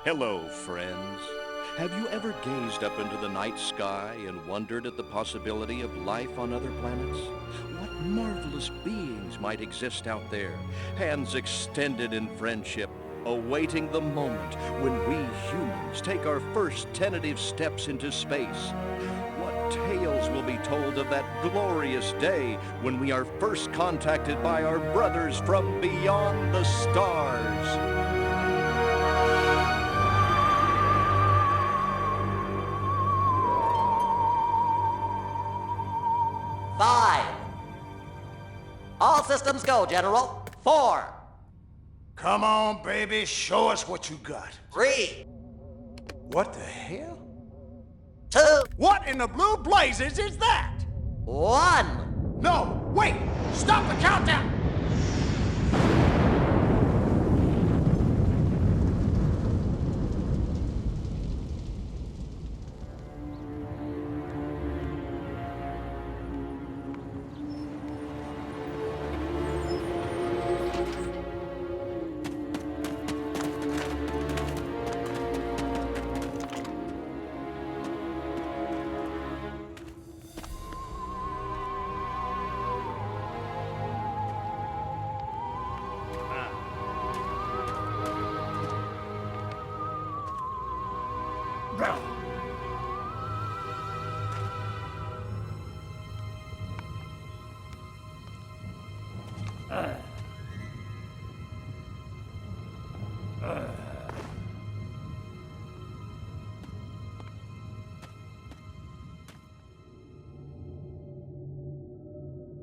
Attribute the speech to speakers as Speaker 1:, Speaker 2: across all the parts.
Speaker 1: Hello, friends. Have you ever gazed up into the night sky and wondered at the possibility of life on other planets? What marvelous beings might exist out there, hands extended in friendship, awaiting the moment when we humans take our first tentative steps into space? What tales will be told of that glorious day when we are first contacted by our brothers from beyond the stars?
Speaker 2: 5. All systems go, General. 4.
Speaker 3: Come on, baby, show us what you got.
Speaker 2: 3.
Speaker 3: What the hell?
Speaker 2: 2.
Speaker 3: What in the blue blazes is that?
Speaker 2: 1.
Speaker 3: No, wait! Stop the countdown!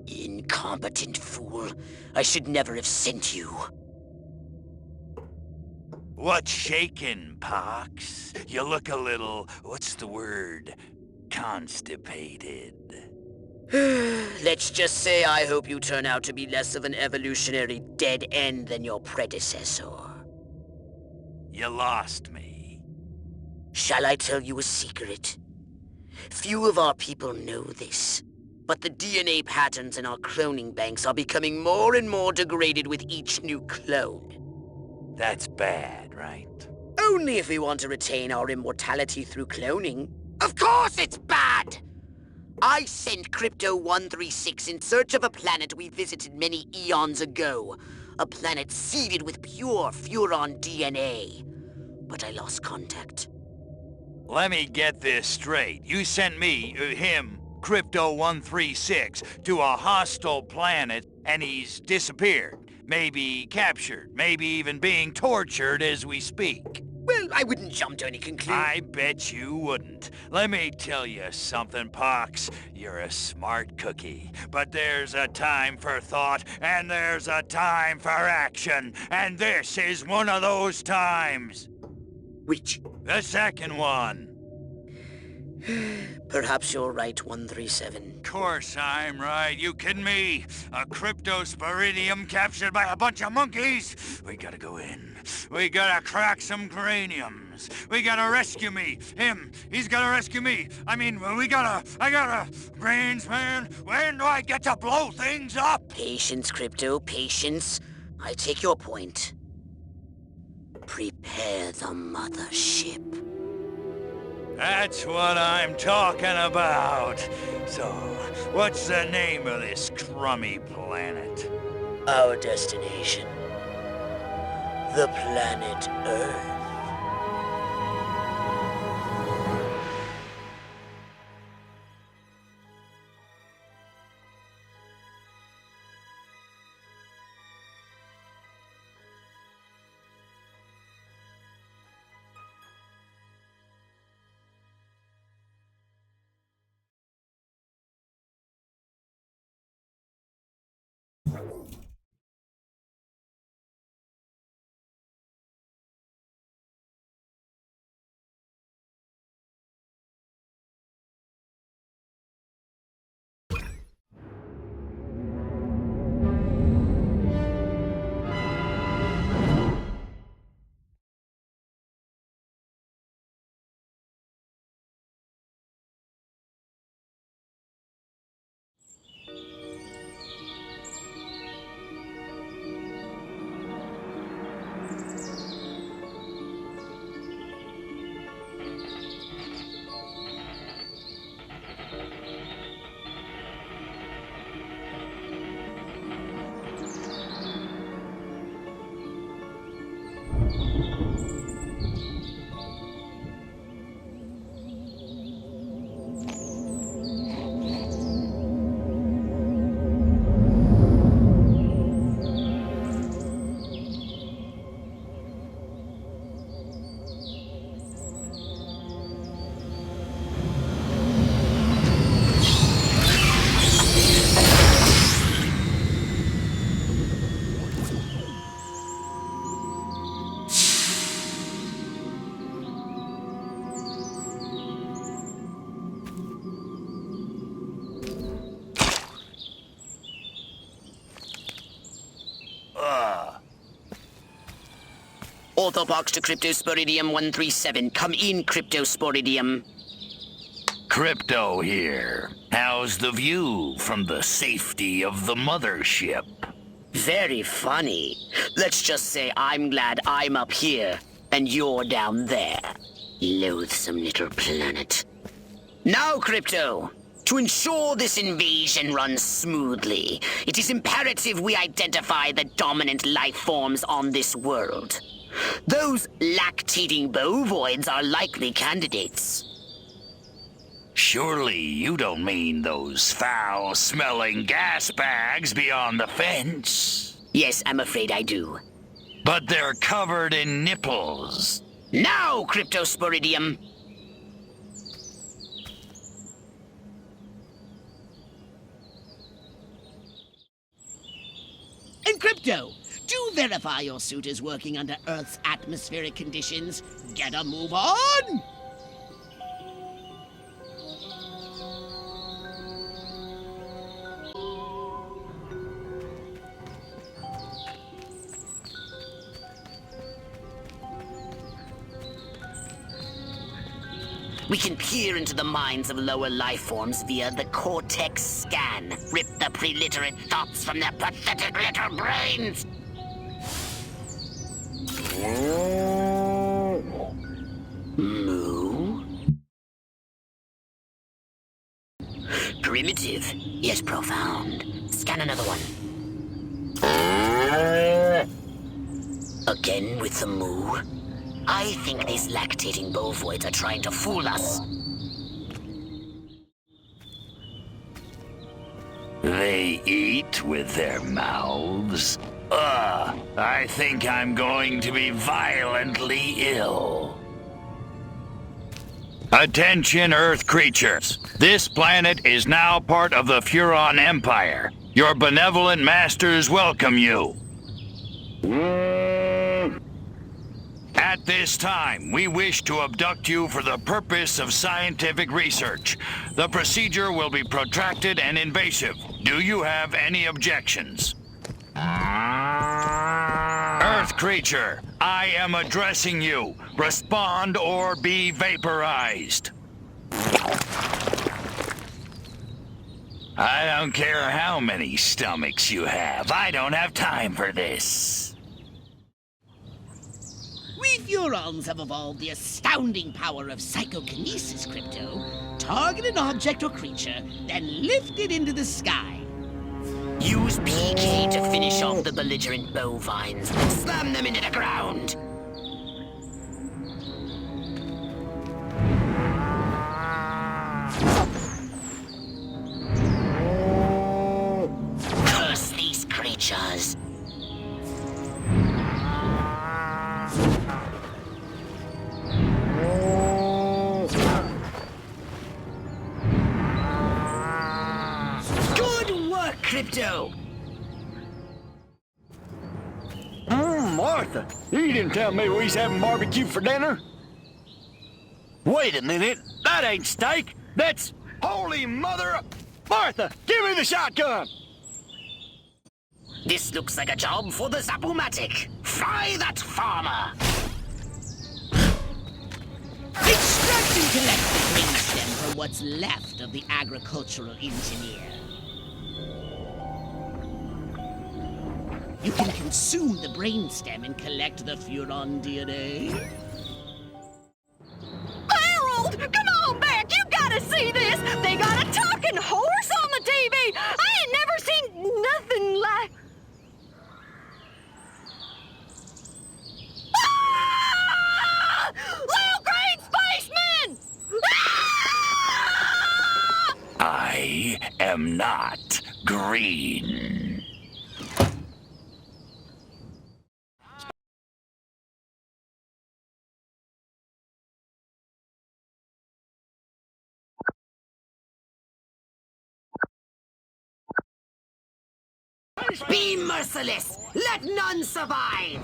Speaker 4: Incompetent fool. I should never have sent you.
Speaker 5: What's shaking, Pox? You look a little, what's the word, constipated.
Speaker 4: Let's just say I hope you turn out to be less of an evolutionary dead end than your predecessor.
Speaker 5: You lost me.
Speaker 4: Shall I tell you a secret? Few of our people know this, but the DNA patterns in our cloning banks are becoming more and more degraded with each new clone.
Speaker 5: That's bad, right?
Speaker 4: Only if we want to retain our immortality through cloning. Of course it's bad! I sent Crypto-136 in search of a planet we visited many eons ago. A planet seeded with pure Furon DNA. But I lost contact.
Speaker 5: Let me get this straight. You sent me, him, Crypto-136, to a hostile planet, and he's disappeared. Maybe captured, maybe even being tortured as we speak.
Speaker 4: Well, I wouldn't jump to any conclusion.
Speaker 5: I bet you wouldn't. Let me tell you something, Pox. You're a smart cookie. But there's a time for thought, and there's a time for action. And this is one of those times.
Speaker 4: Which?
Speaker 5: The second one.
Speaker 4: Perhaps you're right, 137.
Speaker 5: Course I'm right. You kidding me? A cryptosporidium captured by a bunch of monkeys? We gotta go in. We gotta crack some craniums. We gotta rescue me. Him. He's gotta rescue me. I gotta... Brains, man. When do I get to blow things up?
Speaker 4: Patience, Crypto, patience. I take your point. Prepare the mothership.
Speaker 5: That's what I'm talking about. So, what's the name of this crummy planet?
Speaker 4: Our destination. The planet Earth. Orthobox to Cryptosporidium 137. Come in, Cryptosporidium.
Speaker 5: Crypto here. How's the view from the safety of the mothership?
Speaker 4: Very funny. Let's just say I'm glad I'm up here and you're down there. Loathsome little planet. Now, Crypto, to ensure this invasion runs smoothly, it is imperative we identify the dominant life forms on this world. Those lactating bovoids are likely candidates.
Speaker 5: Surely you don't mean those foul-smelling gas bags beyond the fence?
Speaker 4: Yes, I'm afraid I do.
Speaker 5: But they're covered in nipples.
Speaker 4: Now, Cryptosporidium! And Crypto, do verify your suit is working under Earth's atmospheric conditions. Get a move on! We can peer into the minds of lower life forms via the cortex scan. Rip the preliterate thoughts from their pathetic little brains. Moo? Primitive, yet profound. Scan another one. Again with the moo. I think these lactating bovoids are trying to fool us.
Speaker 5: They eat with their mouths? I think I'm going to be violently ill. Attention, Earth creatures. This planet is now part of the Furon Empire. Your benevolent masters welcome you. At this time, we wish to abduct you for the purpose of scientific research. The procedure will be protracted and invasive. Do you have any objections? Earth creature, I am addressing you. Respond or be vaporized. I don't care how many stomachs you have. I don't have time for this.
Speaker 4: We Furons have evolved the astounding power of psychokinesis, Crypto. Target an object or creature, then lift it into the sky. Use PK to finish off the belligerent bovines and slam them into the ground. Curse these creatures. Crypto!
Speaker 6: Martha, you didn't tell me we was having barbecue for dinner? Wait a minute, that ain't steak, that's holy mother of... Martha, give me the shotgun!
Speaker 4: This looks like a job for the Zapumatic. Fry that farmer! Extract and collect the brainstem from what's left of the agricultural engineer. You can consume the brainstem and collect the Furon DNA.
Speaker 7: Harold, come on back! You gotta see this! They got a talking horse on the TV! I ain't never seen nothing like... Ah!
Speaker 6: am not green.
Speaker 4: Be merciless! Let none survive!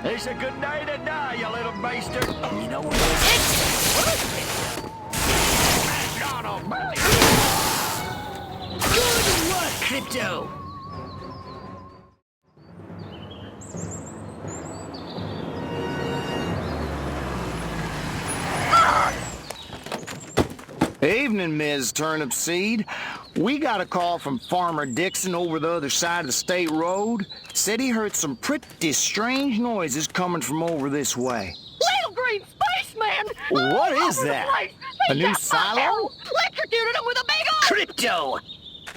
Speaker 6: It's a good day to die, you little bastard. You know what?
Speaker 4: Good work, Crypto!
Speaker 8: Evening, Ms. Turnipseed. We got a call from Farmer Dixon over the other side of the state road. Said he heard some pretty strange noises coming from over this way.
Speaker 7: Little green spaceman!
Speaker 8: What
Speaker 7: all
Speaker 8: is
Speaker 7: over the
Speaker 8: that?
Speaker 7: place.
Speaker 8: A
Speaker 7: They
Speaker 8: new
Speaker 7: got my
Speaker 8: silo?
Speaker 7: arrow, electrocuted him with a big old...
Speaker 4: Crypto!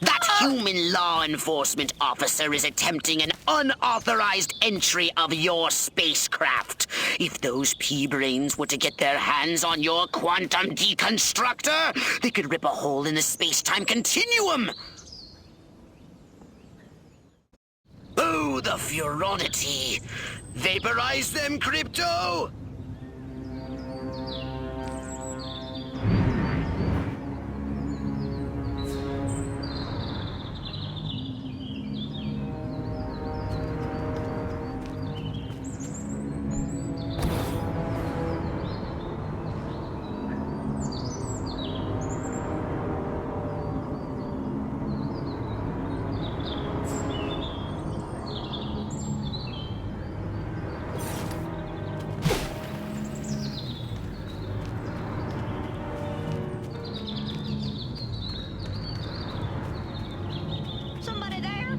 Speaker 4: That human law enforcement officer is attempting an unauthorized entry of your spacecraft. If those pea-brains were to get their hands on your quantum deconstructor, they could rip a hole in the space-time continuum. Oh, the furonity. Vaporize them, Crypto!
Speaker 7: Somebody there?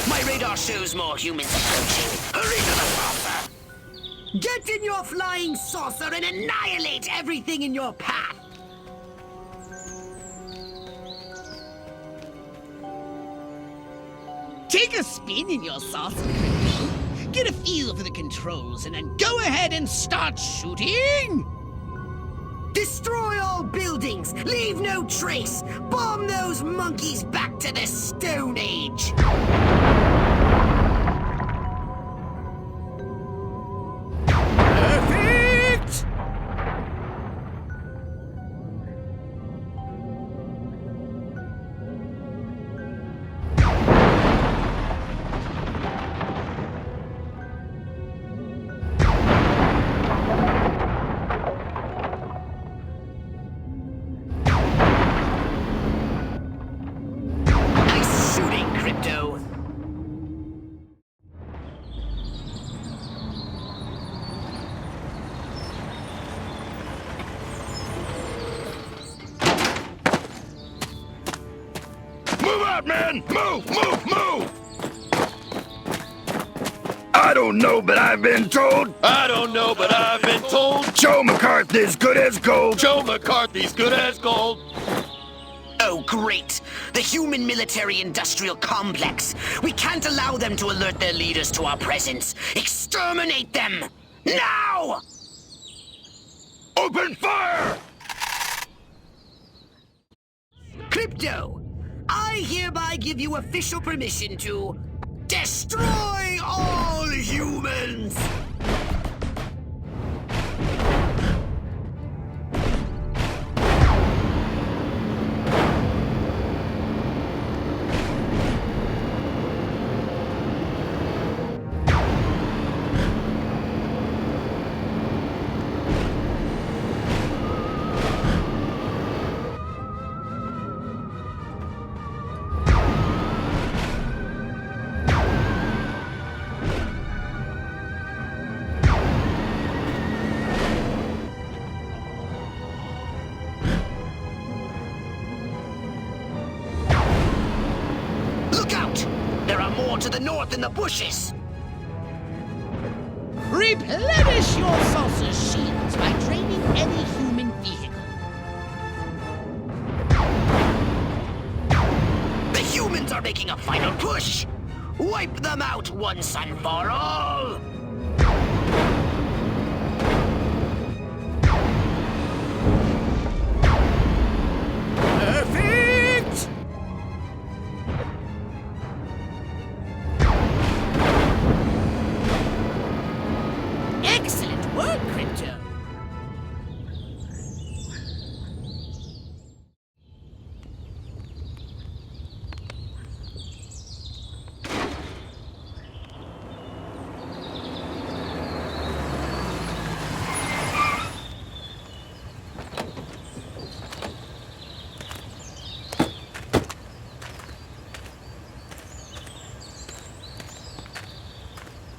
Speaker 4: My radar shows more humans approaching. Hurry to the saucer! Get in your flying saucer and annihilate everything in your path!
Speaker 9: Take a spin in your saucer, Crypto. Get a feel for the controls and then go ahead and start shooting!
Speaker 4: Destroy all buildings! Leave no trace! Bomb those monkeys back to the Stone Age!
Speaker 9: Perfect!
Speaker 4: Nice shooting, Crypto!
Speaker 6: Move out, man! Move, move, move! I don't know, but I've been told.
Speaker 10: I don't know, but I've been told
Speaker 6: Joe McCarthy's good as gold.
Speaker 10: Joe McCarthy's good as gold.
Speaker 4: Oh, great! The human military-industrial complex! We can't allow them to alert their leaders to our presence! Exterminate them! Now!
Speaker 6: Open fire!
Speaker 4: Crypto! I hereby give you official permission to... destroy all humans! more to the north in the bushes.
Speaker 9: Replenish your saucer's shields by draining any human vehicle.
Speaker 4: The humans are making a final push! Wipe them out once and for all!
Speaker 9: Perfect! Excellent work, Crypto.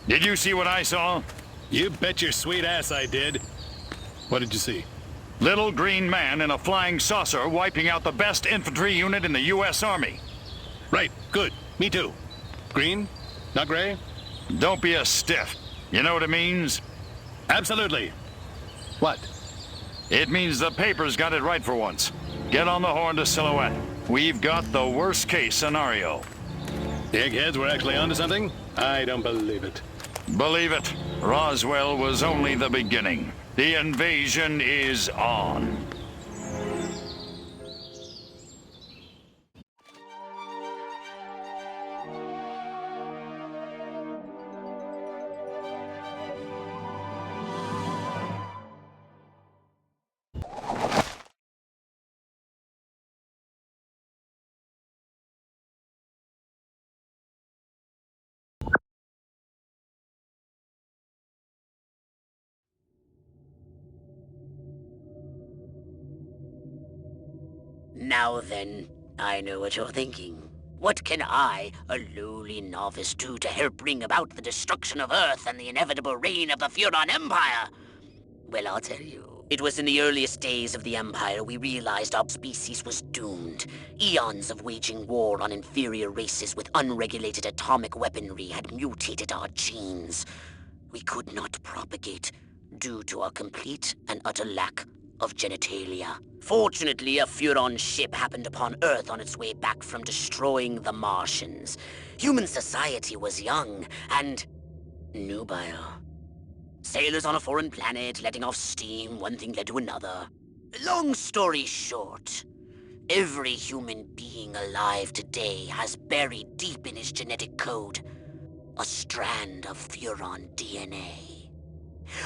Speaker 6: Did you see what I saw?
Speaker 10: You bet your sweet ass I did. What did you see?
Speaker 6: Little green man in a flying saucer wiping out the best infantry unit in the U.S. Army.
Speaker 10: Right, good. Me too. Green? Not gray?
Speaker 6: Don't be a stiff. You know what it means?
Speaker 10: Absolutely. What?
Speaker 6: It means the paper's got it right for once. Get on the horn to Silhouette. We've got the worst case scenario.
Speaker 10: The eggheads were actually onto something? I don't believe it.
Speaker 6: Believe it, Roswell was only the beginning. The invasion is on.
Speaker 4: Now then, I know what you're thinking. What can I, a lowly novice, do to help bring about the destruction of Earth and the inevitable reign of the Furon Empire? Well, I'll tell you. It was in the earliest days of the Empire we realized our species was doomed. Eons of waging war on inferior races with unregulated atomic weaponry had mutated our genes. We could not propagate due to our complete and utter lack of genitalia. Fortunately, a Furon ship happened upon Earth on its way back from destroying the Martians. Human society was young and nubile. Sailors on a foreign planet, letting off steam, one thing led to another. Long story short, every human being alive today has buried deep in his genetic code a strand of Furon DNA.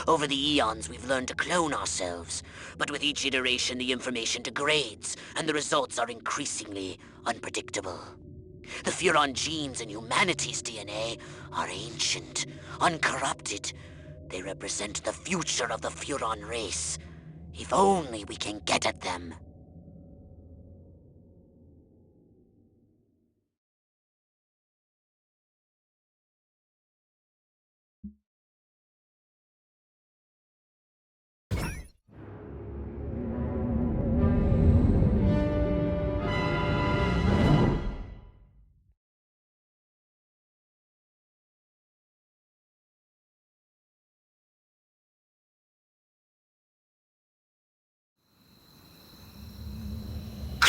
Speaker 4: Over the eons, we've learned to clone ourselves, but with each iteration, the information degrades, and the results are increasingly unpredictable. The Furon genes in humanity's DNA are ancient, uncorrupted. They represent the future of the Furon race. If only we can get at them.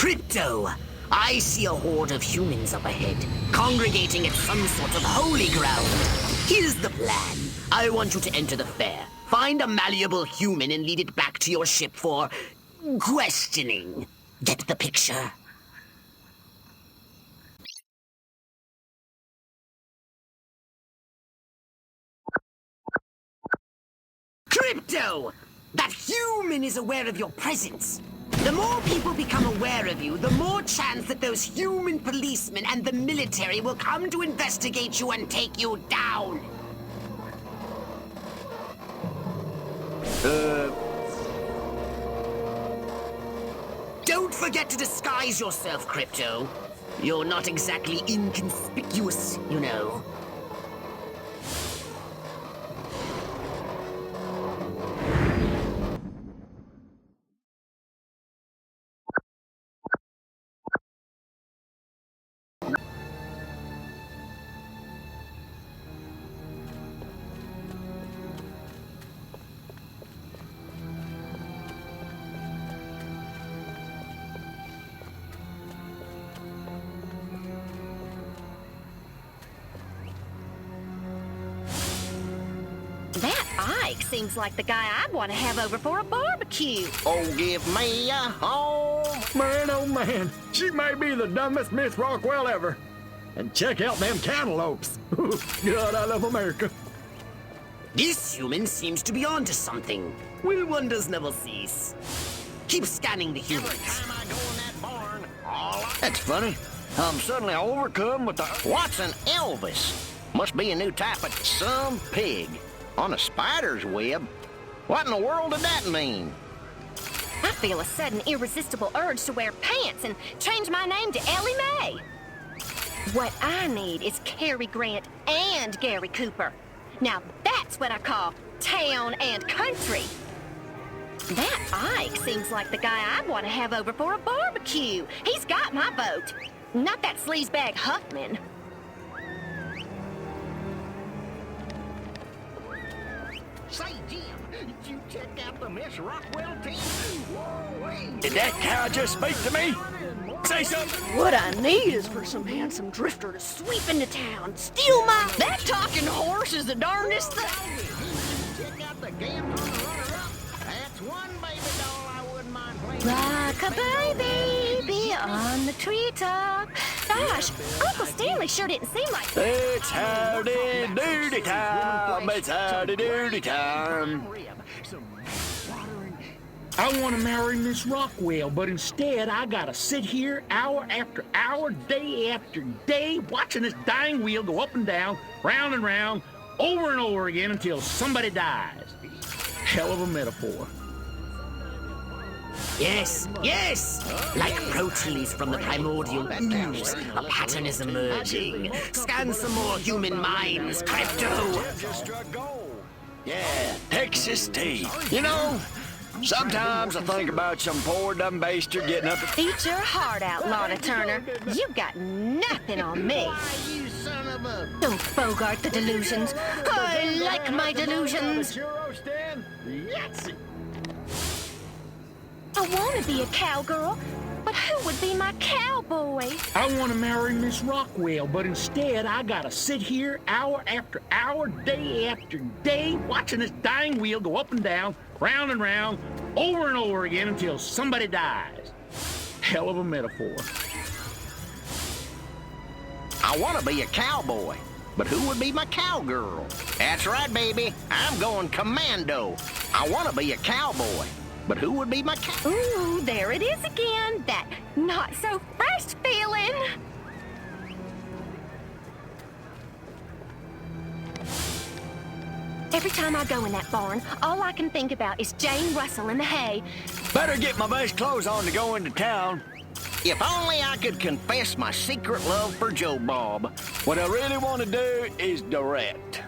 Speaker 4: Crypto! I see a horde of humans up ahead, congregating at some sort of holy ground. Here's the plan. I want you to enter the fair, find a malleable human and lead it back to your ship for questioning. Get the picture? Crypto! That human is aware of your presence. The more people become aware of you, the more chance that those human policemen and the military will come to investigate you and take you down. Don't forget to disguise yourself, Crypto. You're not exactly inconspicuous, you know.
Speaker 7: seems like the guy I'd want to have over for a barbecue.
Speaker 8: Oh, give me a home.
Speaker 6: Man, oh man, she may be the dumbest Miss Rockwell ever. And check out them cantaloupes. God, I love America.
Speaker 9: This human seems to be onto something. Will wonders never cease. Keep scanning the humans.
Speaker 8: That's funny. I'm suddenly overcome with the... What's an Elvis? Must be a new type of some pig. On a spider's web? What in the world did that mean?
Speaker 7: I feel a sudden irresistible urge to wear pants and change my name to Ellie Mae. What I need is Cary Grant and Gary Cooper. Now that's what I call town and country. That Ike seems like the guy I'd want to have over for a barbecue. He's got my vote. Not that sleazebag Huffman.
Speaker 8: Say, Jim, did you check out the Miss Rockwell team? Whoa,
Speaker 6: Did that cow just speak to me? Say something.
Speaker 7: What I need is for some handsome drifter to sweep into town, steal my... That talking horse is the darndest thing.
Speaker 8: check out the game on the runner-up. That's one baby doll I wouldn't mind playing.
Speaker 7: Rock-a-bye, baby, on the treetop. Gosh, Uncle Stanley sure didn't seem like...
Speaker 6: It's howdy doody time. It's howdy doody time.
Speaker 11: I want to marry Miss Rockwell, but instead I gotta sit here hour after hour, day after day, watching this dying wheel go up and down, round and round, over and over again until somebody dies. Hell of a metaphor.
Speaker 9: Yes, yes! Like proteins from the primordial ooze, a pattern is emerging. Scan some more human minds, Crypto!
Speaker 6: Yeah, Texas tea. You know, sometimes I think about some poor dumb baster getting up.
Speaker 7: Eat your heart out, Lorna Turner. You got nothing on me.
Speaker 8: You son of a...
Speaker 7: Don't bogart the delusions. I like my delusions. I want to be a cowgirl, but who would be my cowboy?
Speaker 11: I want to marry Miss Rockwell, but instead I gotta sit here hour after hour, day after day, watching this dying wheel go up and down, round and round, over and over again until somebody dies. Hell of a metaphor.
Speaker 8: I want to be a cowboy, but who would be my cowgirl? That's right, baby. I'm going commando. I want to be a cowboy, but who would be my cow...
Speaker 7: Ooh, there it is again. That not-so-fresh feeling. Every time I go in that barn, all I can think about is Jane Russell in the hay.
Speaker 6: Better get my best clothes on to go into town.
Speaker 8: If only I could confess my secret love for Joe Bob.
Speaker 6: What I really want to do is direct.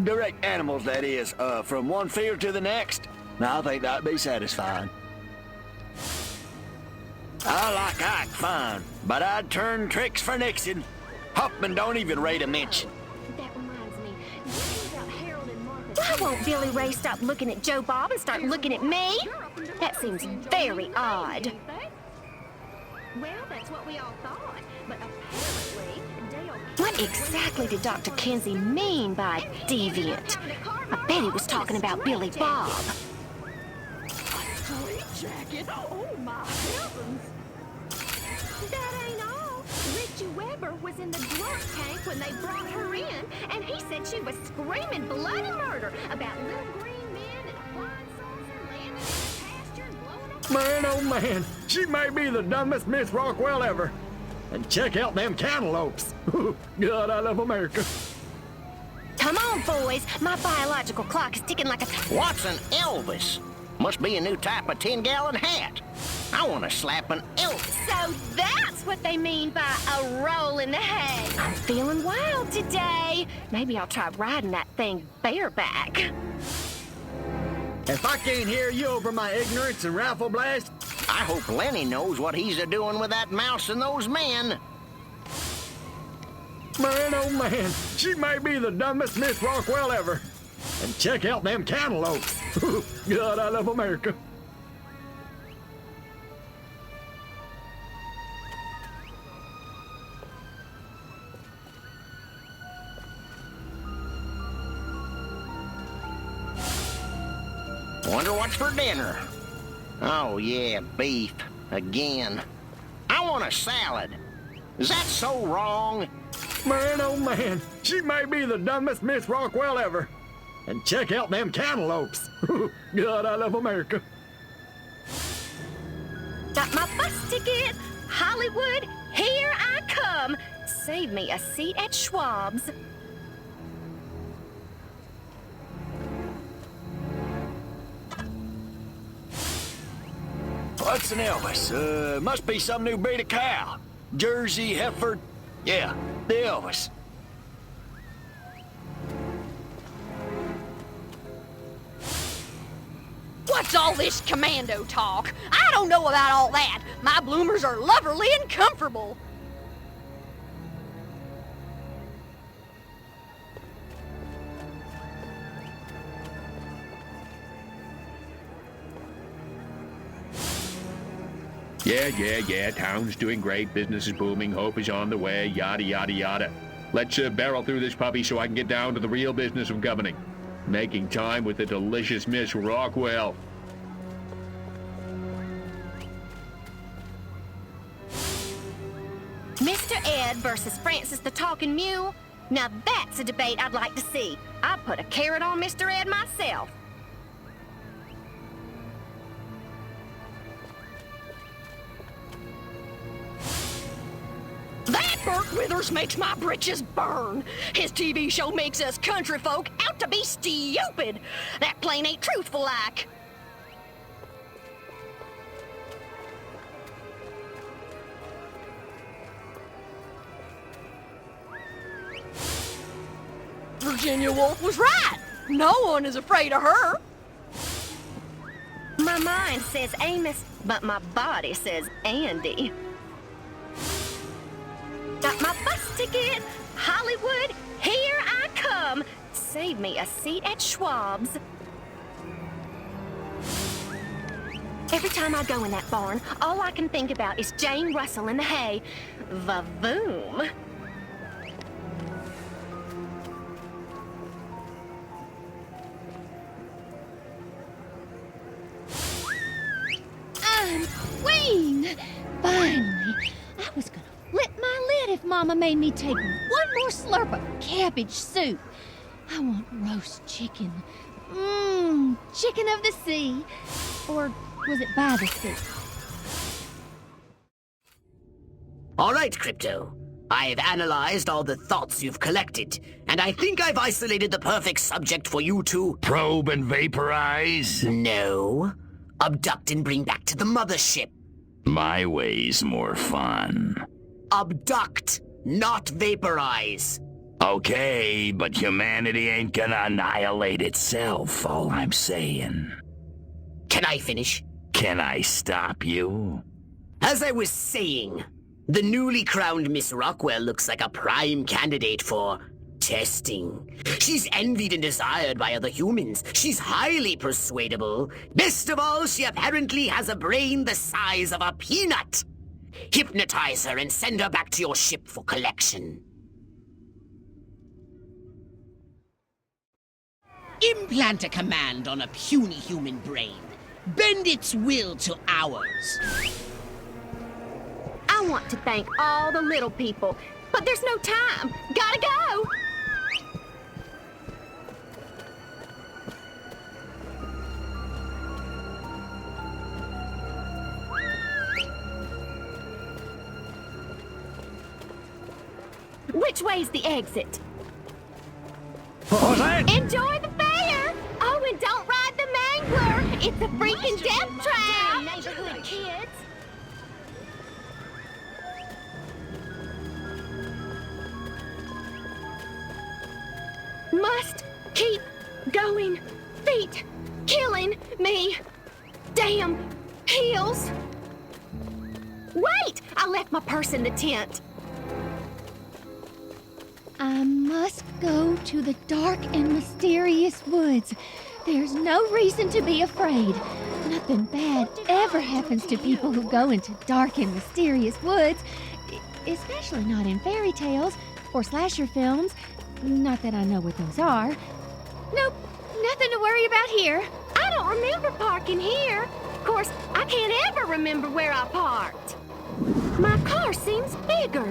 Speaker 6: Direct animals, that is, from one field to the next. Now, I think that'd be satisfying. I like Ike fine, but I'd turn tricks for Nixon. Huffman don't even rate a mention.
Speaker 7: That reminds me, about Harold and Martha. Why won't Billy Ray stop looking at Joe Bob and start looking at me? That seems very odd. Well, that's what we all thought, but apparently Dale... What exactly did Dr. Kinsey mean by deviant? I bet he was talking about Billy Bob. Jacket. Oh, my heavens. That ain't all. Richie Weber was in the drunk tank when they brought her in, and he said she was screaming bloody murder about little green men and a flying saucer landing in the pasture and blowing up...
Speaker 6: Man, oh man, she may be the dumbest Miss Rockwell ever. And check out them cantaloupes. God, I love America.
Speaker 7: Come on, boys. My biological clock is ticking like a...
Speaker 8: What's an Elvis? Must be a new type of 10-gallon hat. I want to slap an Elvis.
Speaker 7: So that's what they mean by a roll in the hay. I'm feeling wild today. Maybe I'll try riding that thing bareback.
Speaker 6: If I can't hear you over my ignorance and rifle blast...
Speaker 8: I hope Lenny knows what he's a-doing with that mouse and those men.
Speaker 6: Man, oh man, she may be the dumbest Miss Rockwell ever. And check out them cantaloupes. God, I love America.
Speaker 8: Wonder what's for dinner. Oh, yeah, beef. Again. I want a salad. Is that so wrong?
Speaker 11: Man, oh man, she may be the dumbest Miss Rockwell ever. And check out them cantaloupes. God, I love America.
Speaker 7: Got my bus ticket. Hollywood, here I come. Save me a seat at Schwab's.
Speaker 6: What's an Elvis? Must be some new breed of cow. Jersey, Heifer. Yeah, the Elvis.
Speaker 12: What's all this commando talk? I don't know about all that. My bloomers are loverly and comfortable.
Speaker 13: Yeah, town's doing great, business is booming, hope is on the way, yada, yada, yada. Let's barrel through this puppy so I can get down to the real business of governing. Making time with the delicious Miss Rockwell.
Speaker 7: Mr. Ed versus Francis the Talking Mule? Now that's a debate I'd like to see. I'd put a carrot on Mr. Ed myself.
Speaker 12: That Burt Withers makes my britches burn. His TV show makes us country folk out to be stupid. That plain ain't truthful like. Virginia Woolf was right. No one is afraid of her.
Speaker 7: My mind says Amos, but my body says Andy. Got my bus ticket. Hollywood, here I come. Save me a seat at Schwab's. Every time I go in that barn, all I can think about is Jane Russell in the hay. Va-voom.
Speaker 14: I'm Queen! Finally, I was gonna flip my lid if Mama made me take one more slurp of cabbage soup. I want roast chicken. Chicken of the sea. Or was it by the sea?
Speaker 4: All right, Crypto. I've analyzed all the thoughts you've collected, and I think I've isolated the perfect subject for you to...
Speaker 6: Probe and vaporize?
Speaker 4: No. Abduct and bring back to the mothership.
Speaker 6: My way's more fun.
Speaker 4: Abduct, not vaporize.
Speaker 6: Okay, but humanity ain't gonna annihilate itself, all I'm saying.
Speaker 4: Can I finish?
Speaker 6: Can I stop you?
Speaker 4: As I was saying, the newly crowned Miss Rockwell looks like a prime candidate for testing. She's envied and desired by other humans. She's highly persuadable. Best of all, she apparently has a brain the size of a peanut. Hypnotize her and send her back to your ship for collection.
Speaker 9: Implant a command on a puny human brain. Bend its will to ours.
Speaker 7: I want to thank all the little people, but there's no time. Gotta go! Which way's the exit?
Speaker 6: What was that?
Speaker 7: Enjoy the fair! Oh, and don't ride the mangler! It's a freaking death trap! Neighborhood kids! Must keep going. Feet killing me. Damn heels. Wait! I left my purse in the tent.
Speaker 14: I must go to the dark and mysterious woods. There's no reason to be afraid. Nothing bad ever happens to people who go into dark and mysterious woods, especially not in fairy tales or slasher films. Not that I know what those are. Nope, nothing to worry about here.
Speaker 7: I I don't remember parking here. Of course, I can't ever remember where I parked. My car seems bigger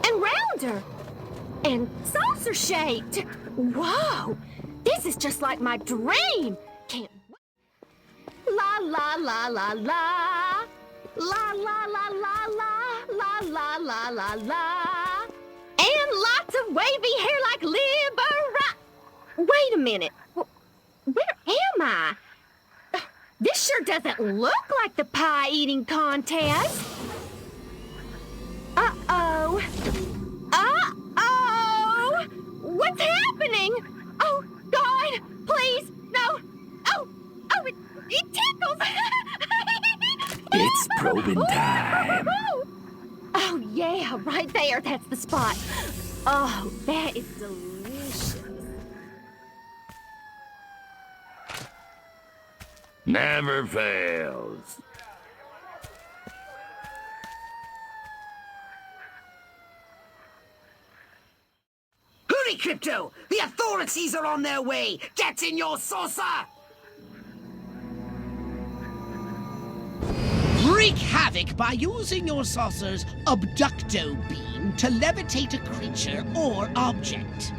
Speaker 7: and rounder and saucer-shaped. Whoa! This is just like my dream. Can't wait. La la la la la. La la la la la. La la la la la. And lots of wavy hair like Libera. Wait a minute. Where am I? This sure doesn't look like the pie-eating contest. Uh-oh. Uh-oh! What's happening? Oh, God, please, no. Oh, it tickles.
Speaker 6: It's probing time.
Speaker 7: Oh, yeah, right there. That's the spot. Oh, that is delicious.
Speaker 6: Never fails.
Speaker 9: Hurry, Crypto! The authorities are on their way! Get in your saucer!
Speaker 15: Wreak havoc by using your saucer's abducto beam to levitate a creature or object.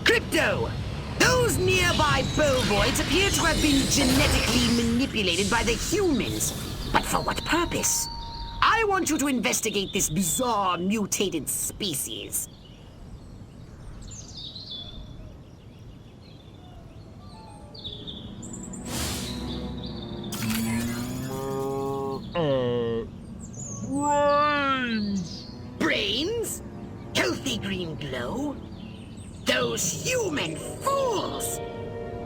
Speaker 9: Crypto! Those nearby bovoids appear to have been genetically manipulated by the humans. But for what purpose? I want you to investigate this bizarre mutated species.
Speaker 6: Brains!
Speaker 9: Brains? Healthy green glow? Those human fools!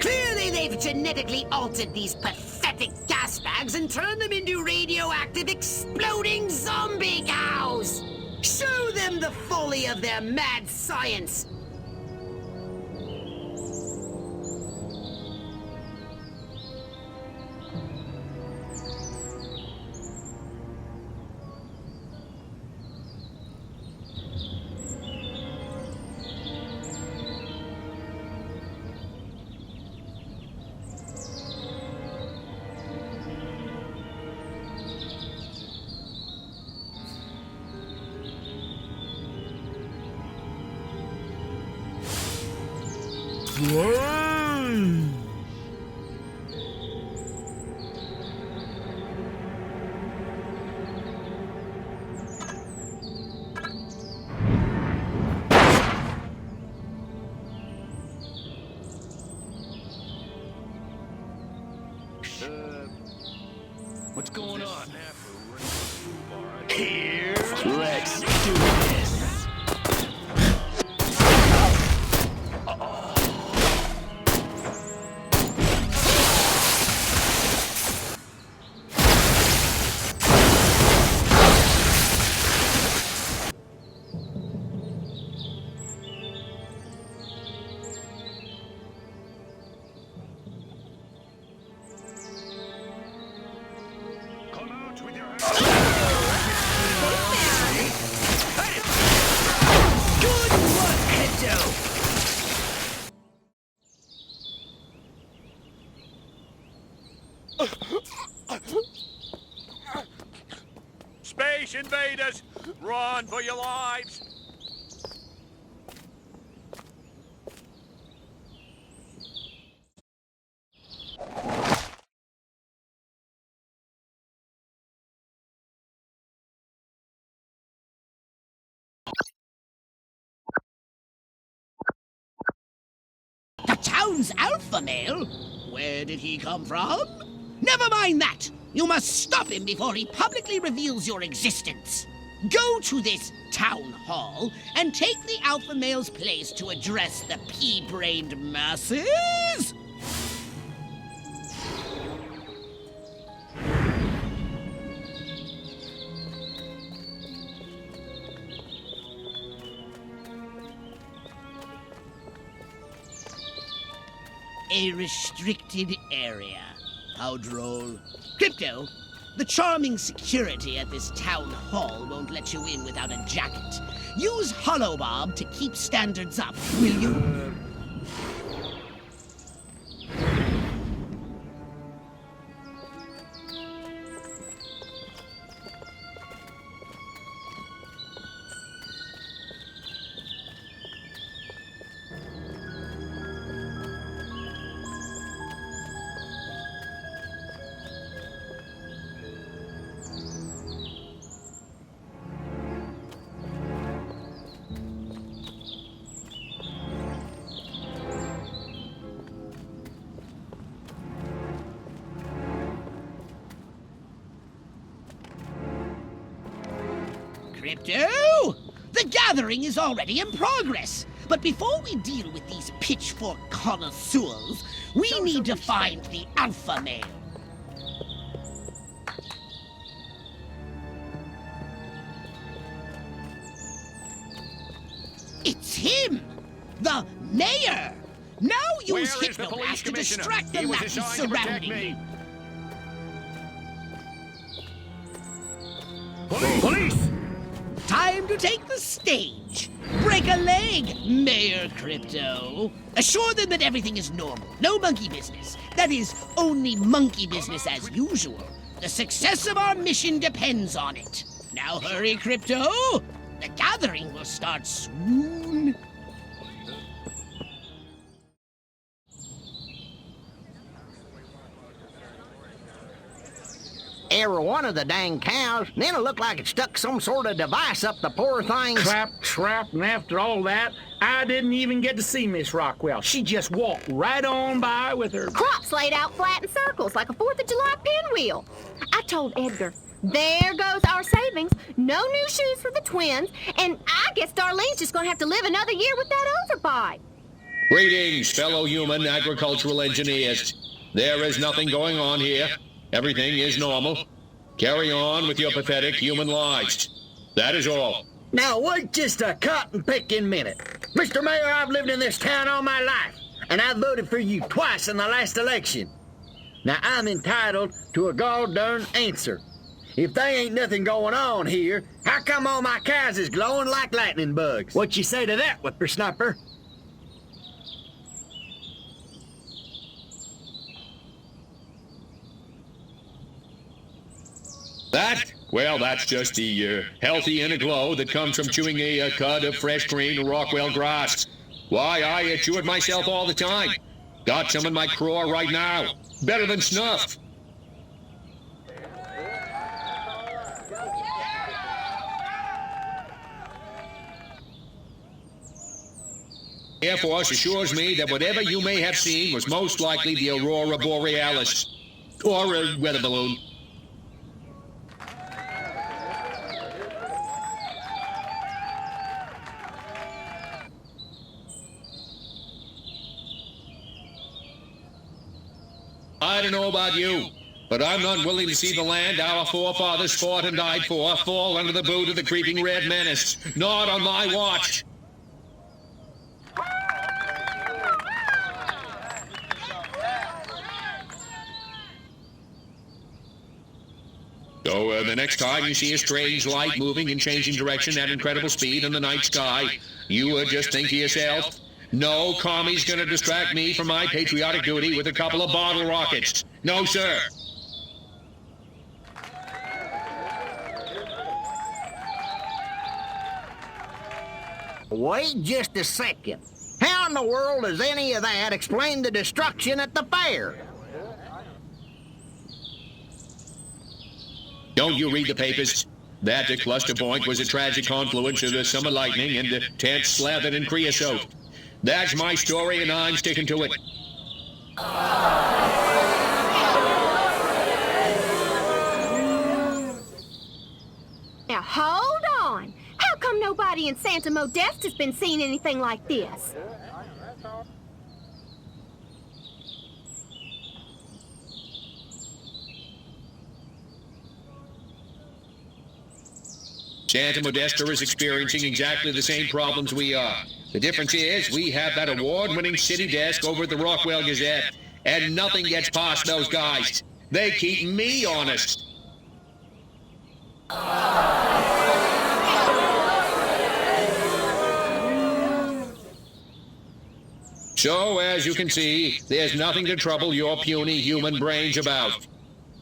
Speaker 9: Clearly they've genetically altered these pathetic gas bags and turned them into radioactive exploding zombie cows! Show them the folly of their mad science!
Speaker 10: What's going on?
Speaker 6: Here, let's do this.
Speaker 5: invaders! Run for your lives!
Speaker 15: The town's alpha male? Where did he come from? Never mind that! You must stop him before he publicly reveals your existence. Go to this town hall and take the alpha male's place to address the pea-brained masses? A restricted area. How droll. Crypto, the charming security at this town hall won't let you in without a jacket. Use Holobob to keep standards up, will you? Crypto! The gathering is already in progress. But before we deal with these pitchfork connoisseurs, we need to find the alpha male. It's him! The mayor! Now use Hypnoblast to distract the lackeys surrounding him.
Speaker 6: Police!
Speaker 15: Time to take the stage. Break a leg, Mayor Crypto. Assure them that everything is normal. No monkey business. That is, only monkey business as usual. The success of our mission depends on it. Now hurry, Crypto. The gathering will start soon.
Speaker 8: Every one of the dang cows, then it looked like it stuck some sort of device up the poor thing's...
Speaker 11: Clap, trap, and after all that, I didn't even get to see Miss Rockwell. She just walked right on by with her...
Speaker 7: Crops laid out flat in circles like a 4th of July pinwheel. I told Edgar, there goes our savings. No new shoes for the twins, and I guess Darlene's just gonna have to live another year with that overbite.
Speaker 13: Greetings, fellow human agricultural engineers. There is nothing going on here. Everything is normal. Carry on with your pathetic human lives. That is all.
Speaker 8: Now, wait just a cotton-picking minute. Mr. Mayor, I've lived in this town all my life, and I voted for you twice in the last election. Now, I'm entitled to a gall-darn answer. If there ain't nothing going on here, how come all my cows is glowing like lightning bugs? What you say to that, whippersnapper?
Speaker 13: That? Well, that's just the healthy inner glow that comes from chewing a cud of fresh green Rockwell grass. Why, I chew it myself all the time. Got some in my craw right now. Better than snuff. Air Force assures me that whatever you may have seen was most likely the aurora borealis. Or a weather balloon. I don't know about you, but I'm not willing to see the land our forefathers fought and died for fall under the boot of the creeping red menace. Not on my watch. So the next time you see a strange light moving and changing direction at incredible speed in the night sky, you just think to yourself, no commie's gonna distract me from my patriotic duty with a couple of bottle rockets. No, sir.
Speaker 8: Wait just a second. How in the world does any of that explain the destruction at the fair?
Speaker 13: Don't you read the papers? That the cluster point was a tragic confluence of the summer lightning and the tent slathered in creosote. That's my story, and I'm sticking to it.
Speaker 7: Now hold on. How come nobody in Santa Modeste has been seeing anything like this?
Speaker 13: Santa Modesta is experiencing exactly the same problems we are. The difference is we have that award-winning city desk over at the Rockwell Gazette, and nothing gets past those guys. They keep me honest. So, as you can see, there's nothing to trouble your puny human brains about.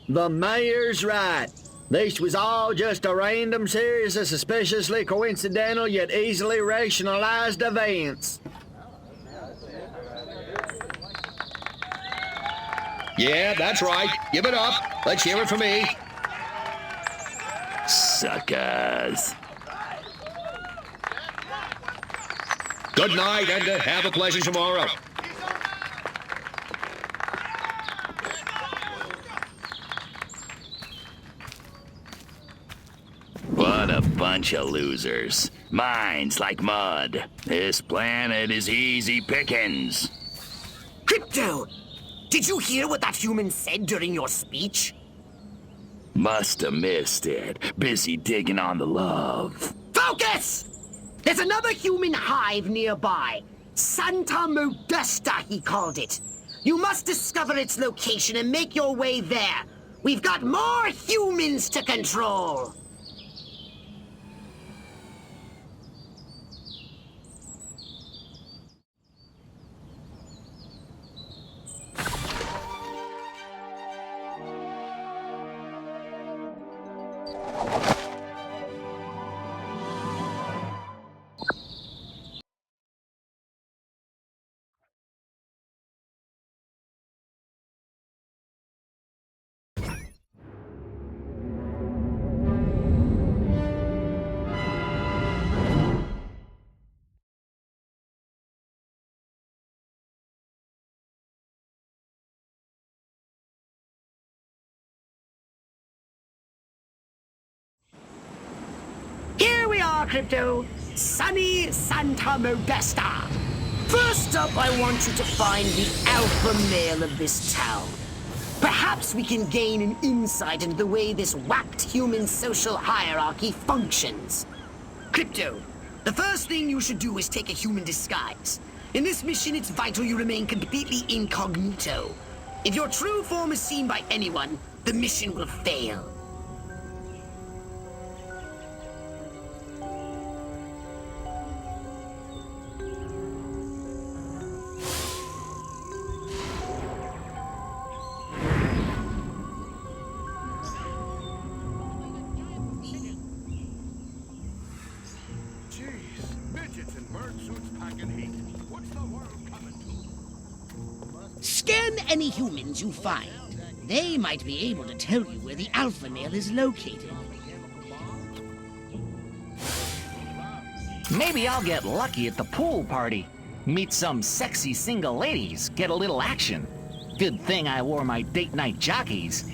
Speaker 8: The mayor's right. This was all just a random series of suspiciously coincidental yet easily rationalized events.
Speaker 13: Yeah, that's right. Give it up. Let's hear it from me.
Speaker 6: Suckers.
Speaker 13: Good night, and have a pleasant tomorrow.
Speaker 6: What a bunch of losers. Minds like mud. This planet is easy pickings.
Speaker 9: Crypto! Did you hear what that human said during your speech?
Speaker 6: Must have missed it. Busy digging on the love.
Speaker 9: Focus! There's another human hive nearby. Santa Modesta, he called it. You must discover its location and make your way there. We've got more humans to control. Here we are, Crypto. Sunny Santa Modesta. First up, I want you to find the alpha male of this town. Perhaps we can gain an insight into the way this whacked human social hierarchy functions. Crypto, the first thing you should do is take a human disguise. In this mission, it's vital you remain completely incognito. If your true form is seen by anyone, the mission will fail. Scan any humans you find. They might be able to tell you where the alpha male is located.
Speaker 16: Maybe I'll get lucky at the pool party. Meet some sexy single ladies, get a little action. Good thing I wore my date night jockeys.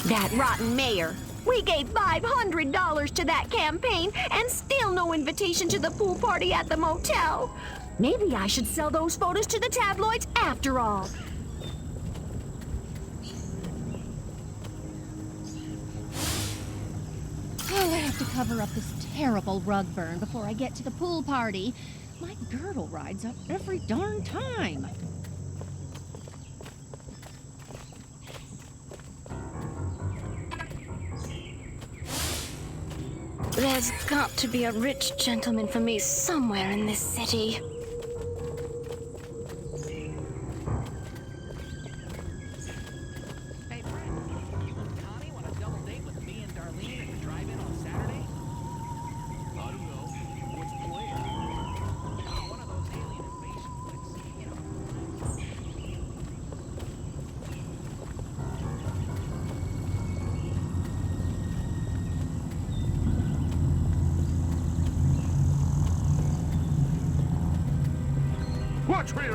Speaker 7: That rotten mayor. We gave $500 to that campaign and still no invitation to the pool party at the motel. Maybe I should sell those photos to the tabloids after all.
Speaker 14: Oh, I have to cover up this terrible rug burn before I get to the pool party. My girdle rides up every darn time.
Speaker 7: There's got to be a rich gentleman for me somewhere in this city.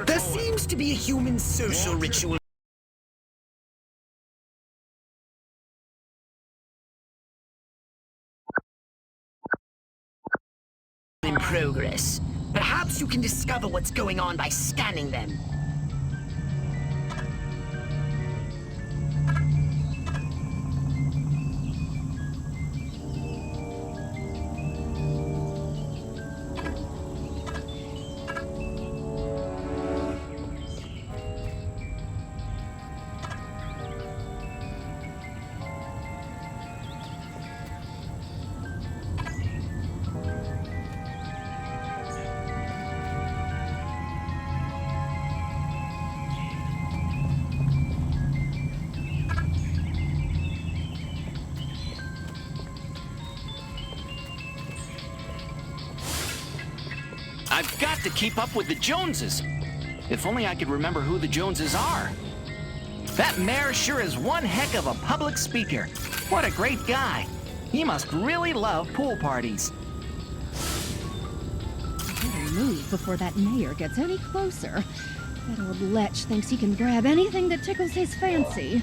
Speaker 9: There seems to be a human social ritual in progress. Perhaps you can discover what's going on by scanning them.
Speaker 16: I've got to keep up with the Joneses. If only I could remember who the Joneses are. That mayor sure is one heck of a public speaker. What a great guy. He must really love pool parties.
Speaker 14: Better move before that mayor gets any closer. That old lech thinks he can grab anything that tickles his fancy.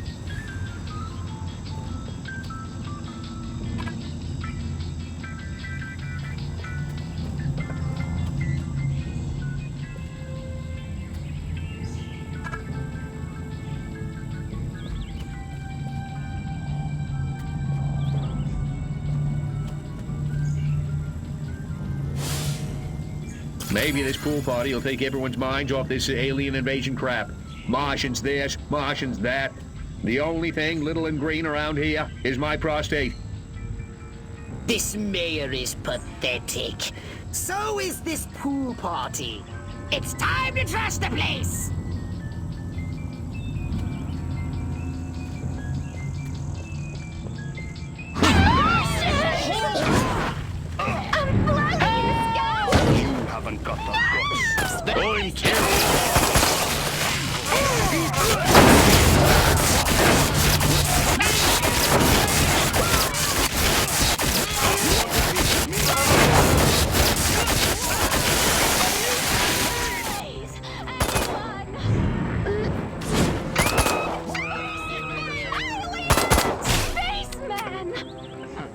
Speaker 13: Maybe this pool party will take everyone's minds off this alien invasion crap. Martians this, Martians that. The only thing little and green around here is my prostate.
Speaker 9: This mayor is pathetic. So is this pool party. It's time to trash the place!
Speaker 6: Haven't got the guts. Going to.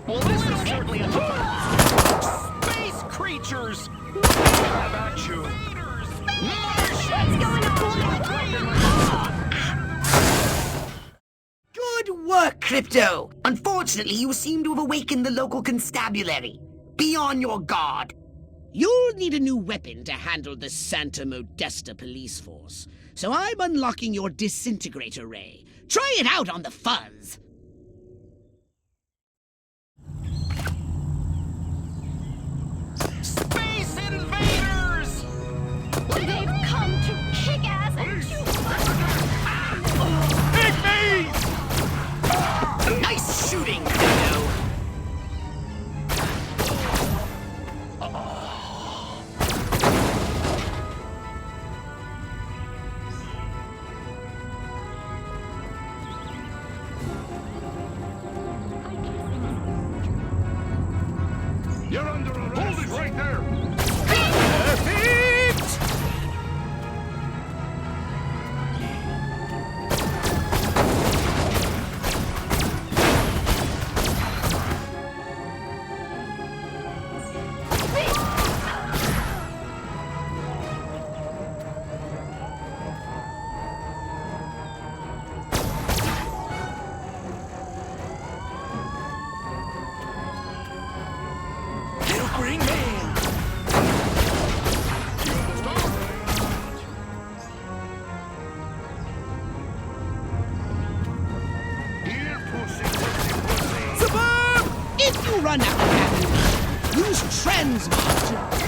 Speaker 16: Well, this is certainly a space creatures. How about you?
Speaker 7: What's going on?
Speaker 9: Good work, Crypto! Unfortunately, you seem to have awakened the local constabulary. Be on your guard.
Speaker 15: You'll need a new weapon to handle the Santa Modesta police force, so I'm unlocking your disintegrator ray. Try it out on the fuzz.
Speaker 16: Space invaders!
Speaker 7: They've come to kick ass and
Speaker 16: Hit me!
Speaker 9: Nice shooting, Crypto!
Speaker 6: You're under arrest. Hold it right there.
Speaker 16: Green Man!
Speaker 6: Here, pussy, pussy, pussy.
Speaker 15: Suburb! If you run out of ammunition, Use transmog to...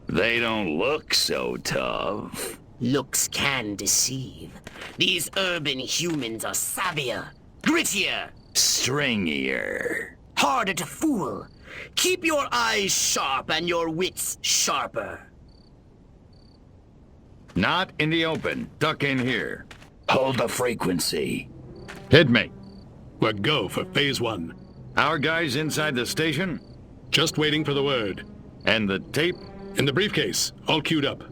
Speaker 6: They don't look so tough.
Speaker 9: Looks can deceive. These urban humans are savvier, grittier,
Speaker 6: Stringier.
Speaker 9: harder to fool. Keep your eyes sharp and your wits sharper.
Speaker 6: Not in the open. Duck in here.
Speaker 10: Hold the frequency.
Speaker 6: Hit me.
Speaker 10: We're go for phase 1.
Speaker 6: Our guys inside the station?
Speaker 10: Just waiting for the word.
Speaker 6: And the tape?
Speaker 10: In the briefcase, all queued up.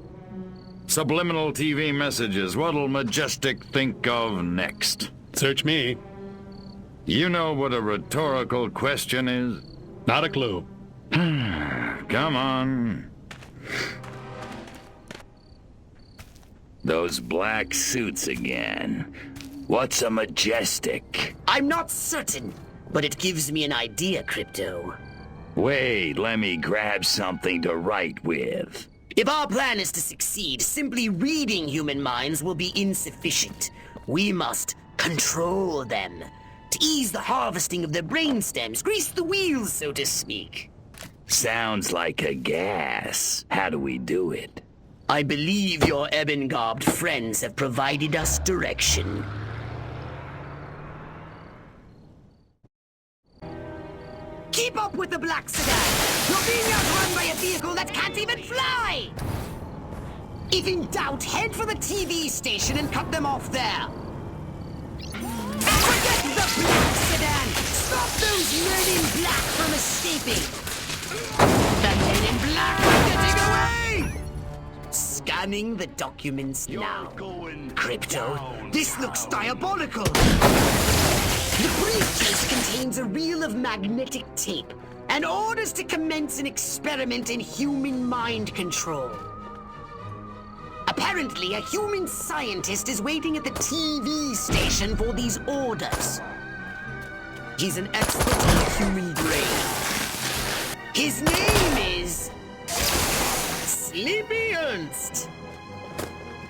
Speaker 6: Subliminal TV messages. What'll Majestic think of next?
Speaker 10: Search me.
Speaker 6: You know what a rhetorical question is?
Speaker 10: Not a clue.
Speaker 6: Come on. Those black suits again. What's a Majestic?
Speaker 9: I'm not certain, but it gives me an idea, Crypto.
Speaker 6: Wait, let me grab something to write with.
Speaker 9: If our plan is to succeed, simply reading human minds will be insufficient. We must control them. To ease the harvesting of their brainstems, grease the wheels, so to speak.
Speaker 6: Sounds like a gas. How do we do it?
Speaker 9: I believe your ebon-garbed friends have provided us direction. Keep up with the black sedan! You're being outrun by a vehicle that can't even fly! If in doubt, head for the TV station and cut them off there. Forget the black sedan! Stop those men in black from escaping! The men in black are getting away! Scanning the documents now. Crypto, this looks diabolical! The briefcase contains a reel of magnetic tape and orders to commence an experiment in human mind control. Apparently, a human scientist is waiting at the TV station for these orders. He's an expert on the human brain. His name is... Sleepy Ernst.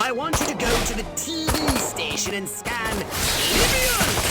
Speaker 9: I want you to go to the TV station and scan Sleepy Ernst.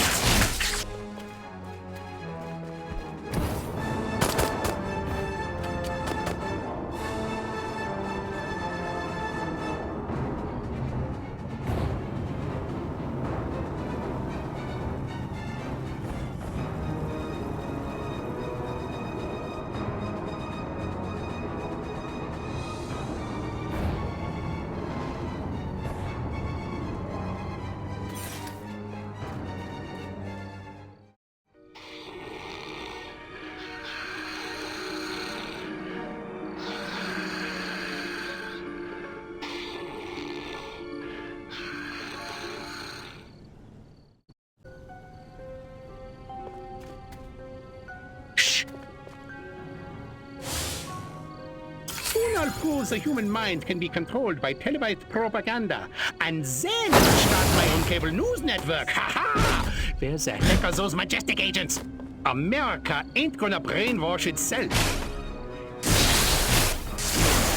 Speaker 11: Unal proves the human mind can be controlled by televised propaganda, and then I'll start my own cable news network. Ha ha! Where's the heck are those Majestic agents? America ain't gonna brainwash itself.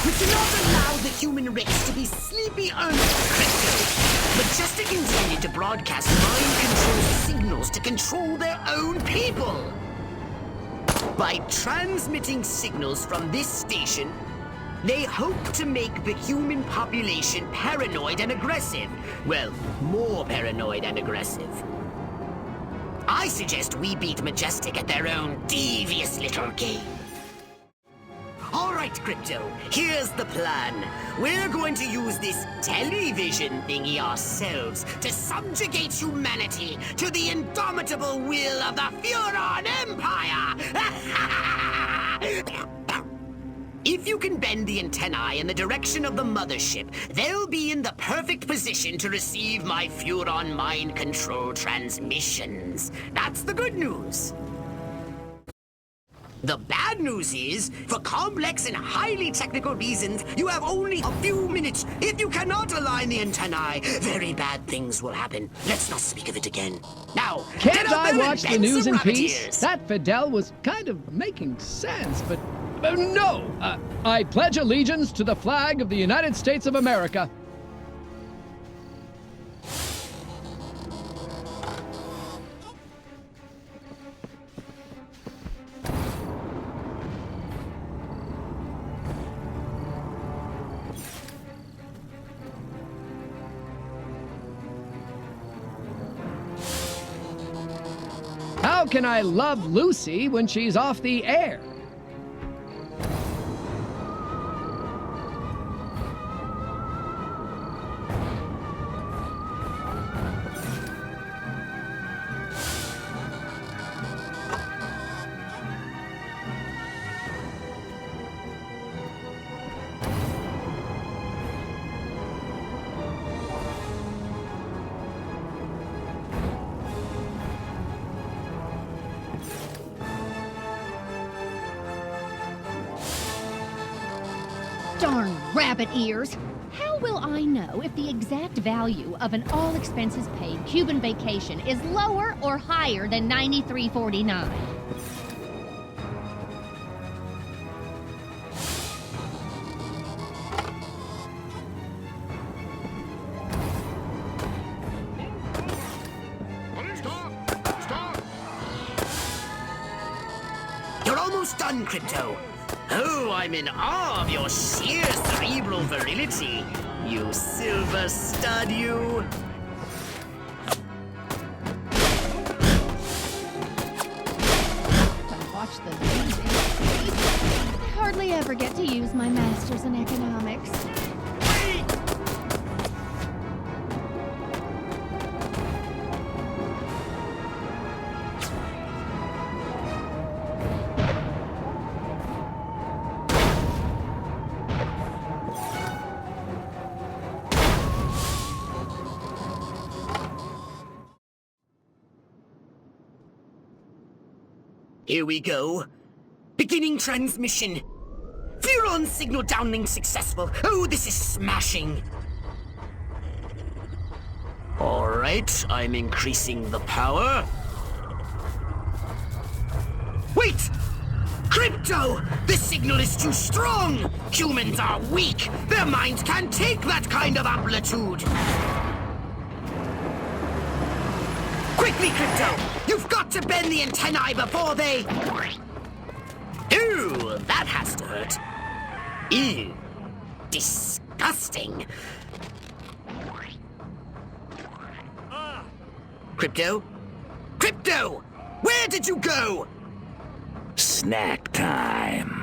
Speaker 9: We cannot allow the human race to be sleepy Crypto. Majestic intended to broadcast mind control signals to control their own people. By transmitting signals from this station, they hope to make the human population paranoid and aggressive. Well, more paranoid and aggressive. I suggest we beat Majestic at their own devious little game. All right, Crypto. Here's the plan. We're going to use this television thingy ourselves to subjugate humanity to the indomitable will of the Furon Empire! If you can bend the antennae in the direction of the mothership, they'll be in the perfect position to receive my Furon mind control transmissions. That's the good news. The bad news is, for complex and highly technical reasons, you have only a few minutes. If you cannot align the antennae, very bad things will happen. Let's not speak of it again. Now,
Speaker 17: can't I watch the news in peace? That Fidel was kind of making sense, but no! I pledge allegiance to the flag of the United States of America. How can I love Lucy when she's off the air?
Speaker 14: Darn rabbit ears! How will I know if the exact value of an all-expenses-paid Cuban vacation is lower or higher than $93.49?
Speaker 9: You're almost done, Crypto. Oh, I'm in awe of your sheer cerebral virility. You silver stud, you.
Speaker 14: Don't watch the news. I hardly ever get to use my masters in economics.
Speaker 9: Here we go. Beginning transmission. Furon signal downlink successful. Oh, this is smashing. All right, I'm increasing the power. Wait! Crypto! The signal is too strong! Humans are weak! Their minds can't take that kind of amplitude! Quickly, Crypto! You've got to bend the antennae before they... Ooh, that has to hurt. Ew. Disgusting. Crypto? Crypto! Where did you go?
Speaker 6: Snack time.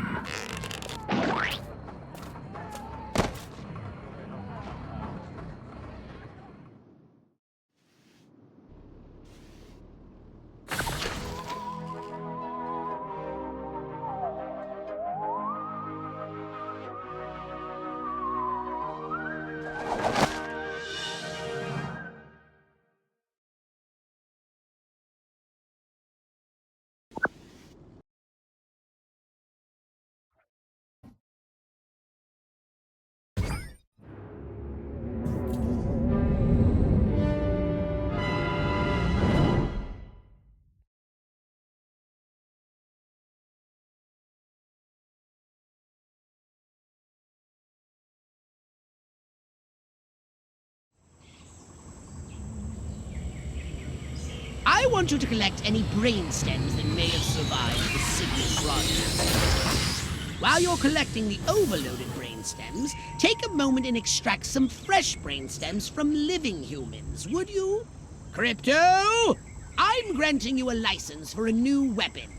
Speaker 15: I want you to collect any brain stems that may have survived the signal broadcast. While you're collecting the overloaded brain stems, take a moment and extract some fresh brain stems from living humans, would you? Crypto! I'm granting you a license for a new weapon,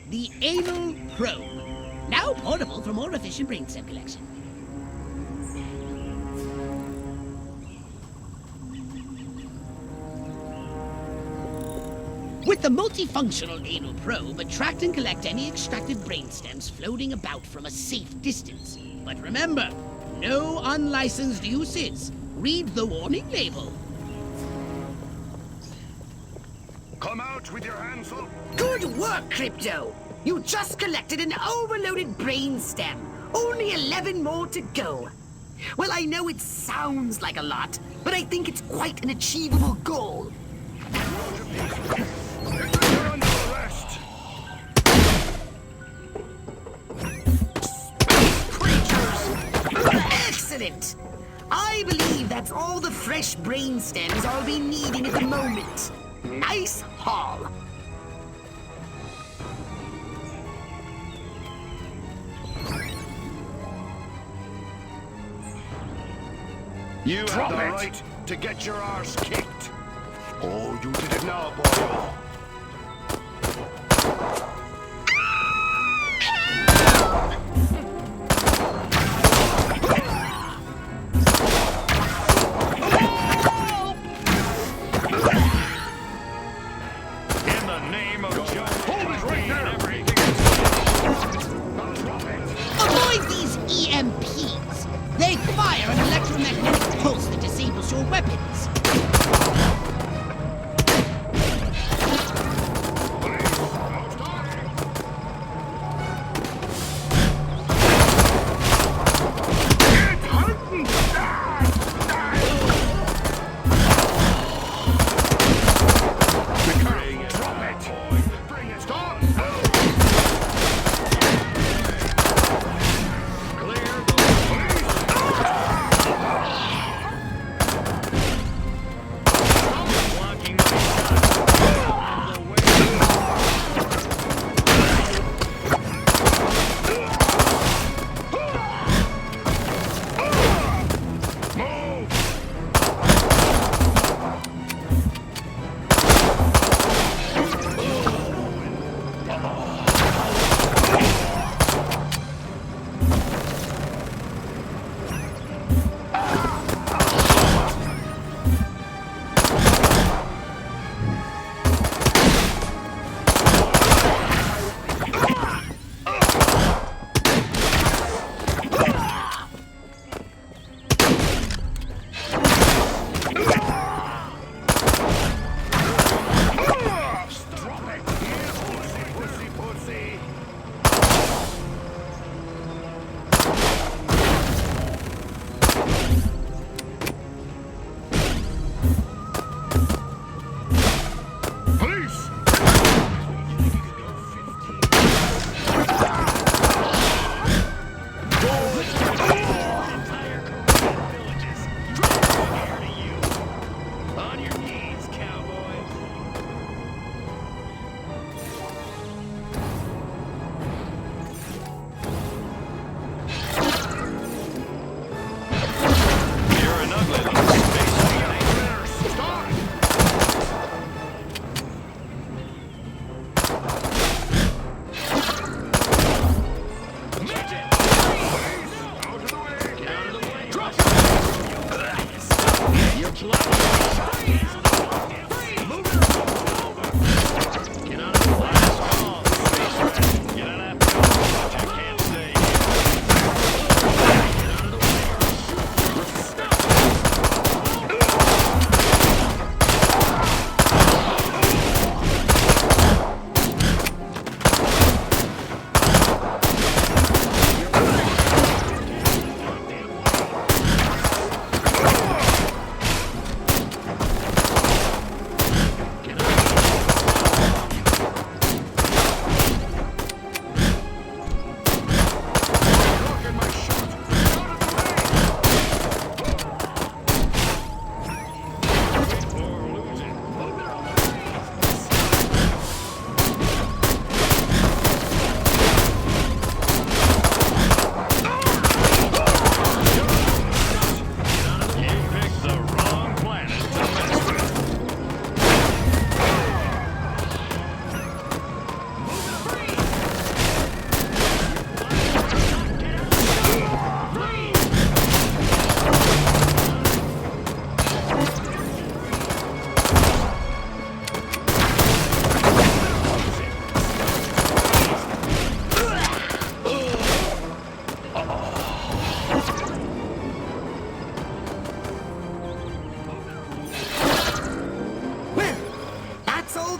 Speaker 15: the anal probe. Now portable for more efficient brainstem collection. With the multifunctional anal probe, attract and collect any extracted brainstems floating about from a safe distance. But remember, no unlicensed uses. Read the warning label.
Speaker 6: Come out with your hands up.
Speaker 4: Good work, Crypto! You just collected an overloaded brainstem. Only 11 more to go. Well, I know it sounds like a lot, but I think it's quite an achievable goal.
Speaker 6: You're under arrest.
Speaker 4: Excellent! I believe that's all the fresh brainstems I'll be needing at the moment. Nice haul.
Speaker 6: You have the right to get your arse kicked. Oh, you did it now, boy. In the name of justice, hold it right there.
Speaker 15: Avoid these EMPs. They fire an electromagnetic pulse that disables your weapons.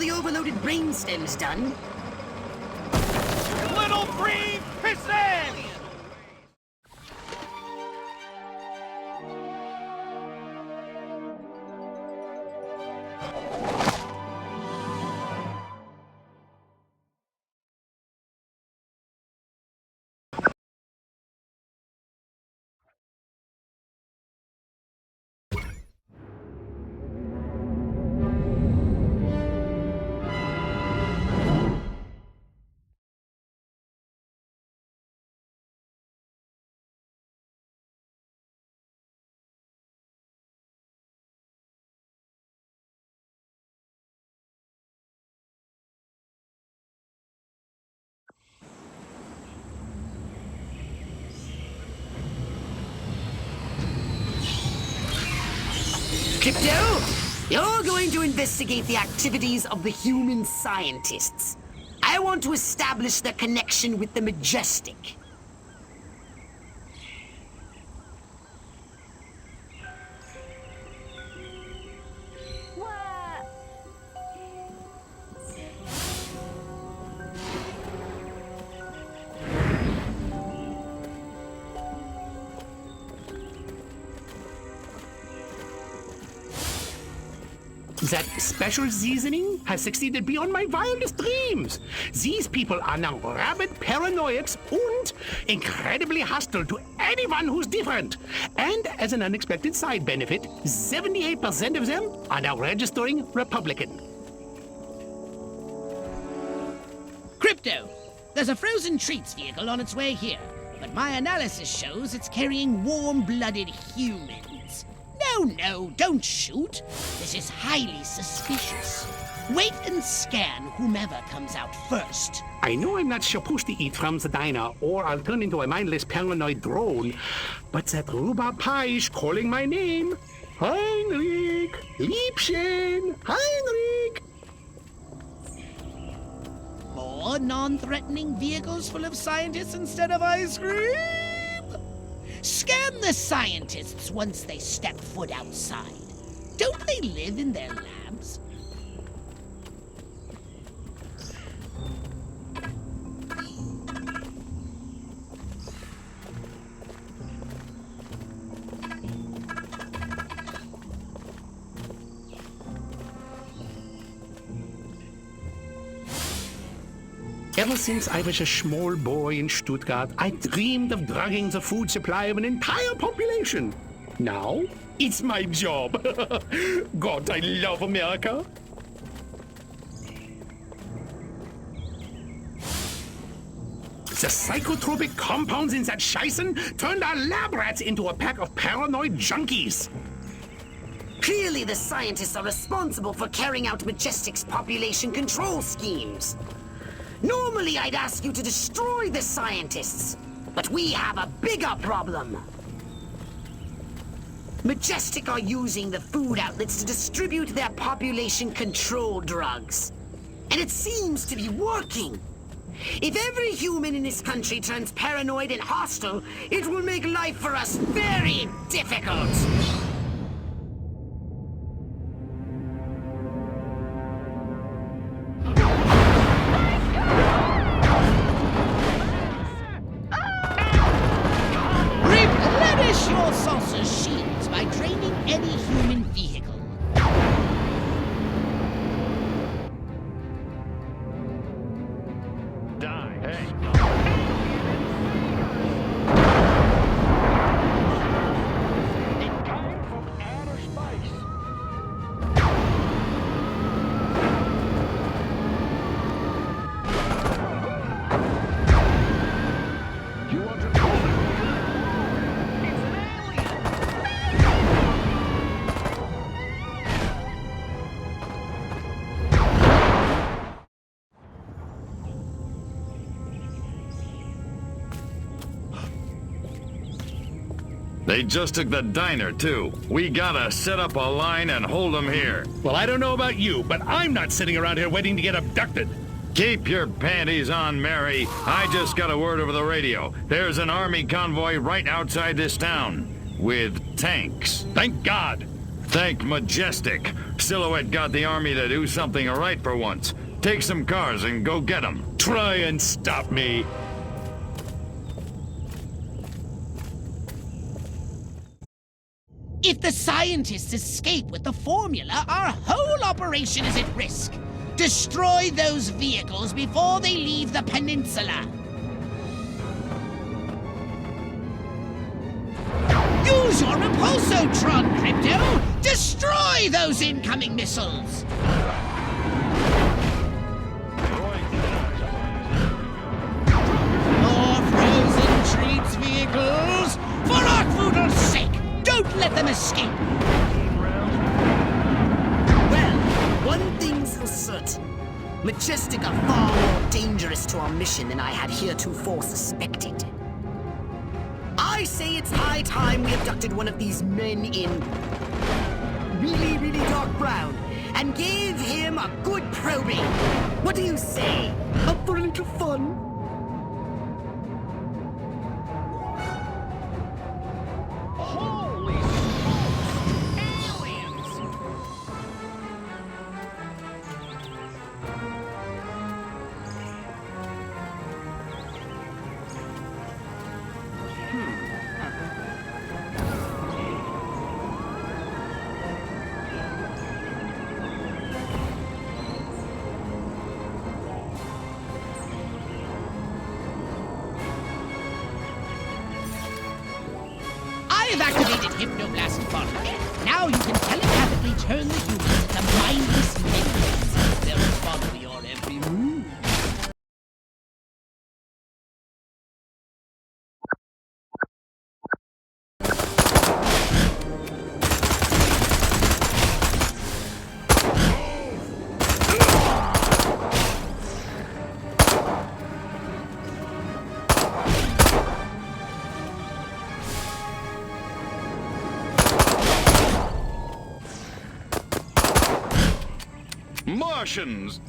Speaker 9: the overloaded brainstem's done.
Speaker 6: Little free pissant!
Speaker 9: Crypto, you're going to investigate the activities of the human scientists. I want to establish their connection with the majestic.
Speaker 15: That special seasoning has succeeded beyond my wildest dreams. These people are now rabid paranoiacs and incredibly hostile to anyone who's different. And as an unexpected side benefit, 78% of them are now registering Republican. Crypto, there's a frozen treats vehicle on its way here, but my analysis shows it's carrying warm-blooded humans. No, don't shoot. This is highly suspicious. Wait and scan whomever comes out first. I know I'm not supposed to eat from the diner, or I'll turn into a mindless paranoid drone, but that rhubarb pie is calling my name. Heinrich! Liebchen! Heinrich! More non-threatening vehicles full of scientists instead of ice cream? Scan the scientists once they step foot outside. Don't they live in their labs? Ever since I was a small boy in Stuttgart, I dreamed of drugging the food supply of an entire population. Now, it's my job. God, I love America. The psychotropic compounds in that Scheißen turned our lab rats into a pack of paranoid junkies.
Speaker 9: Clearly, the scientists are responsible for carrying out Majestic's population control schemes. Normally, I'd ask you to destroy the scientists, but we have a bigger problem. Majestic are using the food outlets to distribute their population control drugs. And it seems to be working. If every human in this country turns paranoid and hostile, it will make life for us very difficult. Replenish your saucer shields by draining any human vehicle.
Speaker 6: Die, hey. It came from outer space. You want to call it? It's an
Speaker 18: They just took the diner, too. We gotta set up a line and hold them here.
Speaker 10: Well, I don't know about you, but I'm not sitting around here waiting to get abducted.
Speaker 18: Keep your panties on, Mary. I just got a word over the radio. There's an army convoy right outside this town. With tanks.
Speaker 10: Thank God.
Speaker 18: Thank Majestic. Silhouette got the army to do something right for once. Take some cars and go get them.
Speaker 10: Try and stop me.
Speaker 15: If the scientists escape with the formula, our whole operation is at risk. Destroy those vehicles before they leave the peninsula. Use your repulsotron, Crypto! Destroy those incoming missiles! More frozen treats vehicles! For Arkvoodle's sake! Don't let them escape!
Speaker 4: Well, one thing's for certain. Majestic are far more dangerous to our mission than I had heretofore suspected. I say it's high time we abducted one of these men in really, really dark brown and gave him a good probing. What do you say? Up for a little fun?
Speaker 11: Holy smokes! Aliens!
Speaker 15: I've activated Hypnoblast Bond. Now you can telepathically turn the humans into mindless minions. They'll follow your every move.
Speaker 18: Martians!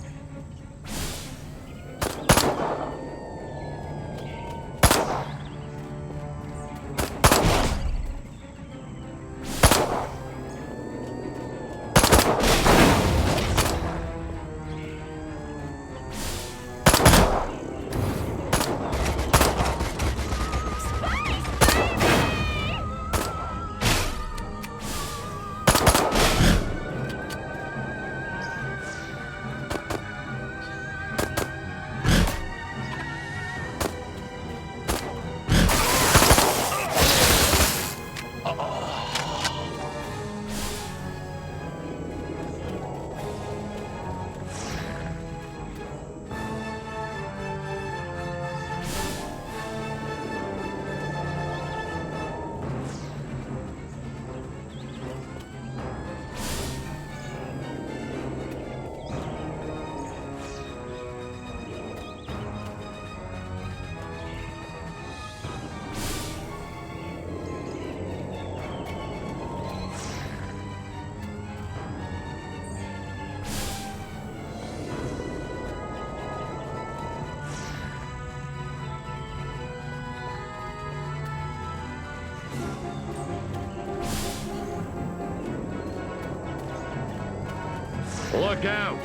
Speaker 18: Look out,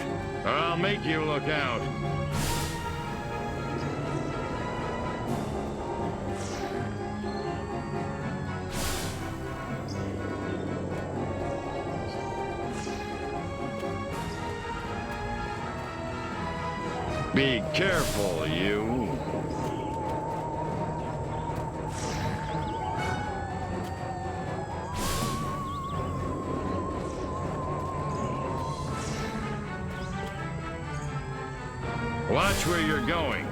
Speaker 18: or I'll make you look out. Be careful, you. Watch where you're going.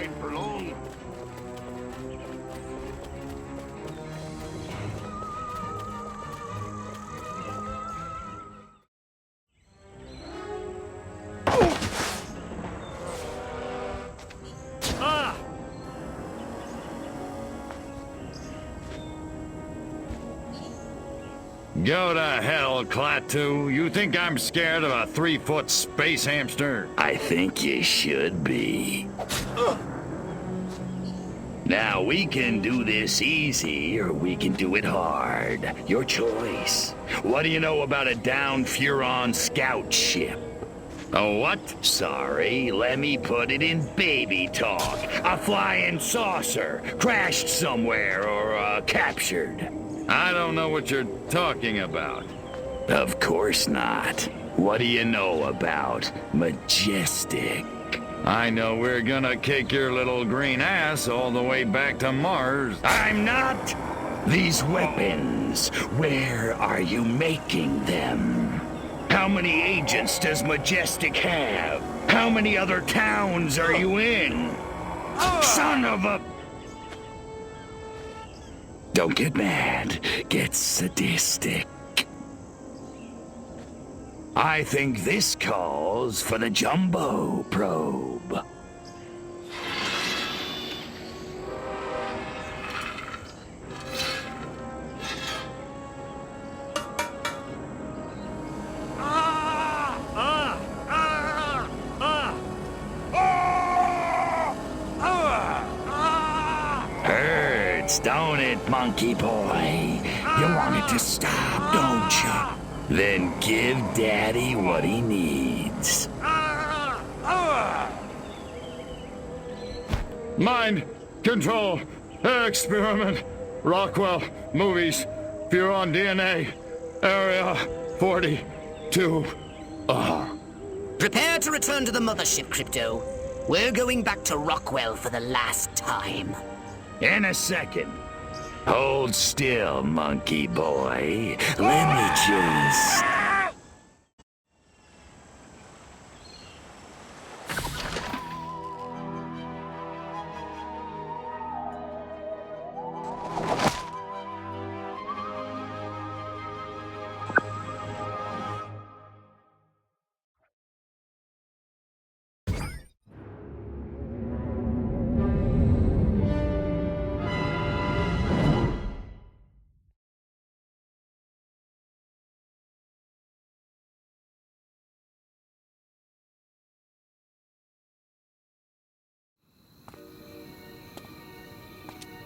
Speaker 18: ride for long. Go to hell, Klaatu. You think I'm scared of a 3-foot space hamster?
Speaker 6: I think you should be. Now, we can do this easy, or we can do it hard. Your choice. What do you know about a downed Furon scout ship?
Speaker 18: A what?
Speaker 6: Sorry, let me put it in baby talk. A flying saucer, crashed somewhere, or captured.
Speaker 18: I don't know what you're talking about.
Speaker 6: Of course not. What do you know about Majestic?
Speaker 18: I know we're gonna kick your little green ass all the way back to Mars.
Speaker 6: I'm not! These weapons, where are you making them? How many agents does Majestic have? How many other towns are you in? Son of a... Don't get mad. Get sadistic. I think this calls for the Jumbo Probe. Don't it, monkey boy? You want it to stop, don't you? Then give Daddy what he needs.
Speaker 18: Mind control experiment. Rockwell movies. Furon DNA. Area 42.
Speaker 9: Prepare to return to the mothership, Crypto. We're going back to Rockwell for the last time.
Speaker 6: In a second. Hold still, monkey boy. Let me just...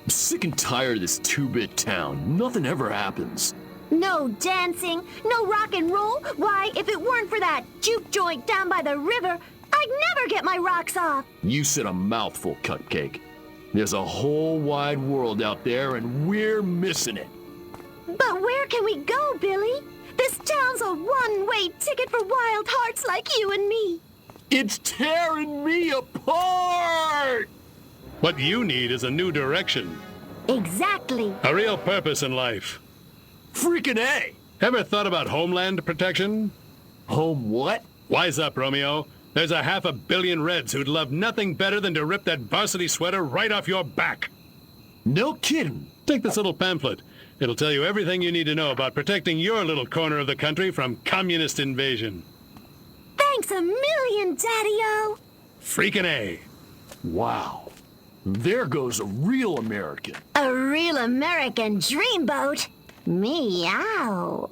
Speaker 19: I'm sick and tired of this 2-bit town. Nothing ever happens.
Speaker 7: No dancing, no rock and roll. Why, if it weren't for that juke joint down by the river, I'd never get my rocks off.
Speaker 19: You said a mouthful, Cupcake. There's a whole wide world out there, and we're missing it.
Speaker 7: But where can we go, Billy? This town's a one-way ticket for wild hearts like you and me.
Speaker 19: It's tearing me apart!
Speaker 10: What you need is a new direction.
Speaker 7: Exactly.
Speaker 10: A real purpose in life.
Speaker 19: Freaking A!
Speaker 10: Ever thought about homeland protection?
Speaker 19: Home what?
Speaker 10: Wise up, Romeo. There's a 500 million Reds who'd love nothing better than to rip that varsity sweater right off your back.
Speaker 19: No kidding.
Speaker 10: Take this little pamphlet. It'll tell you everything you need to know about protecting your little corner of the country from communist invasion.
Speaker 7: Thanks a million, Daddy-O.
Speaker 10: Freaking A.
Speaker 19: Wow. There goes a real American.
Speaker 7: A real American dreamboat. Meow.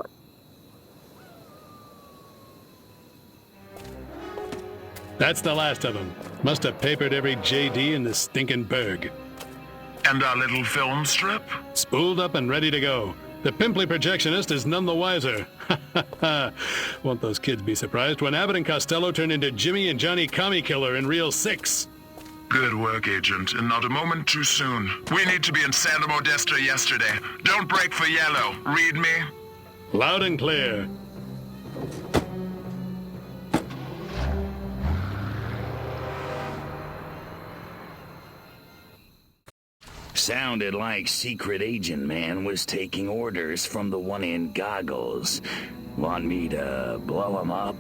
Speaker 10: That's the last of them. Must have papered every JD in this stinking burg.
Speaker 18: And our little film strip?
Speaker 10: Spooled up and ready to go. The pimply projectionist is none the wiser. Won't those kids be surprised when Abbott and Costello turn into Jimmy and Johnny Commie Killer in Reel 6?
Speaker 20: Good work, Agent, and not a moment too soon. We need to be in Santa Modesta yesterday. Don't break for yellow. Read me?
Speaker 10: Loud and clear.
Speaker 6: Sounded like Secret Agent Man was taking orders from the one in goggles. Want me to blow him up?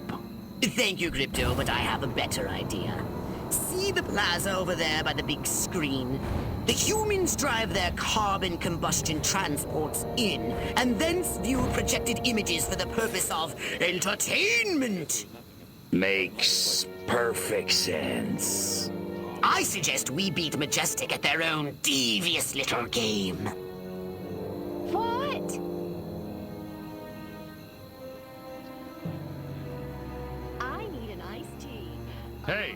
Speaker 9: Thank you, Crypto, but I have a better idea. See
Speaker 4: the plaza over there by the big screen? The humans drive their carbon combustion transports in, and thence view projected images for the purpose of entertainment.
Speaker 6: Makes perfect sense.
Speaker 4: I suggest we beat Majestic at their own devious little game.
Speaker 7: What? I need an iced tea.
Speaker 18: Hey!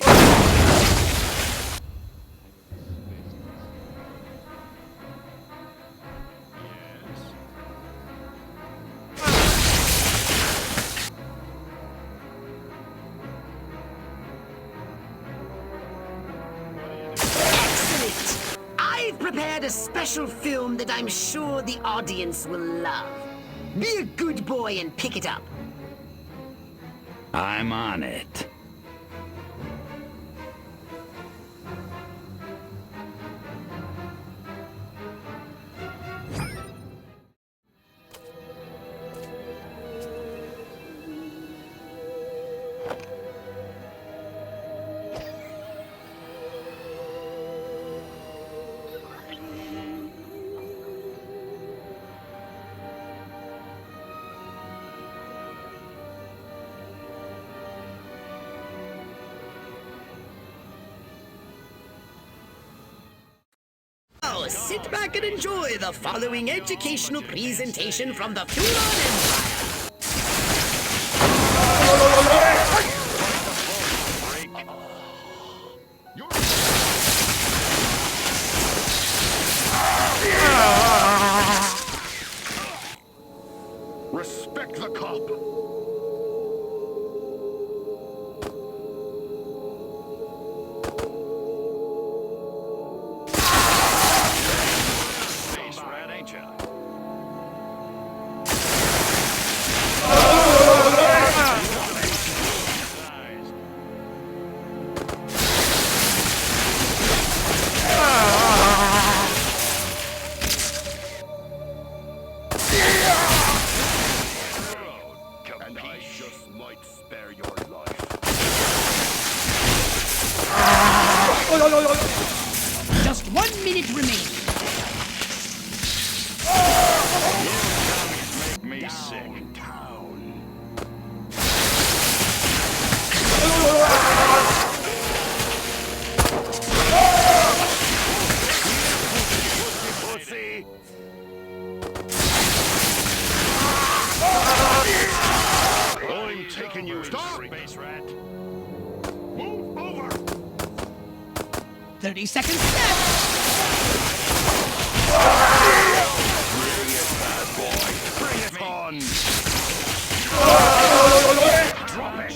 Speaker 4: I've prepared a special film that I'm sure the audience will love. Be a good boy and pick it up.
Speaker 6: I'm on it.
Speaker 4: Now, sit back and enjoy the following educational presentation from the Fulan
Speaker 18: Empire. Respect the cop.
Speaker 15: Just 1 minute remaining.
Speaker 18: Make me sick. Pussy. I'm taking you. Stop! Space rat. Move over.
Speaker 15: 30 seconds left.
Speaker 18: Bring it on. Drop it.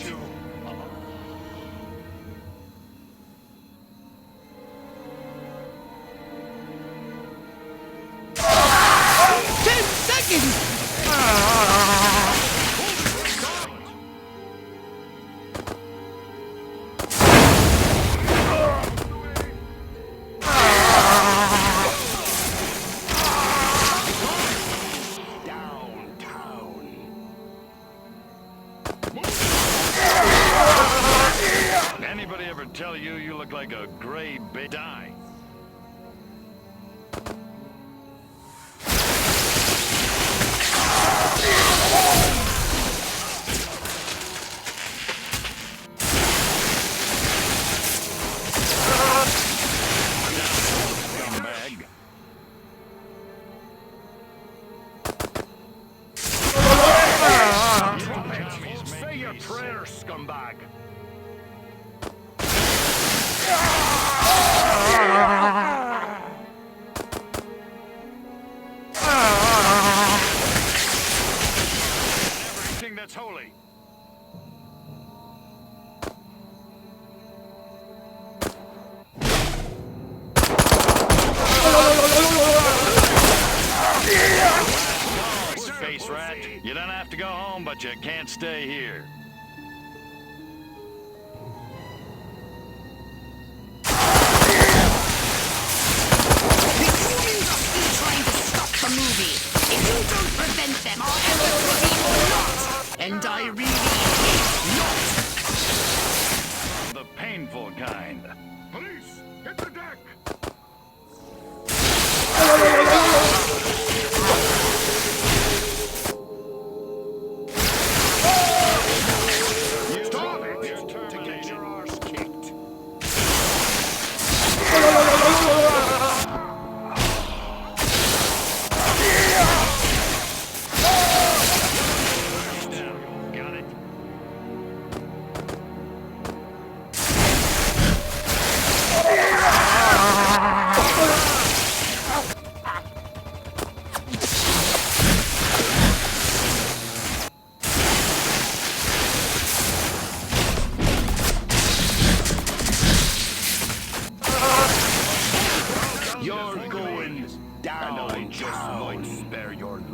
Speaker 18: Anybody ever tell you you look like a gray bit? Die. Scumbag. Say your prayers, scumbag. Everything that's holy. Space rat, you don't have to go home, but you can't stay here.
Speaker 4: The movie. If you don't prevent them, our efforts will be for naught. And I really hate naught.
Speaker 18: The painful kind.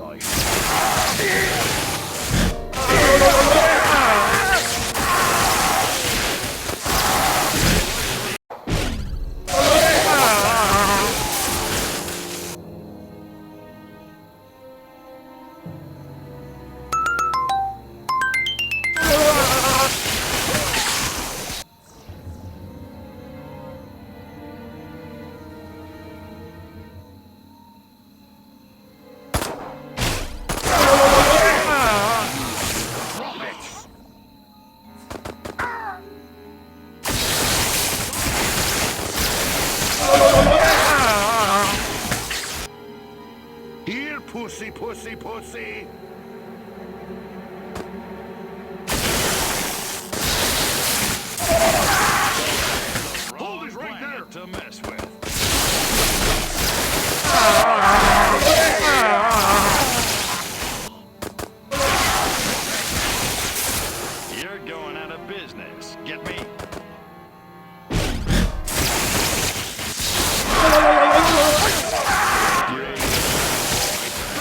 Speaker 19: life.
Speaker 6: Here, pussy, pussy, pussy. Hold it right there to mess with. You're going out of business. Get me?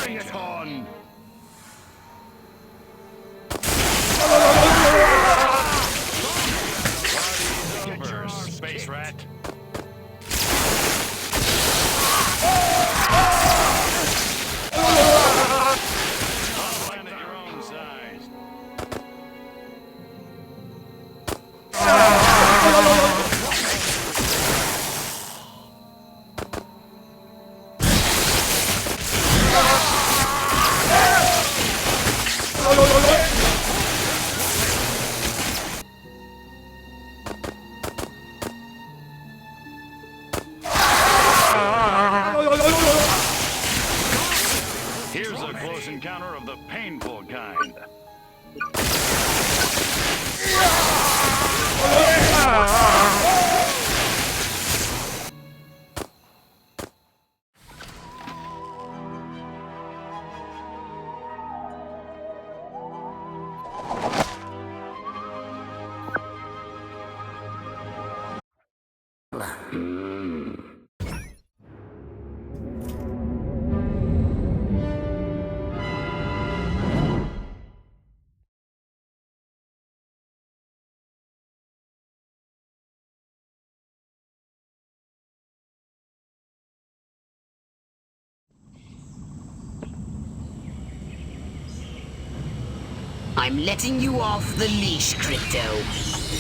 Speaker 6: Bring it on! Party's over, space rat. I'll land at your own size. Here's a close encounter of the painful kind.
Speaker 9: I'm letting you off the leash, Crypto.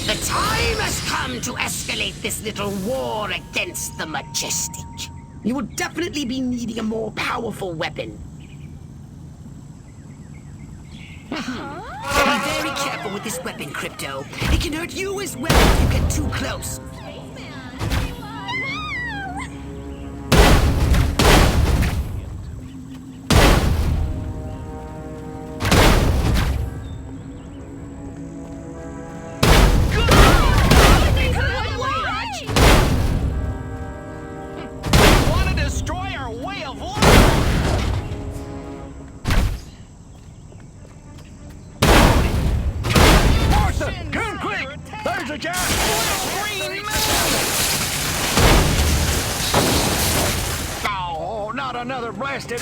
Speaker 9: The time has come to escalate this little war against the Majestic. You will definitely be needing a more powerful weapon. Be very careful with this weapon, Crypto. It can hurt you as well if you get too close.
Speaker 6: Oh, not another blasted.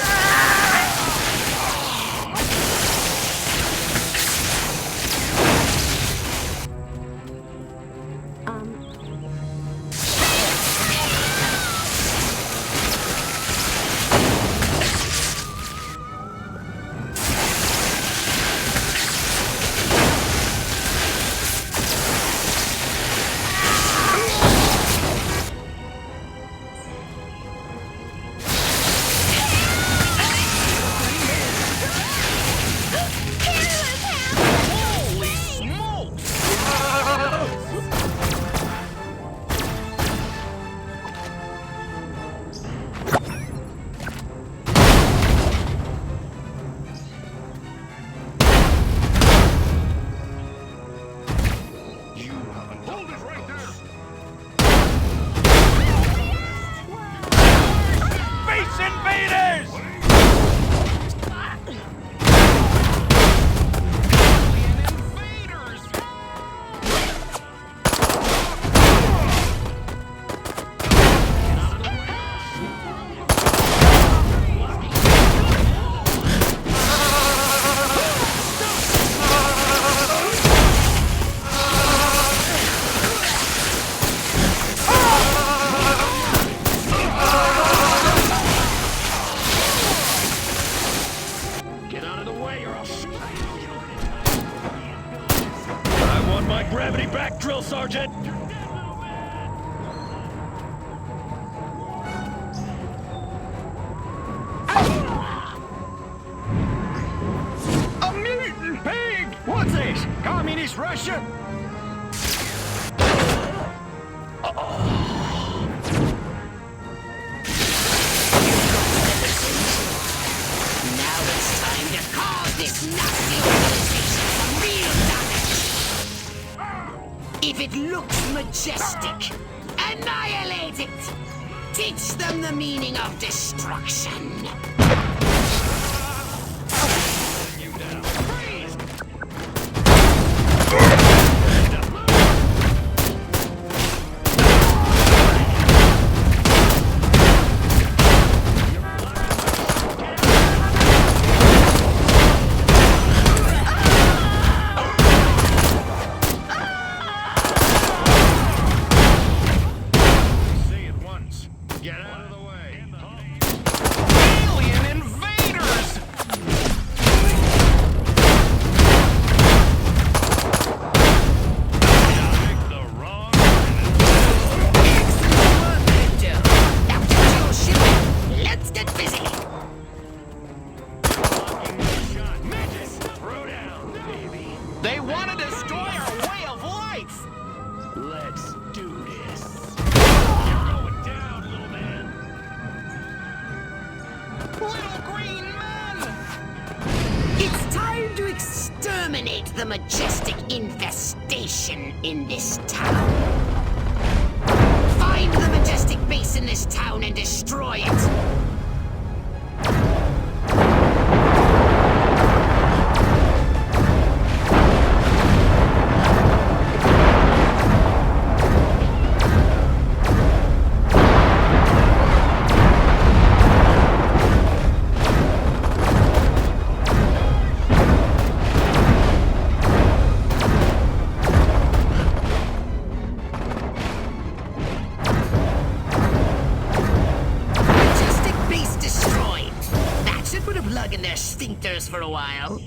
Speaker 6: away or I'll shoot you. I want my gravity back, Drill Sergeant!
Speaker 8: A mutant pig! What's this? Communist Russia?
Speaker 9: Now it's time to cause this nasty organization some real damage. If it looks majestic, annihilate it. Teach them the meaning of destruction. The majestic infestation in this town. Find the majestic base in this town and destroy it. For a while.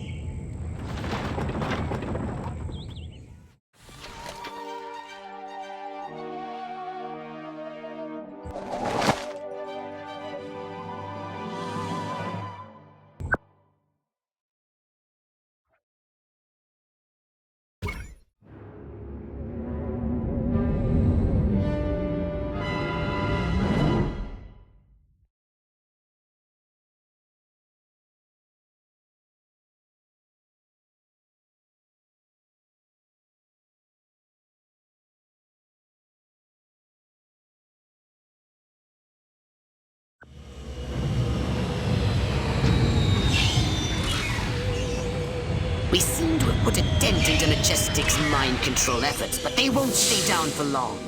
Speaker 9: We seem to have put a dent into Majestic's mind control efforts, but they won't stay down for long.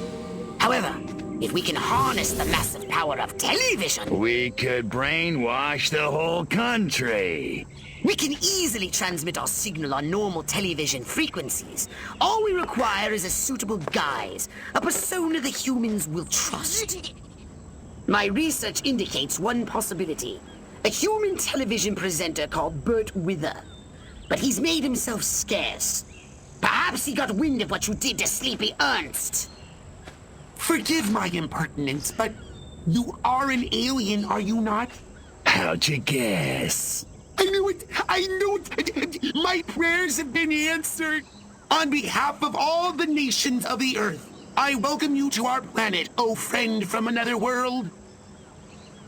Speaker 9: However, if we can harness the massive power of television...
Speaker 6: We could brainwash the whole country.
Speaker 9: We can easily transmit our signal on normal television frequencies. All we require is a suitable guise, a persona the humans will trust. My research indicates one possibility. A human television presenter called Bert Wither. But he's made himself scarce. Perhaps he got wind of what you did to Sleepy Ernst.
Speaker 21: Forgive my impertinence, but you are an alien, are you not?
Speaker 6: How'd you guess?
Speaker 21: I knew it! I knew it! My prayers have been answered! On behalf of all the nations of the Earth, I welcome you to our planet, oh friend from another world.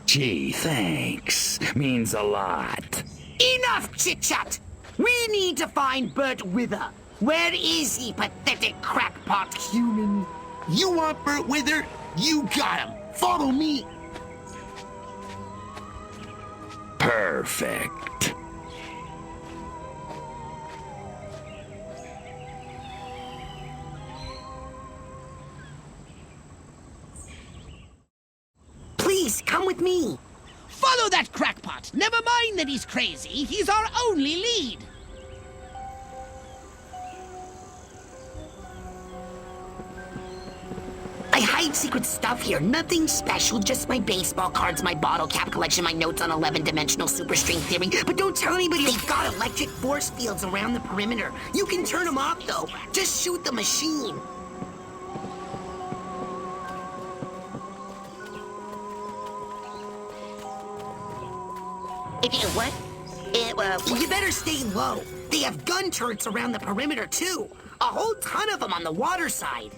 Speaker 6: Gee, thanks. Means a lot.
Speaker 9: Enough chit-chat! We need to find Bert Wither. Where is he, pathetic crackpot human?
Speaker 21: You want Bert Wither? You got him. Follow me.
Speaker 6: Perfect.
Speaker 9: Please, come with me.
Speaker 15: Follow that crackpot. Never mind that he's crazy. He's our only lead.
Speaker 9: I hide secret stuff here. Nothing special, just my baseball cards, my bottle cap collection, my notes on 11-dimensional superstring theory. But don't tell anybody they've got electric force fields around the perimeter. You can turn them off, though. Just shoot the machine. What? You better stay low. They have gun turrets around the perimeter, too. A whole ton of them on the water side.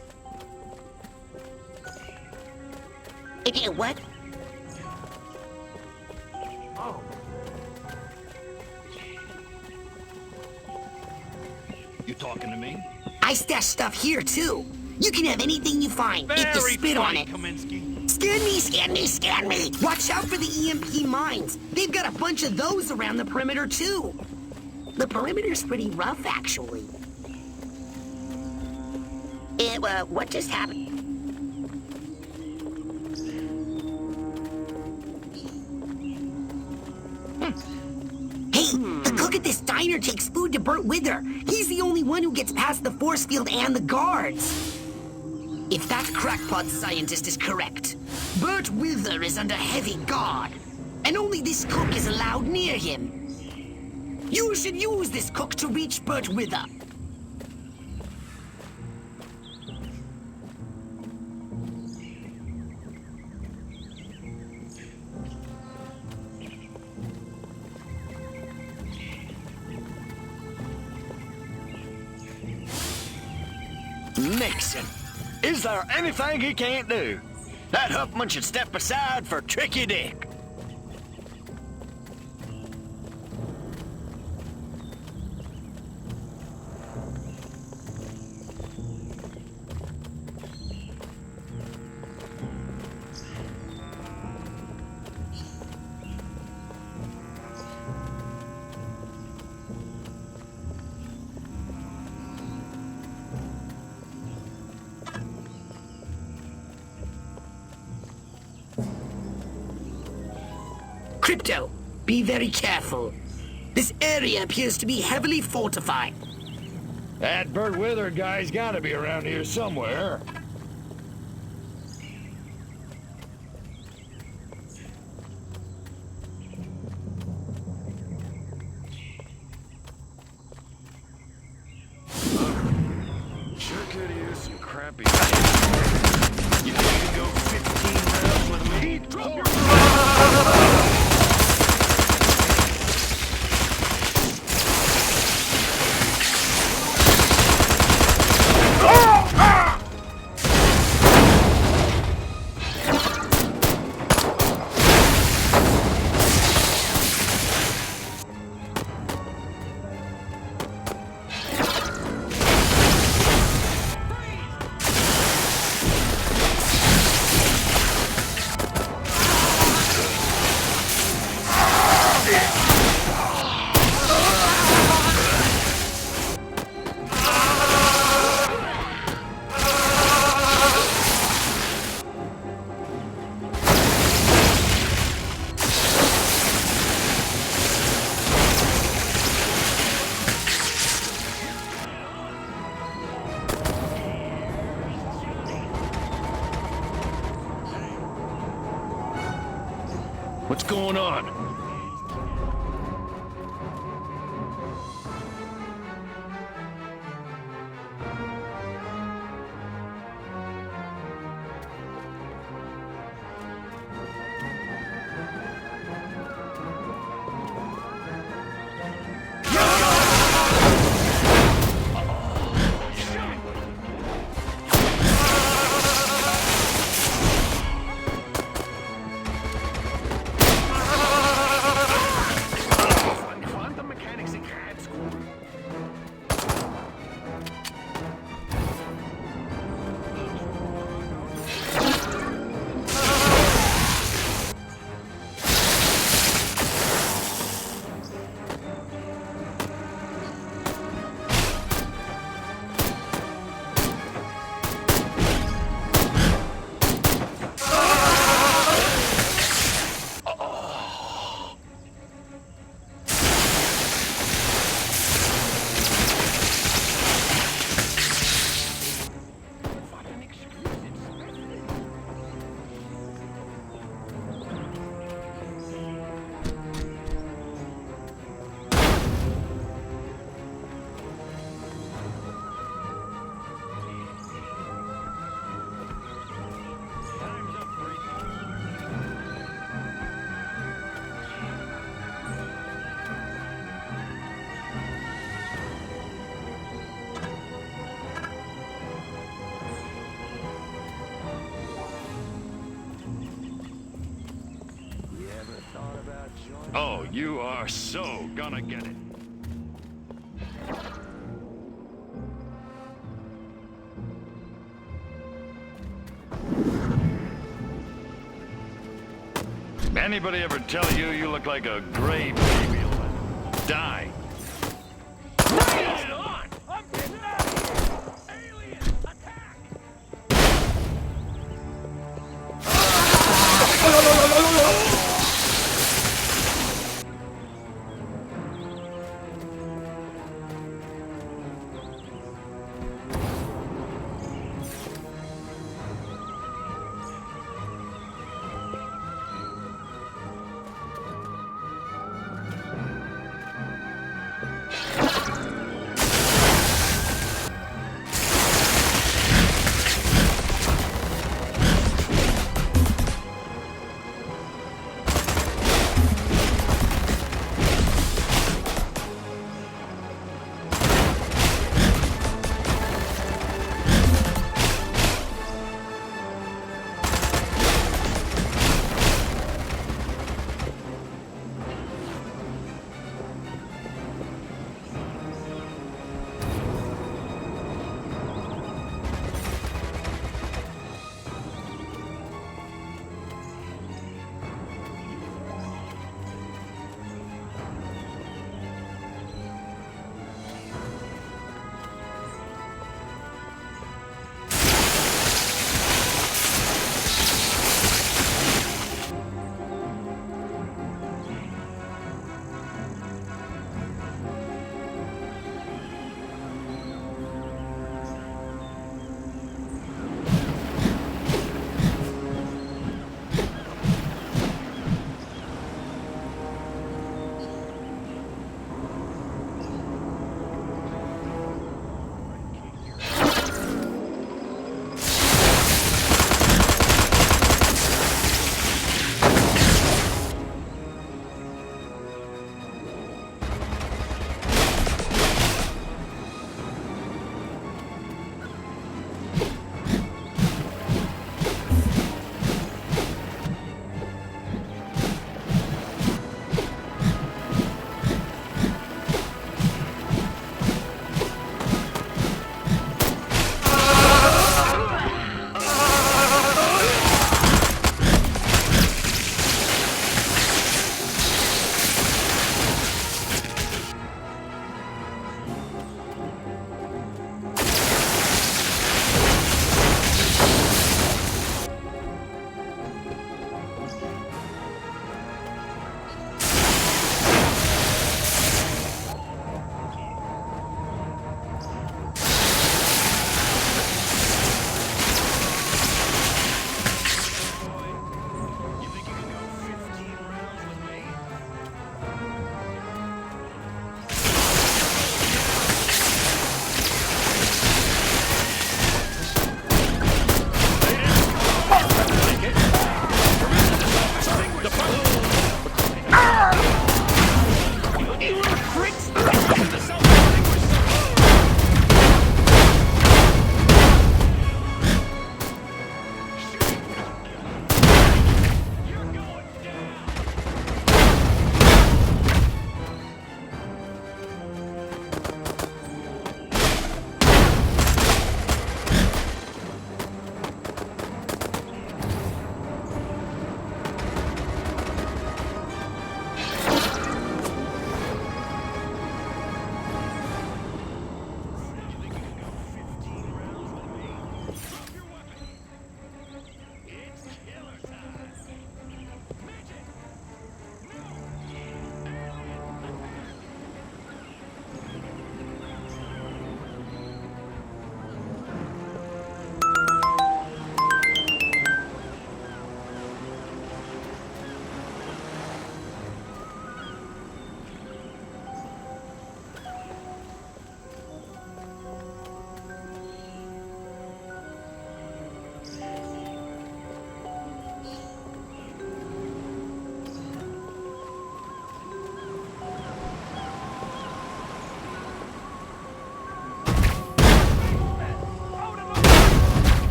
Speaker 9: What?
Speaker 6: Oh. You talking to me?
Speaker 9: I stash stuff here, too. You can have anything you find if you spit on it.
Speaker 6: Kaminsky.
Speaker 9: Scan me, scan me, scan me. Watch out for the EMP mines. They've got a bunch of those around the perimeter, too. The perimeter's pretty rough, actually. What just happened? Hey, the cook at this diner takes food to Burt Wither. He's the only one who gets past the force field and the guards. If that crackpot scientist is correct, Burt Wither is under heavy guard, and only this cook is allowed near him. You should use this cook to reach Burt Wither.
Speaker 8: Nixon. Is there anything he can't do? That Huffman should step aside for Tricky Dick.
Speaker 9: Crypto, be very careful. This area appears to be heavily fortified.
Speaker 18: That Burt Wither guy's gotta be around here somewhere.
Speaker 6: Sure could use some crappy. You need to go 15 miles with me? Drop your...
Speaker 19: What's going on?
Speaker 18: You are so gonna get it. Anybody ever tell you you look like a gray baby? Die.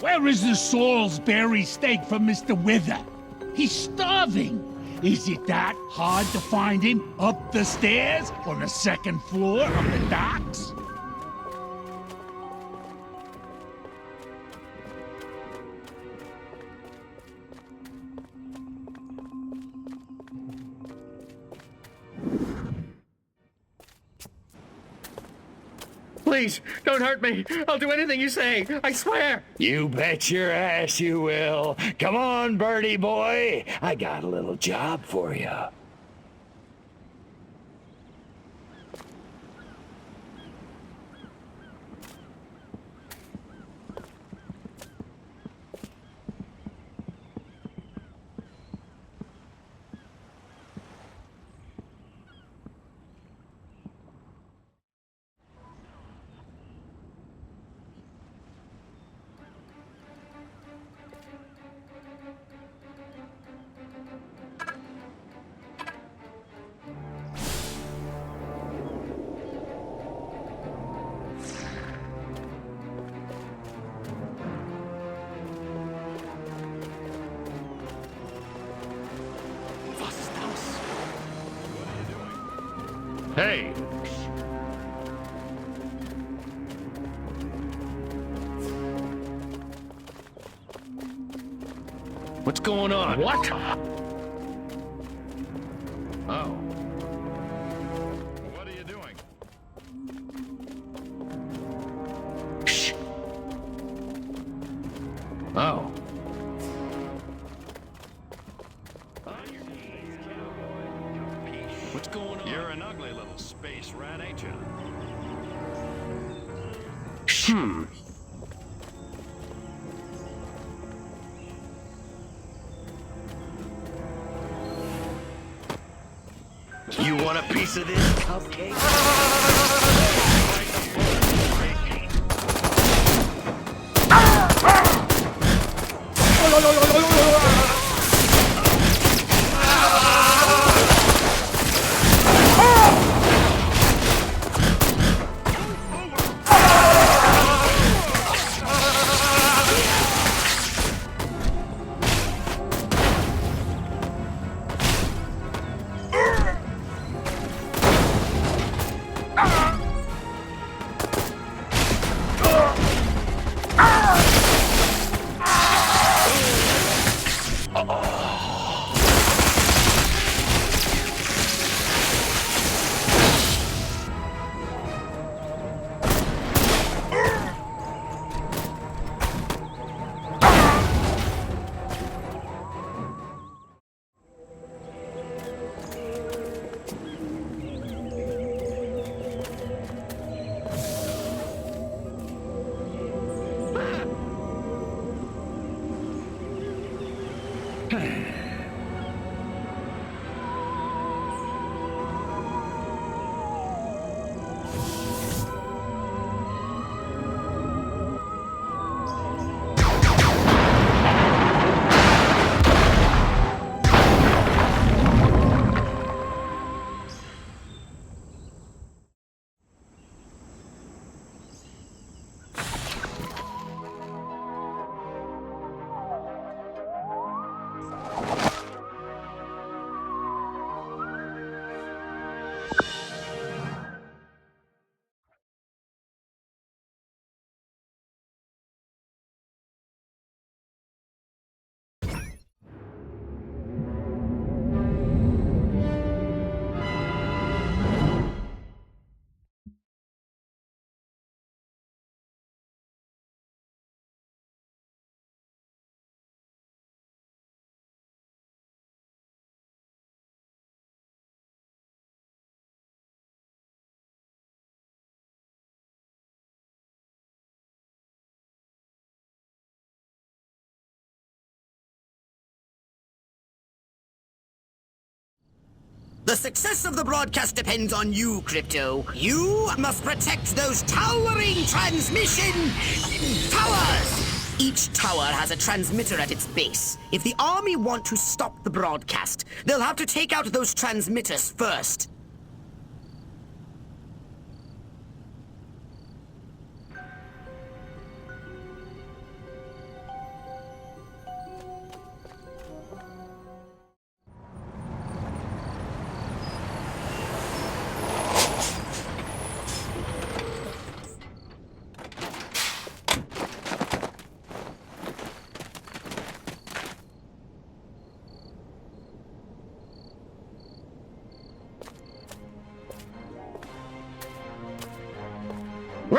Speaker 11: Where is the Salisbury steak from Mr. Wither? He's starving. Is it that hard to find him up the stairs on the second floor of the docks?
Speaker 19: Please, don't hurt me. I'll do anything you say. I swear.
Speaker 6: You bet your ass you will. Come on, birdie boy. I got a little job for you.
Speaker 18: Hey!
Speaker 6: What's going on?
Speaker 18: What? Oh. What are you doing?
Speaker 6: Shh. Oh. What's going on?
Speaker 18: You're an ugly little space rat, ain't you?
Speaker 6: You want a piece of this cupcake?
Speaker 4: The success of the broadcast depends on you, Crypto. You must protect those towering transmission towers! Each tower has a transmitter at its base. If the army want to stop the broadcast, they'll have to take out those transmitters first.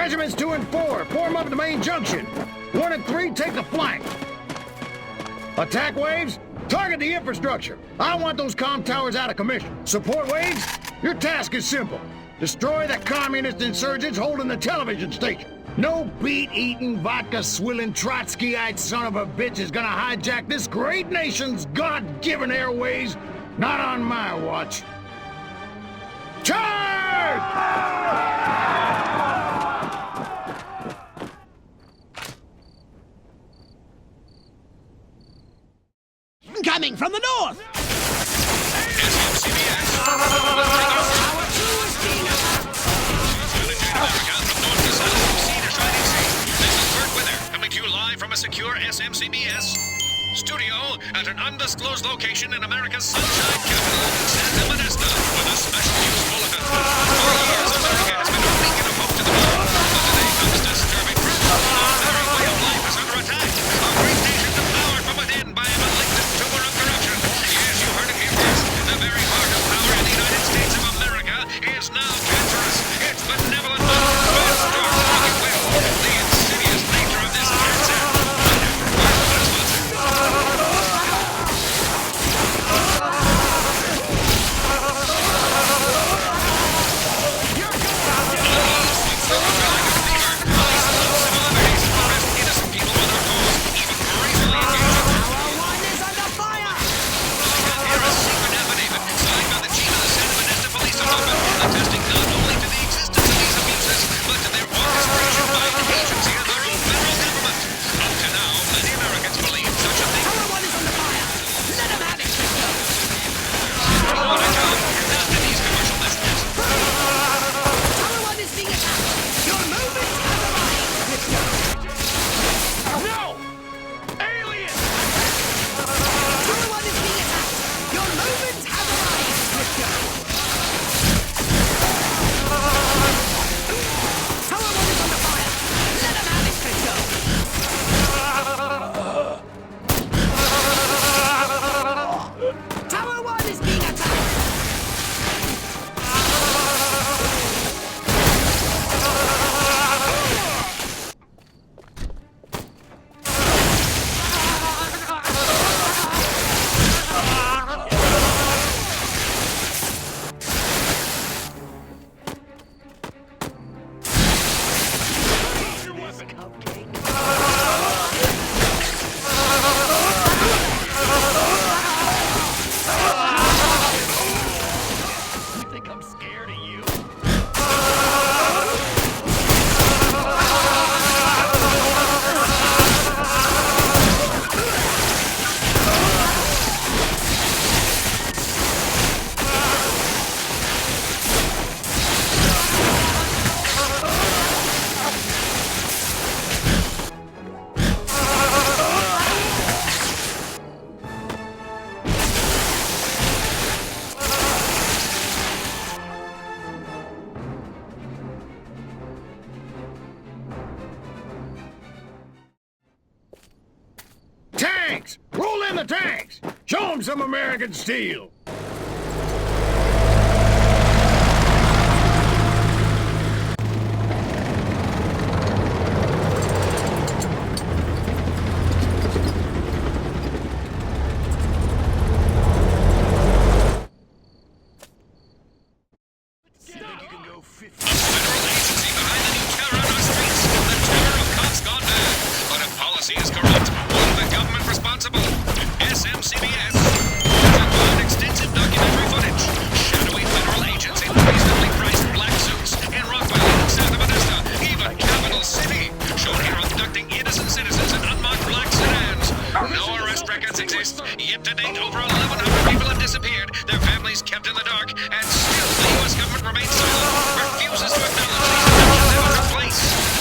Speaker 8: Regiments 2 and 4, form up at the main junction. 1 and 3, take the flank. Attack waves, target the infrastructure. I want those comm towers out of commission. Support waves, your task is simple. Destroy the communist insurgents holding the television station. No beet-eating, vodka-swilling, Trotskyite son of a bitch is gonna hijack this great nation's God-given airways. Not on my watch. Charge!
Speaker 15: Coming from the north!
Speaker 1: Coming to you live from a secure SMCBS studio at an undisclosed location in America's sunshine capital, Santa Modesto, with a special news bulletin. For years, America has been a beacon of hope to the world, but today comes disturbing proof. Our very way of life is under attack. Our great nation devoured from within by a malignant tumor of corruption. Yes, you heard it here first. The very heart of power in the United States of America is now cancerous. It's benevolent, twist, or take it will. The insidious nature of this cancer.
Speaker 8: Tanks! Roll in the tanks! Show them some American steel!
Speaker 1: SMCBS has acquired extensive documentary footage. Shadowy federal agents in reasonably priced black suits in Rockwell, Santa Modesto, even Capital City, shown here abducting innocent citizens in unmarked black sedans. No arrest records exist. Yet to date, over 1,100 people have disappeared, their families kept in the dark, and still the U.S. government remains silent, refuses to acknowledge these abductions ever took place.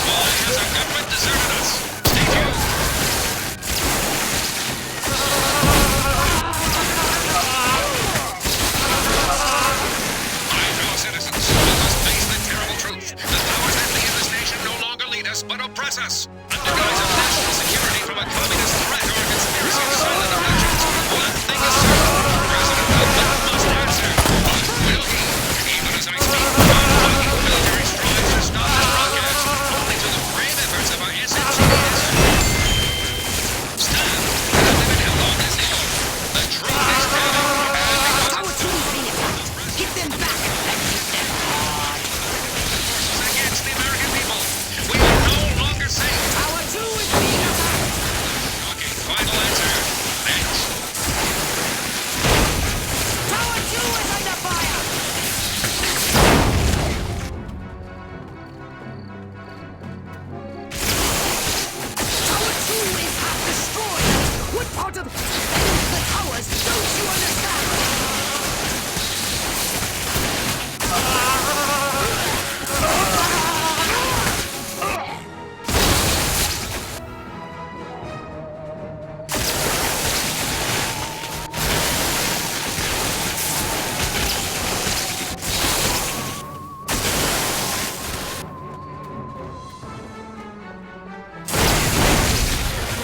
Speaker 1: Why has our government deserted us? Stay tuned. But oppress us, under guise of national security from a communist threat or a conspiracy to silent elections. One thing is certain, President Obama must answer. But will he? Even as I speak, one mighty military strike
Speaker 4: how to defend the towers, don't you understand?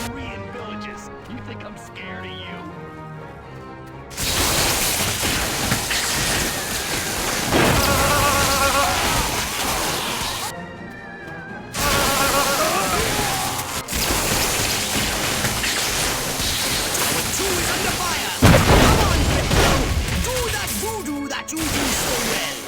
Speaker 6: Korean villages. You think I'm scared of you?
Speaker 4: Two is under fire! Come on, Crypto! Do that voodoo that you do so well!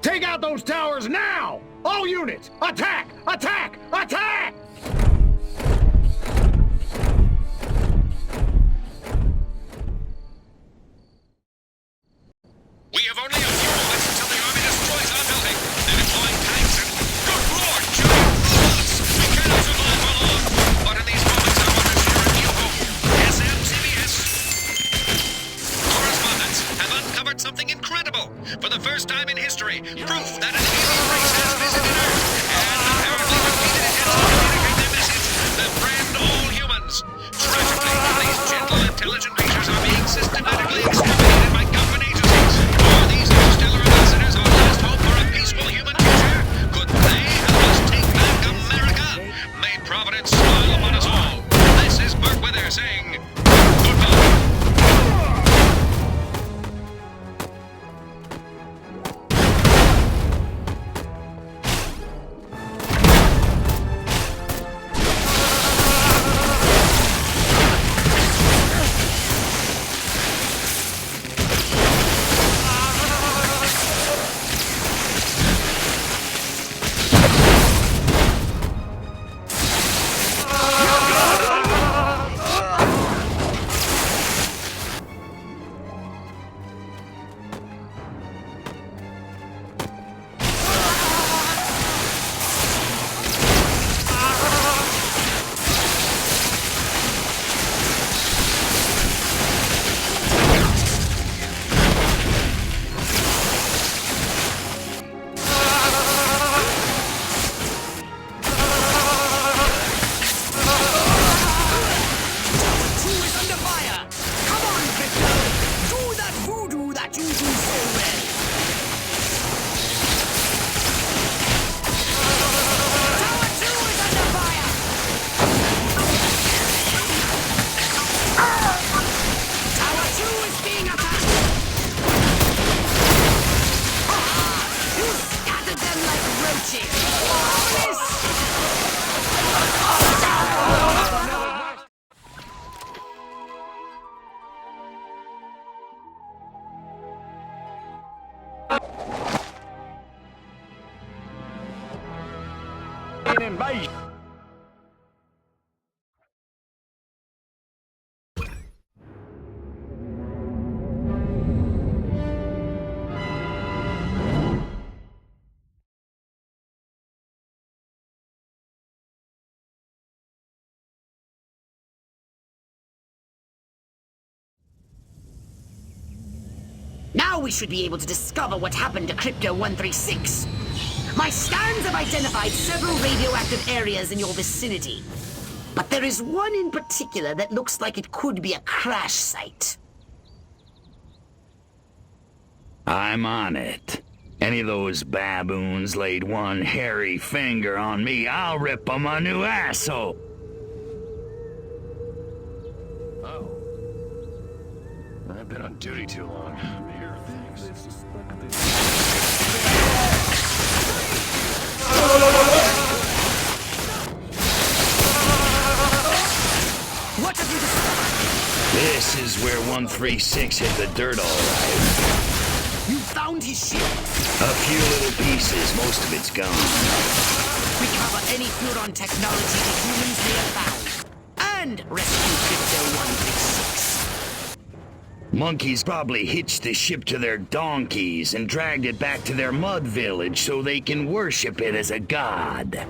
Speaker 11: Take out those towers now! All units, attack! Attack! Attack!
Speaker 1: We have only a few moments until the army destroys our building. They're deploying tanks and... Good Lord, giant robots! We cannot survive for long. But in these moments, I want to share a new hope. SMCBS correspondents have uncovered something incredible. For the first time in history, proof that an alien race has visited Earth and apparently repeated attempts to communicate their message. Befriend all humans. Tragically, these gentle, intelligent creatures are being systematically exterminated by government agencies. Are these interstellar ambassadors our last hope for a peaceful human future? Could they help us take back America? May Providence smile upon us all. This is Bert Wither saying goodbye.
Speaker 6: Invasion.
Speaker 4: Now we should be able to discover what happened to Crypto-136. My scans have identified several radioactive areas in your vicinity. But there is one in particular that looks like it could be a crash site.
Speaker 6: I'm on it. Any of those baboons laid one hairy finger on me, I'll rip them a new asshole.
Speaker 19: Oh. I've been on duty too long.
Speaker 4: What have you discovered?
Speaker 6: This is where 136 hit the dirt all right.
Speaker 4: You found his ship?
Speaker 6: A few little pieces, most of it's gone.
Speaker 4: Recover any Huron technology the humans may have found. And rescue Crypto-136.
Speaker 6: Monkeys probably hitched the ship to their donkeys and dragged it back to their mud village so they can worship it as a god.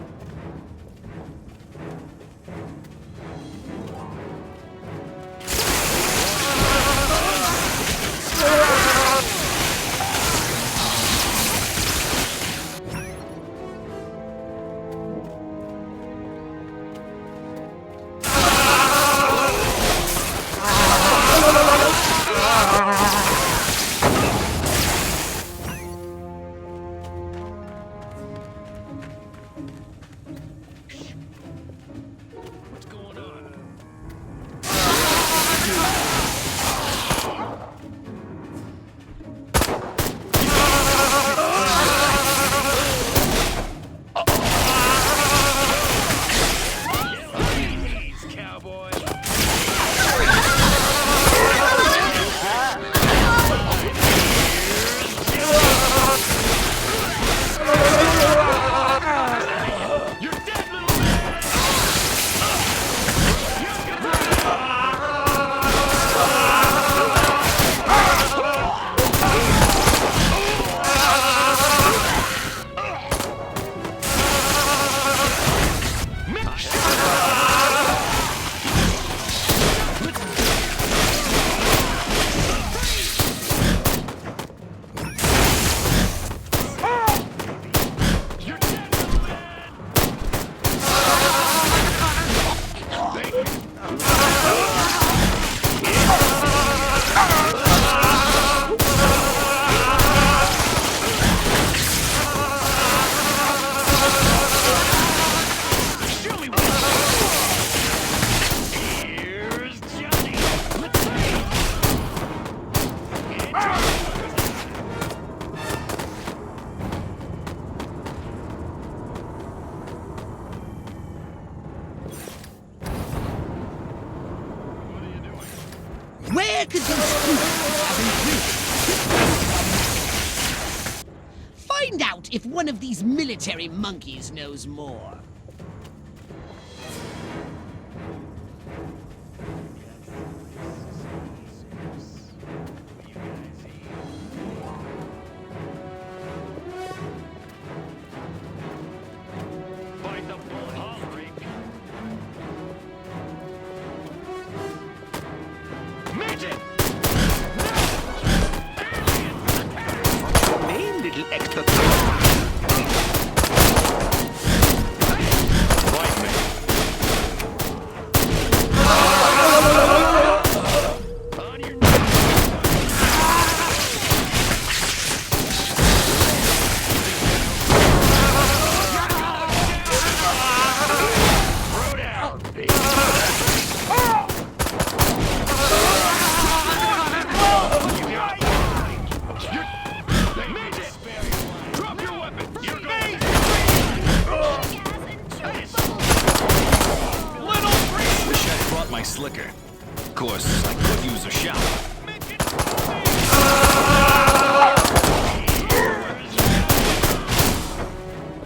Speaker 15: Where could those creatures have been? Find out if one of these military monkeys knows more.
Speaker 19: Slicker. Of course, I could use a shower.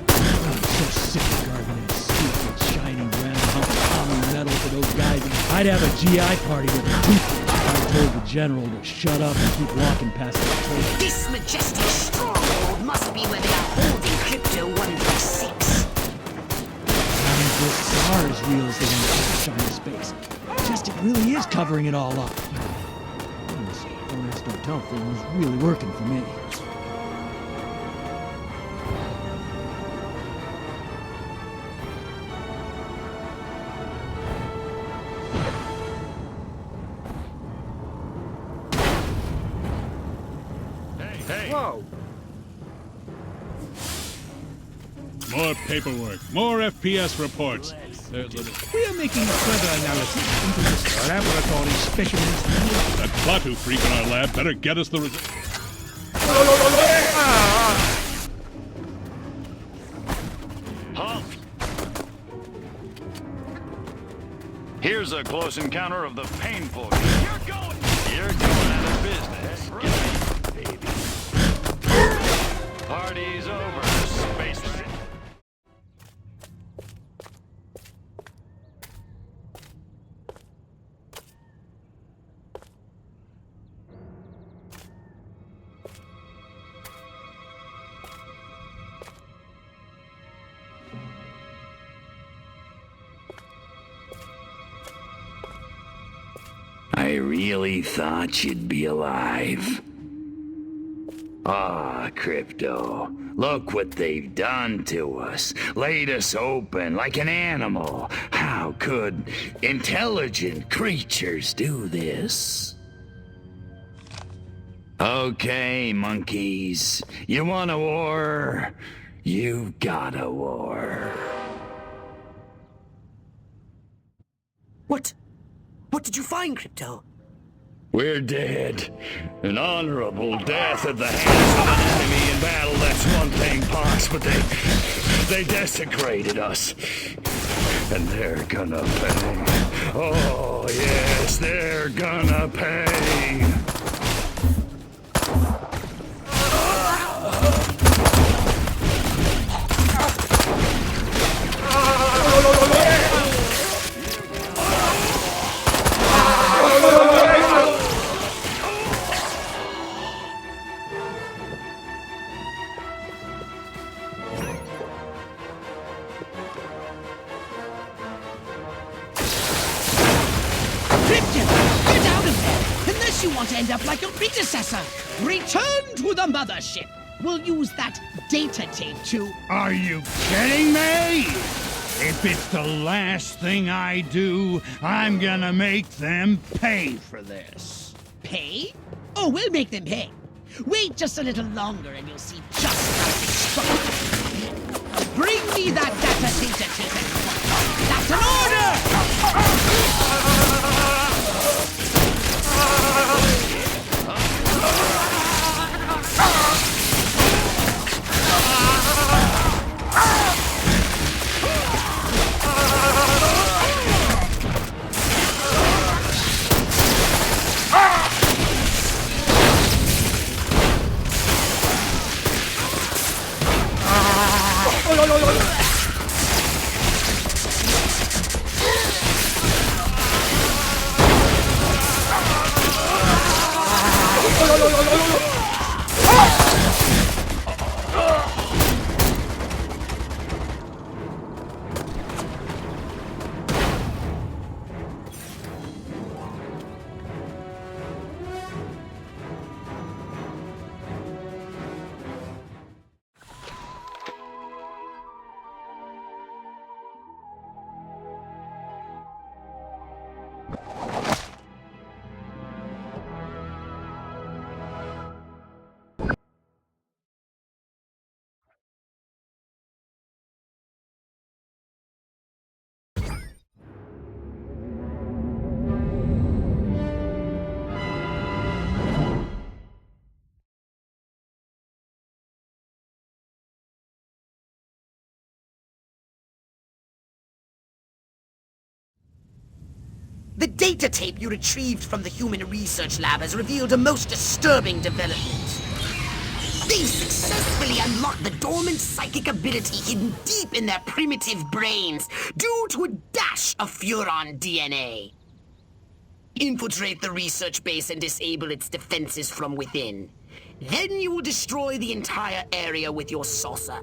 Speaker 17: I'm so sick of carving in stupid, shiny, round hunk of common metal for those guys. I'd have a GI party with a tooth. I told the general to shut up and keep walking past the table.
Speaker 4: This majestic stronghold must be where they are holding Crypto-136.
Speaker 17: Discs are as real as they want to shine in space. Just it really is covering it all up. Don't ask, don't tell thing was really working for me.
Speaker 18: Hey!
Speaker 11: Whoa!
Speaker 10: More paperwork, more FPS reports.
Speaker 2: We are making further analysis into this laboratory specimens.
Speaker 10: That Klaatu freak in our lab better get us the results.
Speaker 18: Halt! Here's a close encounter of the painful. You're going out of business. Get me, baby. Party's over, spaceman.
Speaker 6: I really thought you'd be alive. Ah, Crypto, look what they've done to us. Laid us open like an animal. How could intelligent creatures do this? Okay, monkeys. You want a war? You've got a war.
Speaker 4: What did you find, Crypto?
Speaker 6: We're dead. An honorable death at the hands of an enemy in battle, that's one thing, Pox, but they desecrated us. And they're gonna pay. Oh, yes, they're gonna pay.
Speaker 15: You want to end up like your predecessor. Return to the mothership. We'll use that data tape to...
Speaker 11: Are you kidding me? If it's the last thing I do, I'm gonna make them pay for this.
Speaker 15: Pay? Oh, we'll make them pay. Wait just a little longer and you'll see just how it's struck. Bring me that data tape at once. That's an order!
Speaker 4: The data tape you retrieved from the human research lab has revealed a most disturbing development. They've successfully unlocked the dormant psychic ability hidden deep in their primitive brains due to a dash of Furon DNA. Infiltrate the research base and disable its defenses from within. Then you will destroy the entire area with your saucer.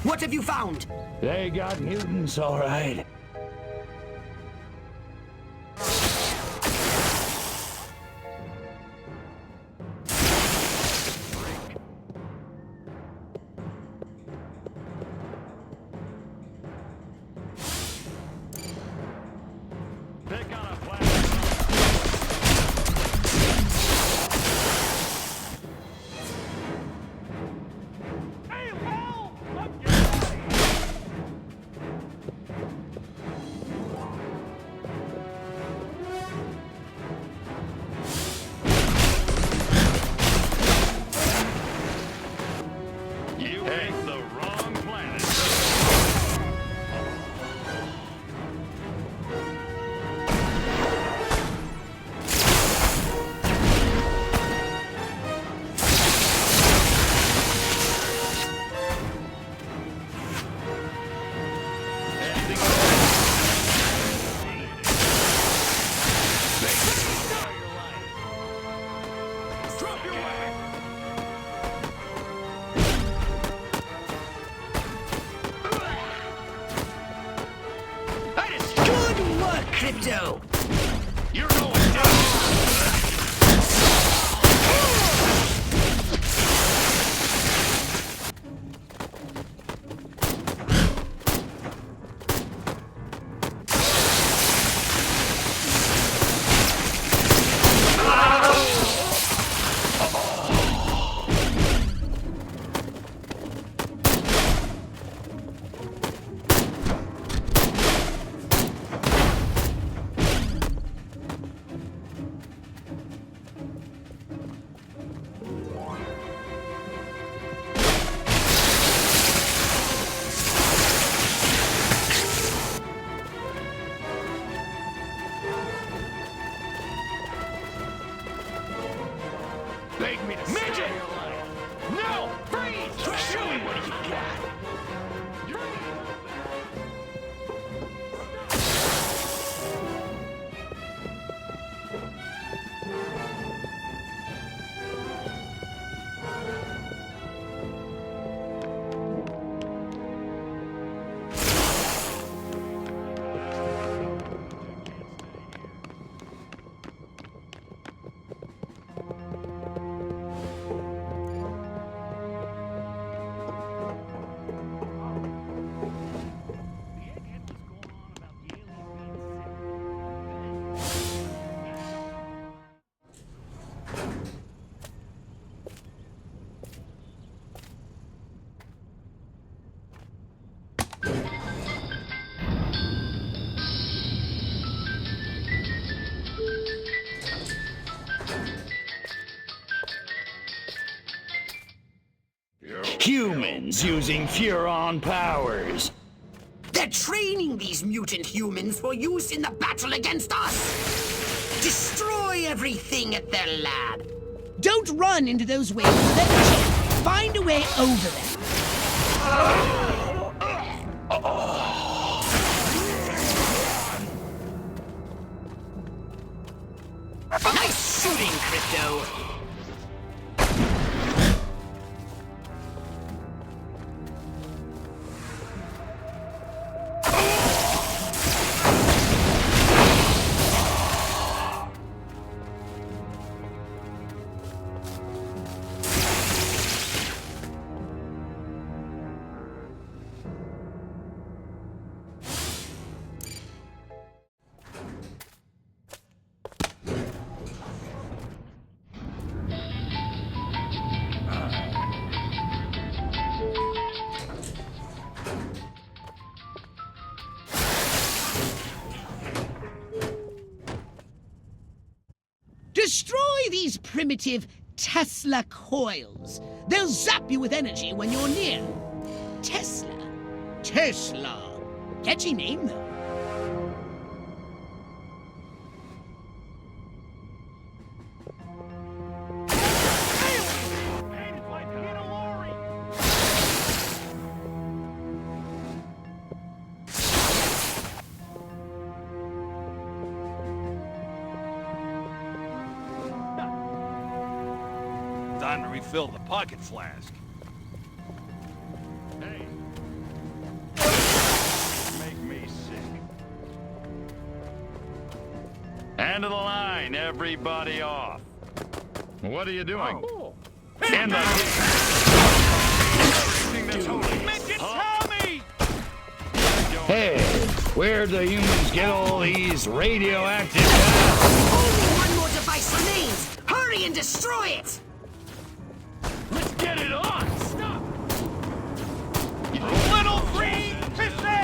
Speaker 9: What have you found?
Speaker 6: They got mutants, all right.
Speaker 9: Crypto!
Speaker 18: You're going down!
Speaker 6: Beg me to midget! No! Freeze! Show me what you got!
Speaker 8: Humans using Furon powers.
Speaker 9: They're training these mutant humans for use in the battle against us! Destroy everything at their lab!
Speaker 15: Don't run into those waves of energy. Find a way over them.
Speaker 9: Nice shooting, Crypto!
Speaker 15: Destroy these primitive Tesla coils. They'll zap you with energy when you're near. Tesla. Tesla. Catchy name, though.
Speaker 18: Time to refill the pocket flask. Hey. Make me sick. End of the line, everybody off. What are you doing?
Speaker 5: Oh.
Speaker 18: End of
Speaker 5: Tommy!
Speaker 6: Hey, where'd the humans get all these radioactive
Speaker 9: Only one more device remains! Hurry and destroy it!
Speaker 18: Let's get it on! Stop!
Speaker 5: Little green pissy!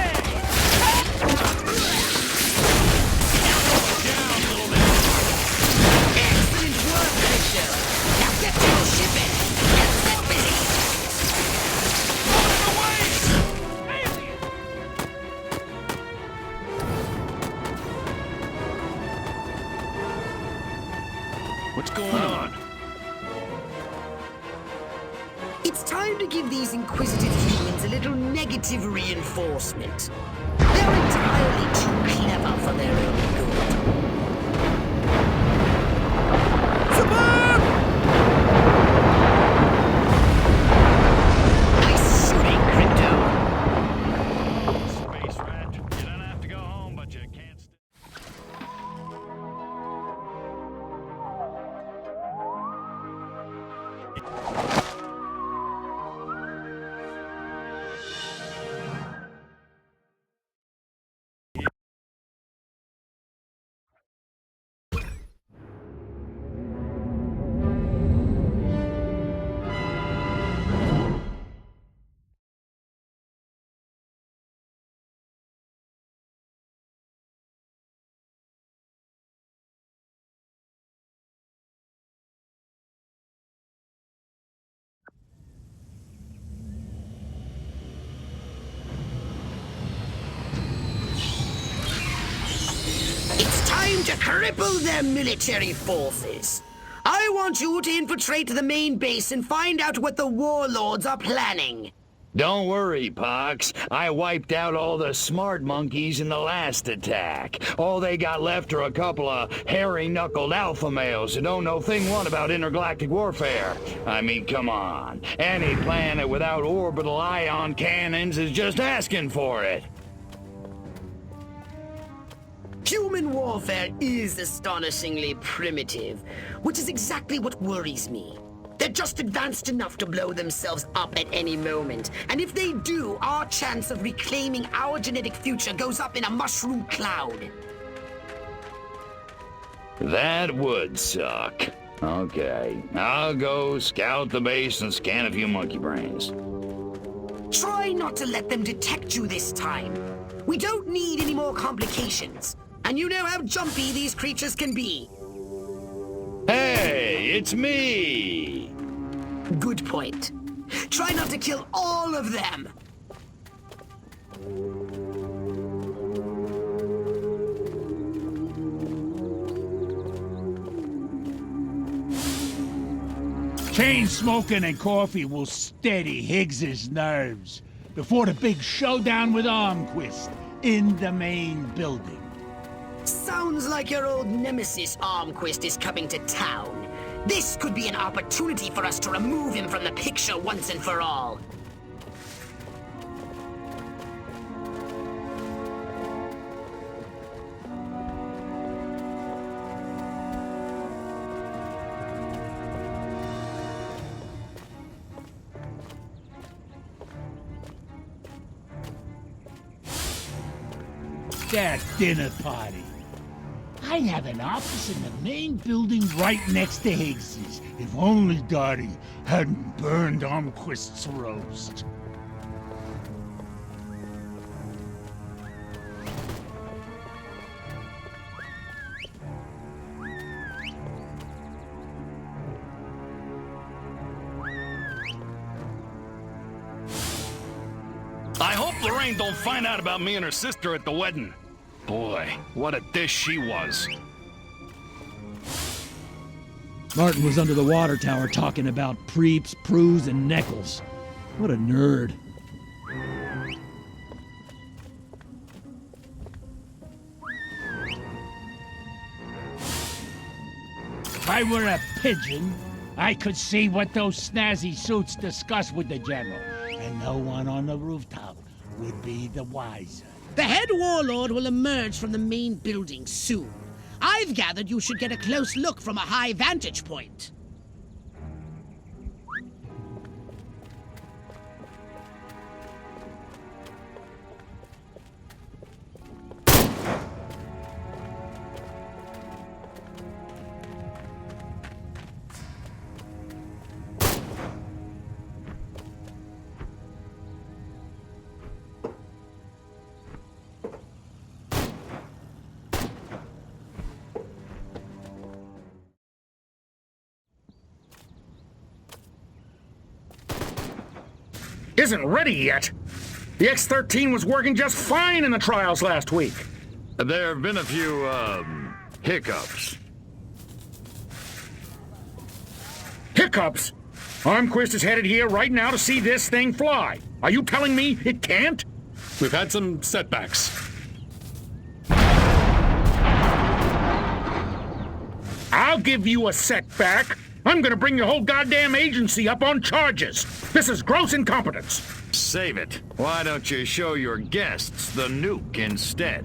Speaker 9: Excellent work, Victor! Now get to your ship and get set busy!
Speaker 18: What's going on?
Speaker 9: It's time to give these inquisitive humans a little negative reinforcement. They're entirely too clever for their own good. Nice shooting, Crypto!
Speaker 18: Space rat. You don't have to go home, but you can't stay.
Speaker 9: It's time to cripple their military forces. I want you to infiltrate the main base and find out what the warlords are planning.
Speaker 6: Don't worry, Pox. I wiped out all the smart monkeys in the last attack. All they got left are a couple of hairy-knuckled alpha males who don't know thing one about intergalactic warfare. I mean, come on. Any planet without orbital ion cannons is just asking for it.
Speaker 9: Human warfare is astonishingly primitive, which is exactly what worries me. They're just advanced enough to blow themselves up at any moment, and if they do, our chance of reclaiming our genetic future goes up in a mushroom cloud.
Speaker 6: That would suck. Okay, I'll go scout the base and scan a few monkey brains.
Speaker 9: Try not to let them detect you this time. We don't need any more complications. And you know how jumpy these creatures can be.
Speaker 6: Hey, it's me!
Speaker 9: Good point. Try not to kill all of them.
Speaker 2: Chain smoking and coffee will steady Higgs's nerves before the big showdown with Armquist in the main building.
Speaker 9: Sounds like your old nemesis Armquist is coming to town. This could be an opportunity for us to remove him from the picture once and for all.
Speaker 2: That dinner party. I have an office in the main building right next to Higgs's. If only Dottie hadn't burned Armquist's roast.
Speaker 19: I hope Lorraine don't find out about me and her sister at the wedding. Boy, what a dish she was.
Speaker 17: Martin was under the water tower talking about preeps, prues, and neckles. What a nerd.
Speaker 2: If I were a pigeon, I could see what those snazzy suits discussed with the general, and no one on the rooftop would be the wiser.
Speaker 15: The head warlord will emerge from the main building soon. I've gathered you should get a close look from a high vantage point.
Speaker 11: Isn't ready yet. The X-13 was working just fine in the trials last week.
Speaker 18: There have been a few, hiccups.
Speaker 11: Hiccups? Armquist is headed here right now to see this thing fly. Are you telling me it can't?
Speaker 10: We've had some setbacks.
Speaker 11: I'll give you a setback. I'm gonna bring your whole goddamn agency up on charges. This is gross incompetence.
Speaker 18: Save it. Why don't you show your guests the nuke instead?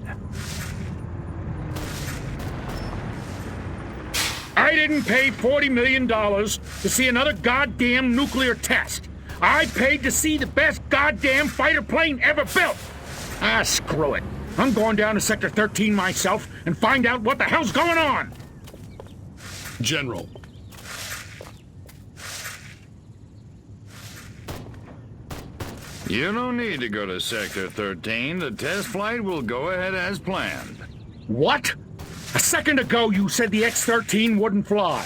Speaker 11: I didn't pay $40 million to see another goddamn nuclear test. I paid to see the best goddamn fighter plane ever built. Ah, screw it. I'm going down to Sector 13 myself and find out what the hell's going on.
Speaker 10: General.
Speaker 18: You don't need to go to Sector 13. The test flight will go ahead as planned.
Speaker 11: What? A second ago you said the X-13 wouldn't fly.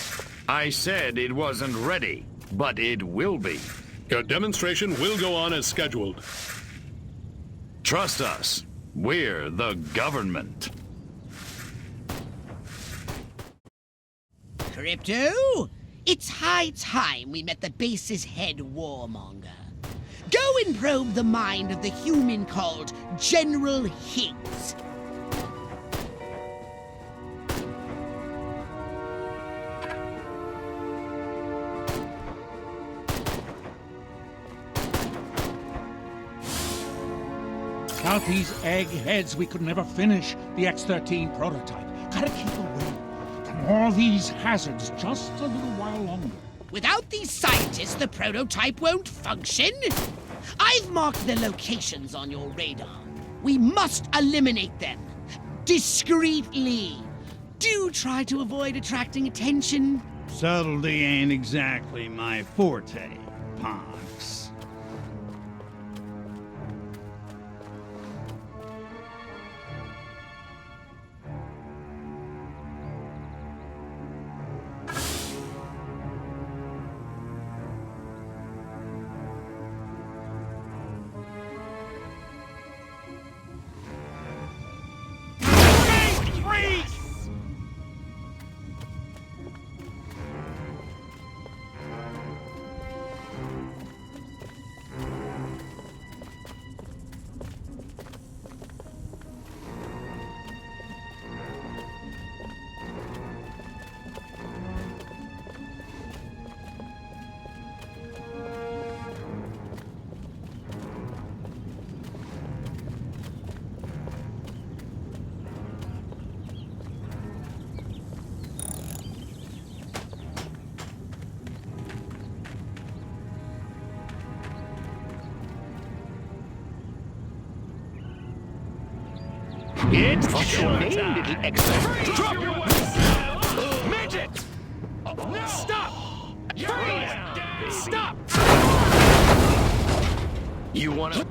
Speaker 18: I said it wasn't ready, but it will be.
Speaker 10: Your demonstration will go on as scheduled.
Speaker 18: Trust us. We're the government.
Speaker 15: Crypto, it's high time we met the base's head warmonger. Go and probe the mind of the human called General Higgs.
Speaker 2: Without these eggheads, we could never finish the X-13 prototype. Gotta keep away from all these hazards just a little while longer.
Speaker 15: Without these scientists, the prototype won't function. I've marked the locations on your radar. We must eliminate them. Discreetly. Do try to avoid attracting attention.
Speaker 3: Subtlety ain't exactly my forte, Ponks.
Speaker 6: It's showtime. Little extra.
Speaker 18: Drop your weapons! Midget! No! Stop! Freeze! Stop!
Speaker 6: You wanna?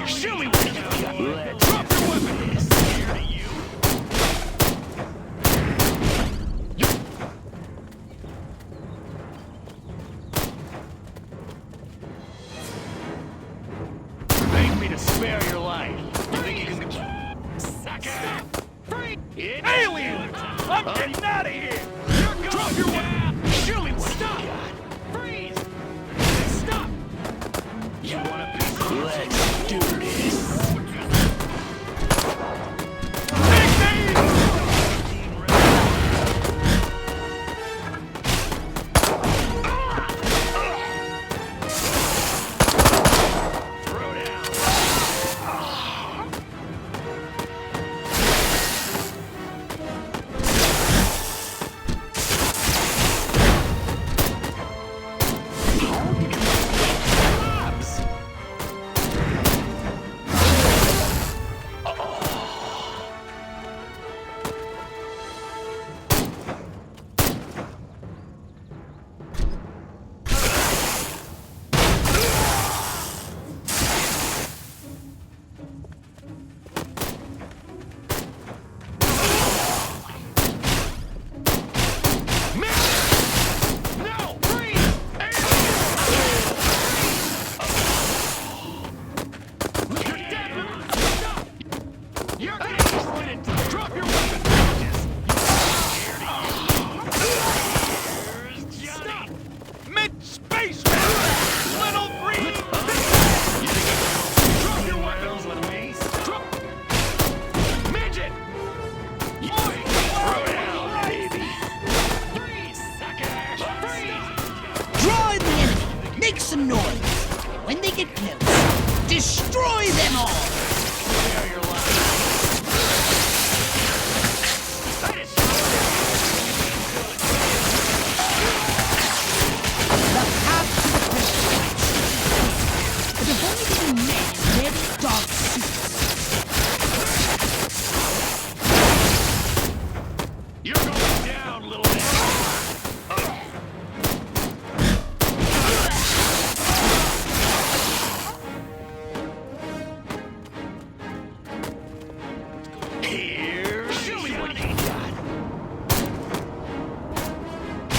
Speaker 18: Show me what you got! Let's drop your weapons!
Speaker 6: Beg me to spare your life. You think you can...
Speaker 18: Stop! Freeze!
Speaker 6: Alien!
Speaker 18: I'm getting out of here! Drop your weapons! Show me what Stop! Freeze! Stop!
Speaker 6: You wanna be... Let's do this.
Speaker 15: noise. When they get close, destroy them all! The path to the crystal. But if only the men in very dark suits.
Speaker 18: You're going down, little man. Here, show me what you got.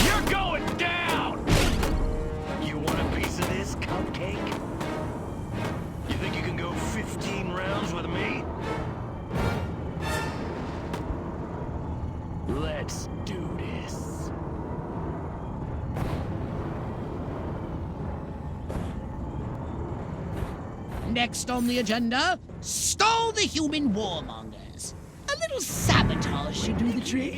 Speaker 18: You're going down. You want a piece of this, cupcake? You think you can go 15 rounds with me? Let's do this.
Speaker 15: Next on the agenda, stall the human warmongers. A little sabotage should do the trick.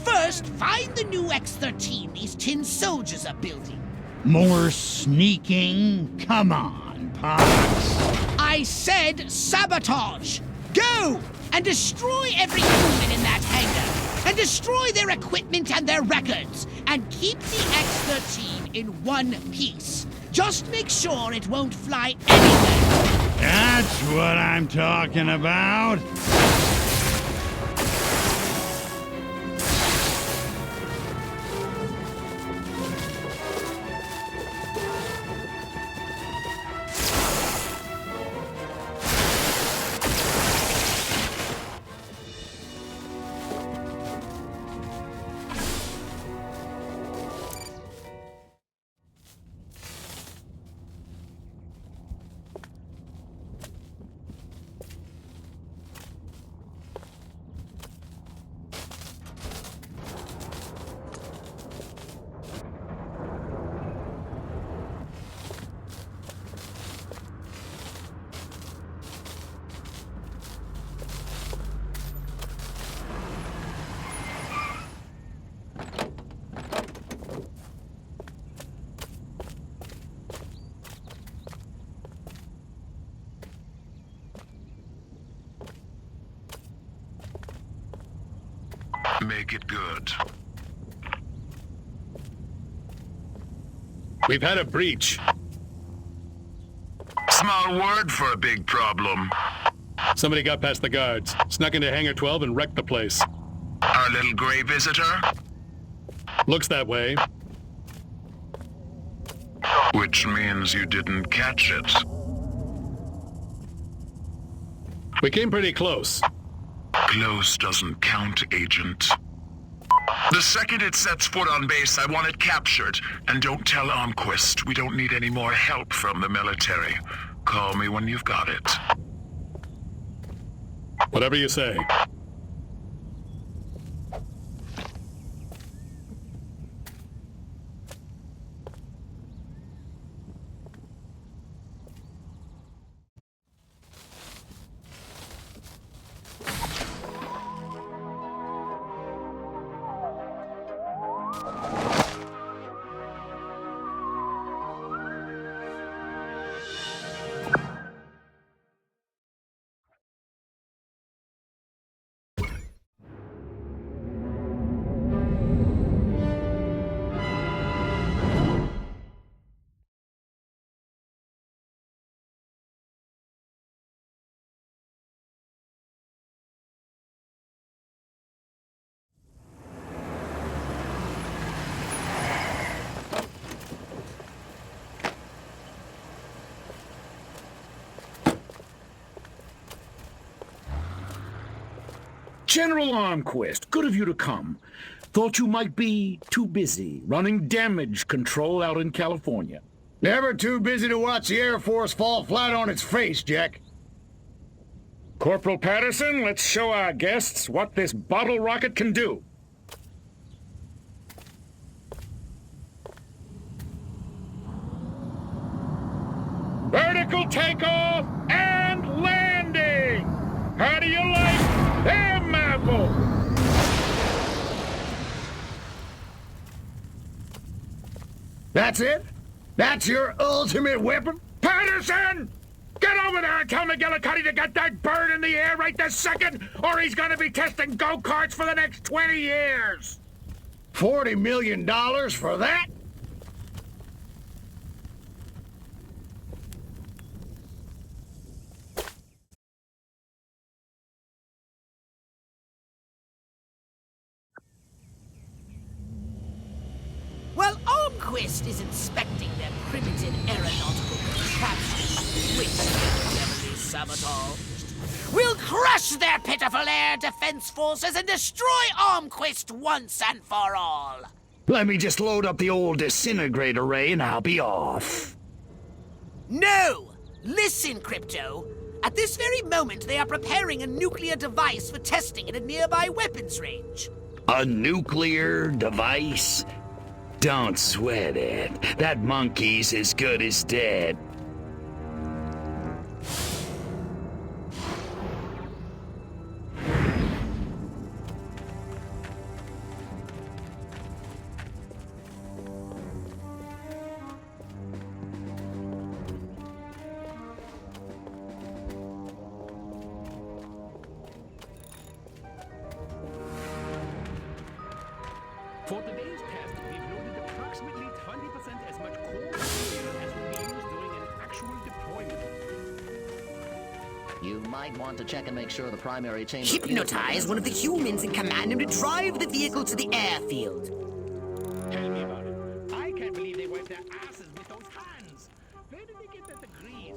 Speaker 15: First, find the new X-13 these tin soldiers are building.
Speaker 3: More sneaking? Come on, Pops.
Speaker 15: I said sabotage! Go! And destroy every human in that hangar! And destroy their equipment and their records! And keep the X-13 in one piece. Just make sure it won't fly anywhere.
Speaker 3: That's what I'm talking about.
Speaker 20: Make it good.
Speaker 10: We've had a breach.
Speaker 20: Small word for a big problem.
Speaker 10: Somebody got past the guards, snuck into Hangar 12 and wrecked the place.
Speaker 20: Our little gray visitor?
Speaker 10: Looks that way.
Speaker 20: Which means you didn't catch it.
Speaker 10: We came pretty close.
Speaker 20: Close doesn't count, Agent. The second it sets foot on base, I want it captured. And don't tell Almquist. We don't need any more help from the military. Call me when you've got it.
Speaker 10: Whatever you say.
Speaker 11: General Armquist, good of you to come. Thought you might be too busy running damage control out in California.
Speaker 12: Never too busy to watch the Air Force fall flat on its face, Jack.
Speaker 11: Corporal Patterson, let's show our guests what this bottle rocket can do. Vertical takeoff and landing! How do you like them apples?
Speaker 12: That's it? That's your ultimate weapon?
Speaker 11: Patterson! Get over there and tell McGillicuddy to get that bird in the air right this second, or he's gonna be testing go-karts for the next 20 years!
Speaker 12: $40 million for that?
Speaker 15: While Armquist is inspecting their primitive aeronautical contraptions, which they've cleverly sabotaged, we'll crush their pitiful air defense forces and destroy Armquist once and for all!
Speaker 8: Let me just load up the old disintegrate array and I'll be off.
Speaker 15: No! Listen, Crypto. At this very moment, they are preparing a nuclear device for testing at a nearby weapons range.
Speaker 6: A nuclear device? Don't sweat it. That monkey's as good as dead.
Speaker 13: For the days past, we've loaded approximately 20% as much core material as will be used during an actual deployment.
Speaker 22: You might want to check and make sure the primary chamber...
Speaker 4: Hypnotize one of the humans and command him to drive the vehicle to the airfield.
Speaker 13: Tell me about it. I can't believe they wipe their asses with those hands. Where did they get their degrees?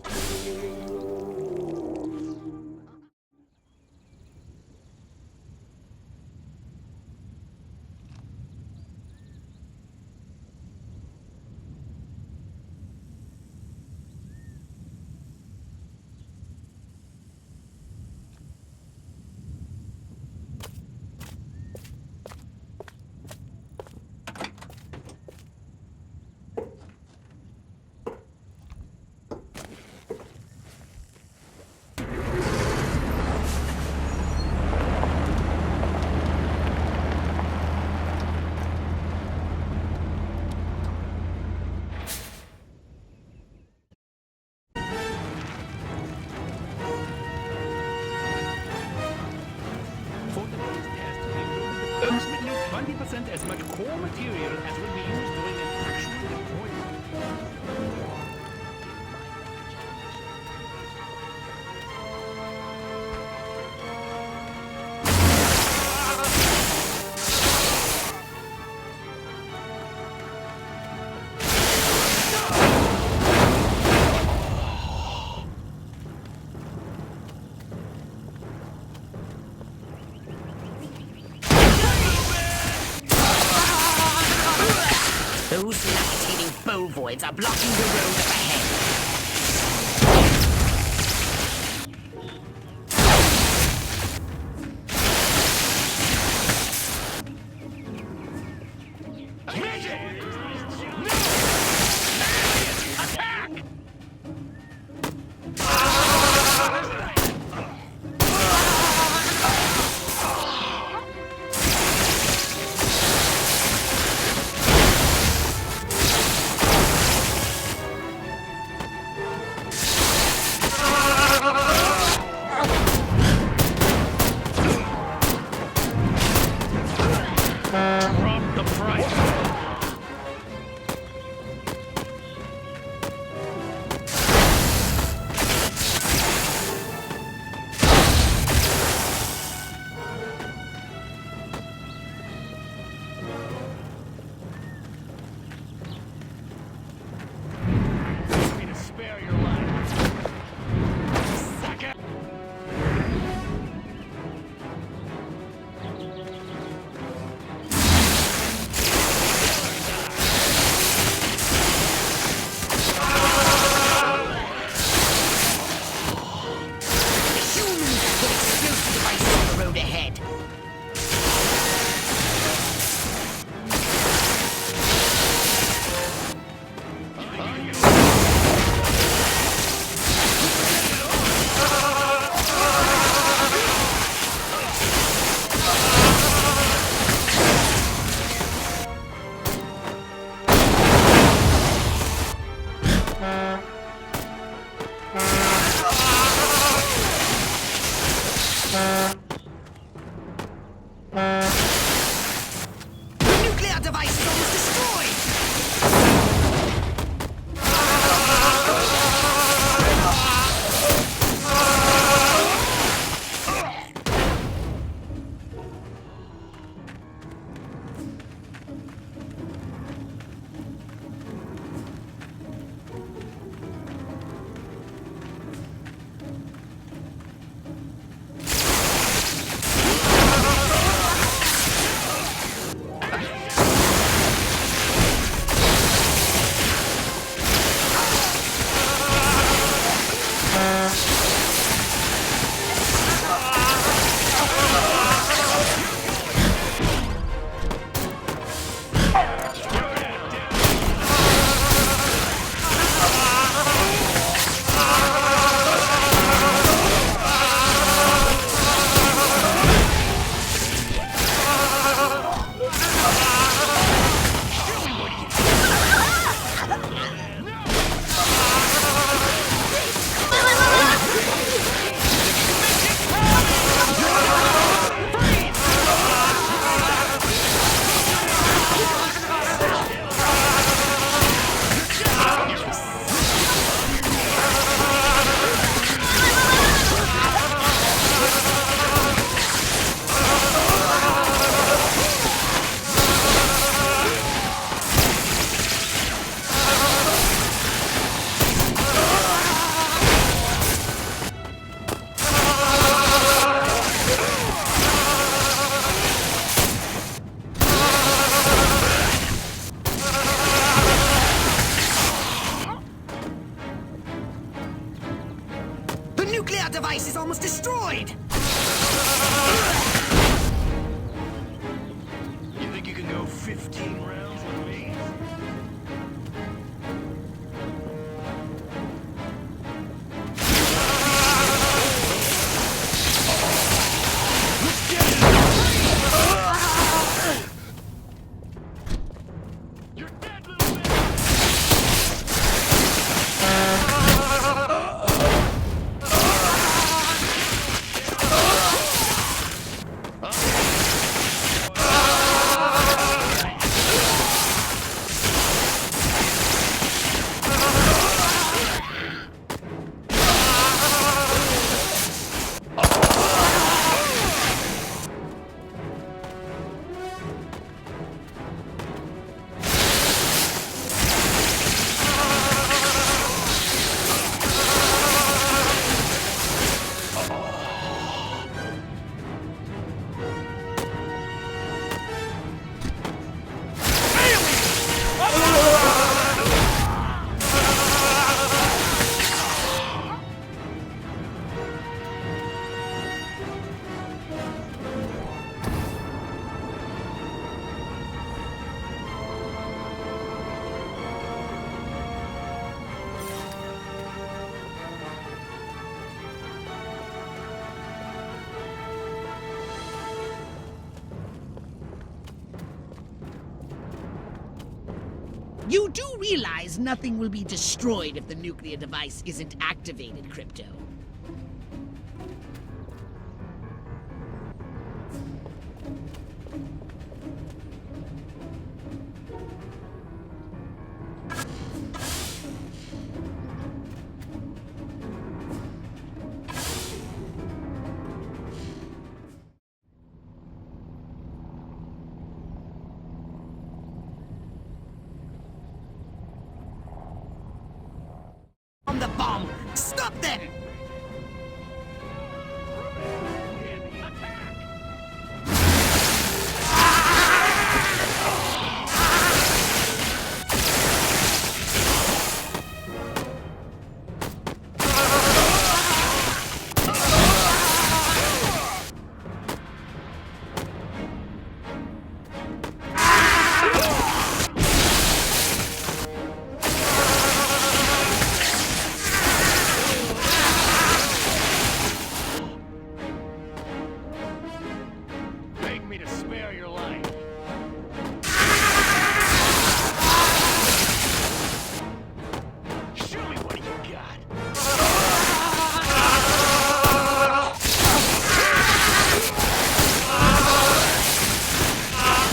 Speaker 13: Approximately 20% as much core material as will be used during an actual deployment.
Speaker 4: Those lactating bovoids are blocking the road up ahead.
Speaker 9: device is almost destroyed! Device is almost destroyed!
Speaker 6: You think you can go 15 rounds with me?
Speaker 15: You do realize nothing will be destroyed if the nuclear device isn't activated, Crypto.
Speaker 9: On the bomb! Stop them!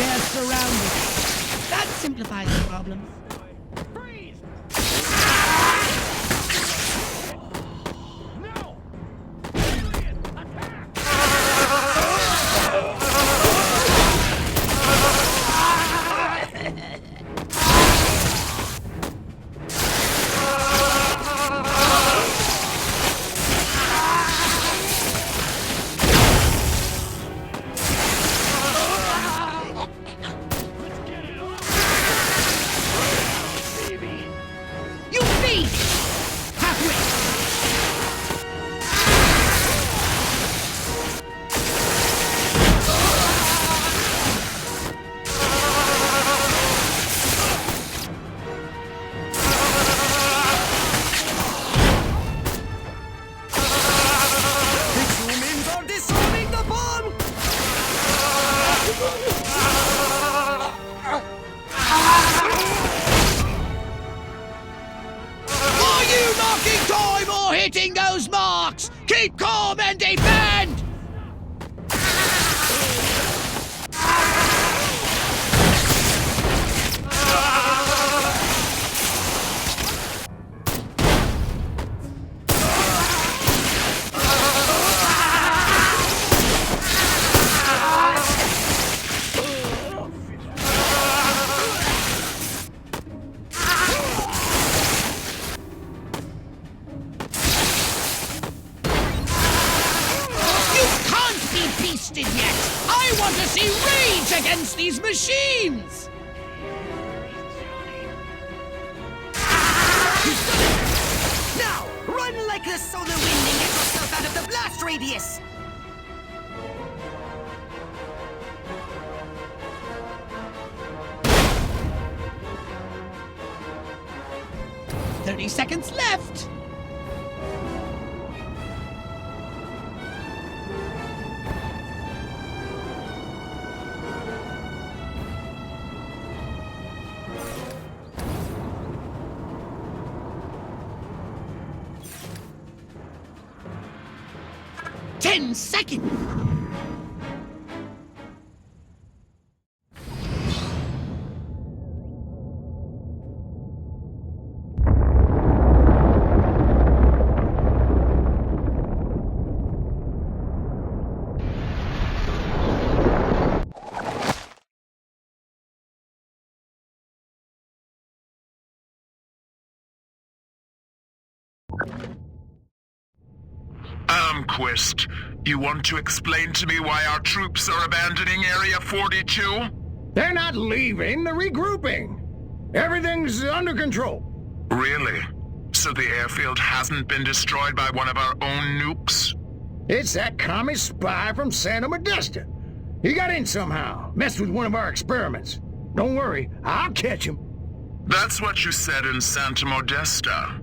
Speaker 15: They're surrounded. simplifies the problem. Hitting those marks! Keep calm and defend! I want to see rage against these machines!
Speaker 9: Now, run like the solar wind and get yourself out of the blast radius!
Speaker 15: Seconds left! Second.
Speaker 20: Quist, you want to explain to me why our troops are abandoning Area 42?
Speaker 12: They're not leaving, they're regrouping. Everything's under control.
Speaker 20: Really? So the airfield hasn't been destroyed by one of our own nukes?
Speaker 12: It's that commie spy from Santa Modesta. He got in somehow, messed with one of our experiments. Don't worry, I'll catch him.
Speaker 20: That's what you said in Santa Modesta.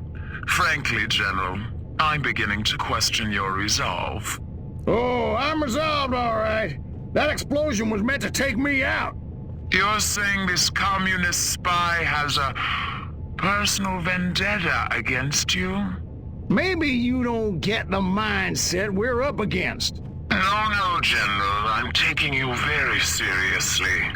Speaker 20: Frankly, General, I'm beginning to question your resolve.
Speaker 12: Oh, I'm resolved, all right. That explosion was meant to take me out.
Speaker 20: You're saying this communist spy has a personal vendetta against you?
Speaker 12: Maybe you don't get the mindset we're up against.
Speaker 20: No, General. I'm taking you very seriously.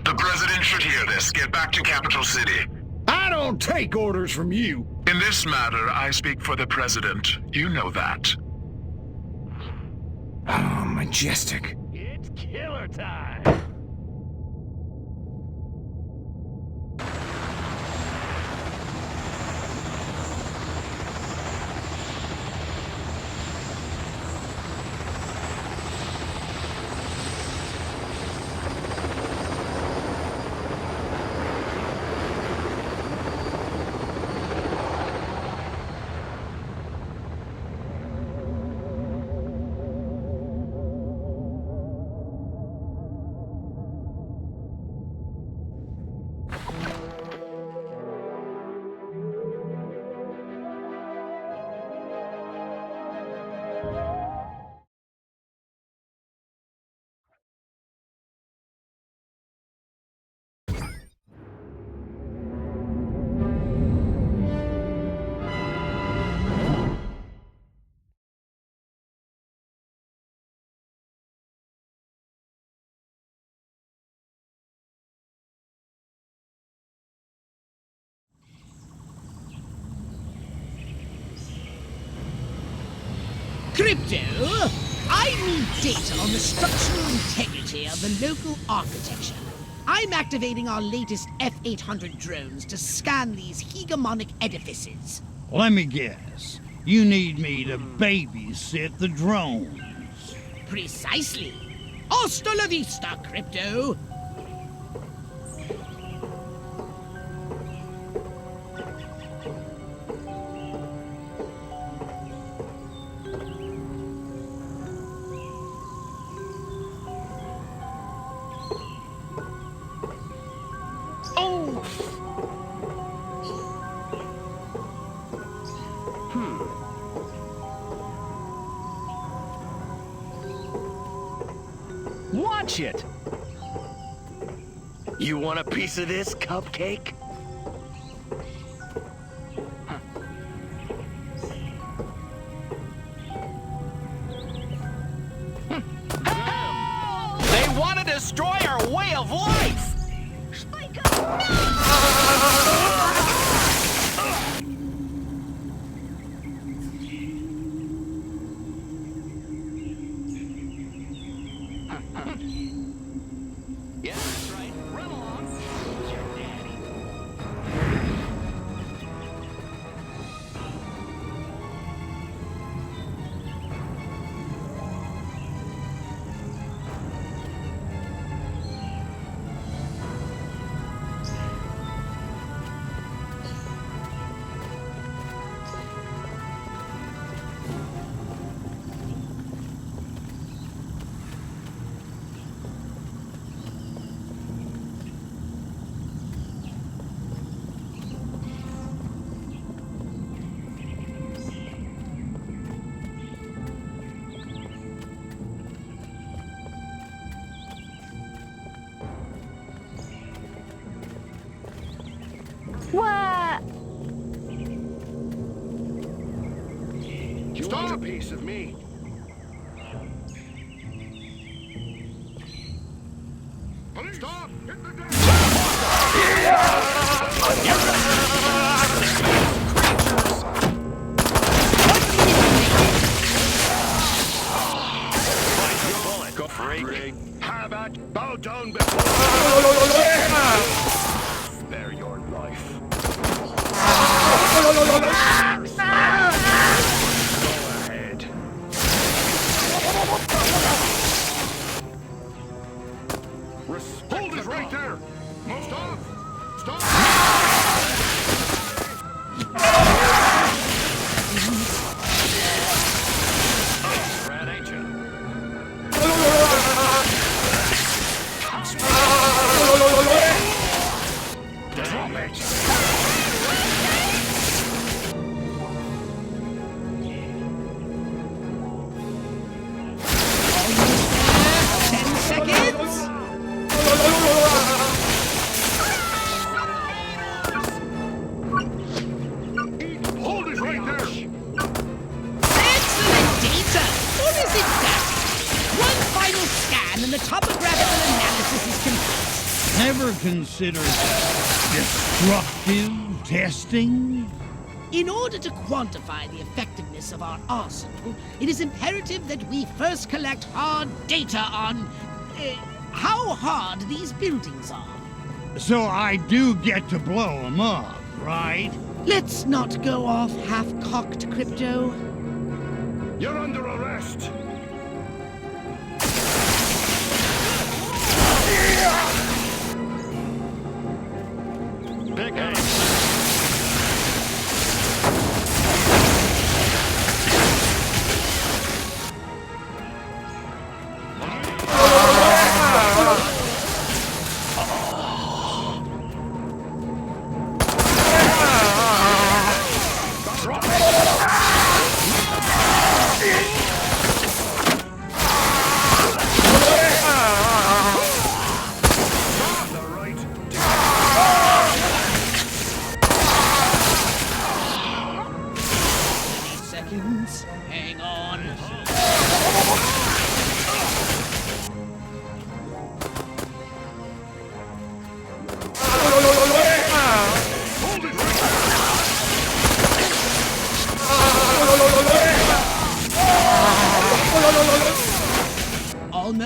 Speaker 20: The President should hear this. Get back to Capital City.
Speaker 12: I don't take orders from you.
Speaker 20: In this matter, I speak for the President. You know that.
Speaker 12: Oh, majestic.
Speaker 13: It's killer time.
Speaker 15: Crypto, I need data on the structural integrity of the local architecture. I'm activating our latest F-800 drones to scan these hegemonic edifices.
Speaker 3: Let me guess. You need me to babysit the drones.
Speaker 15: Precisely. Hasta la vista, Crypto.
Speaker 6: Watch it! You want a piece of this, cupcake?
Speaker 14: They want to destroy our way of life!
Speaker 6: Yeah, that's right. Run along. Who's your daddy?
Speaker 7: What?
Speaker 6: You want a piece of me?
Speaker 21: Stop! Hit the deck!
Speaker 6: Go freak. How about bow down before? Spare your life. Go ahead.
Speaker 21: Hold it right there! Most off! Stop!
Speaker 6: Rat, ain't you? Drop it!
Speaker 21: Hold it right there!
Speaker 15: Excellent data! Or is it that? One final scan and the topographical analysis is complete.
Speaker 3: Never considered destructive testing?
Speaker 15: In order to quantify the effectiveness of our arsenal, it is imperative that we first collect hard data on how hard these buildings are.
Speaker 3: So I do get to blow them up, right?
Speaker 15: Let's not go off half-cocked, Crypto.
Speaker 6: You're under arrest! Big aim!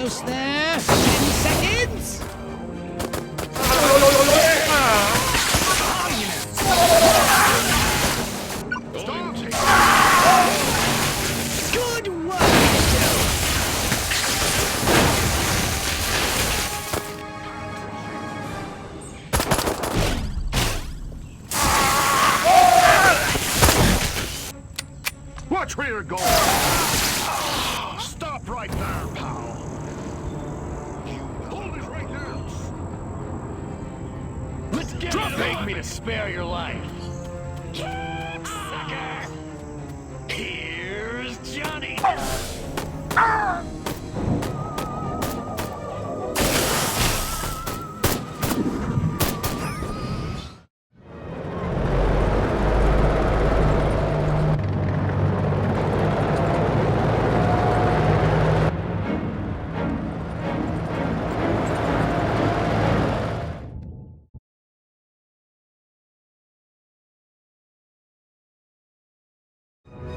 Speaker 15: Almost there. 10 seconds. Good work, Joe.
Speaker 3: Watch where you're going! Stop right there, pal! Hold it right now! Let's get it! Beg me to spare your life! Keep, sucker! Here's Johnny!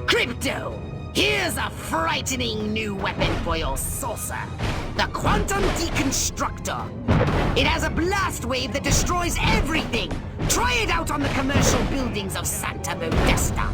Speaker 9: Crypto! Here's a frightening new weapon for your saucer. The Quantum Deconstructor. It has a blast wave that destroys everything. Try it out on the commercial buildings of Santa Modesta.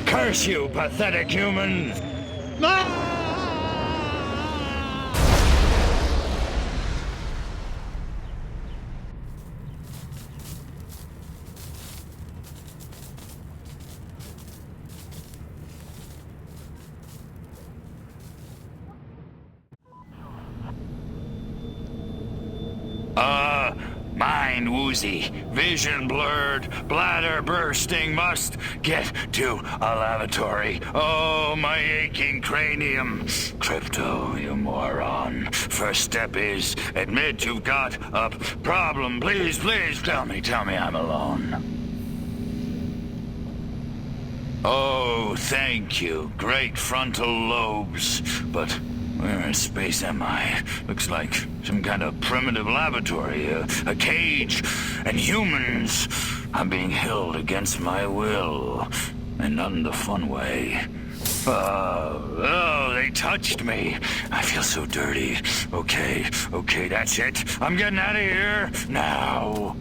Speaker 6: Curse you, pathetic human!
Speaker 18: Mind woozy, vision blurred, bladder bursting, must get to a lavatory. Oh, my aching cranium. Crypto, you moron. First step is admit you've got a problem. Please, please, tell me I'm alone. Oh, thank you. Great frontal lobes. But where in space am I? Looks like some kind of primitive laboratory, a cage, and humans. I'm being held against my will, and not in the fun way. Oh, they touched me. I feel so dirty. Okay, that's it. I'm getting out of here now.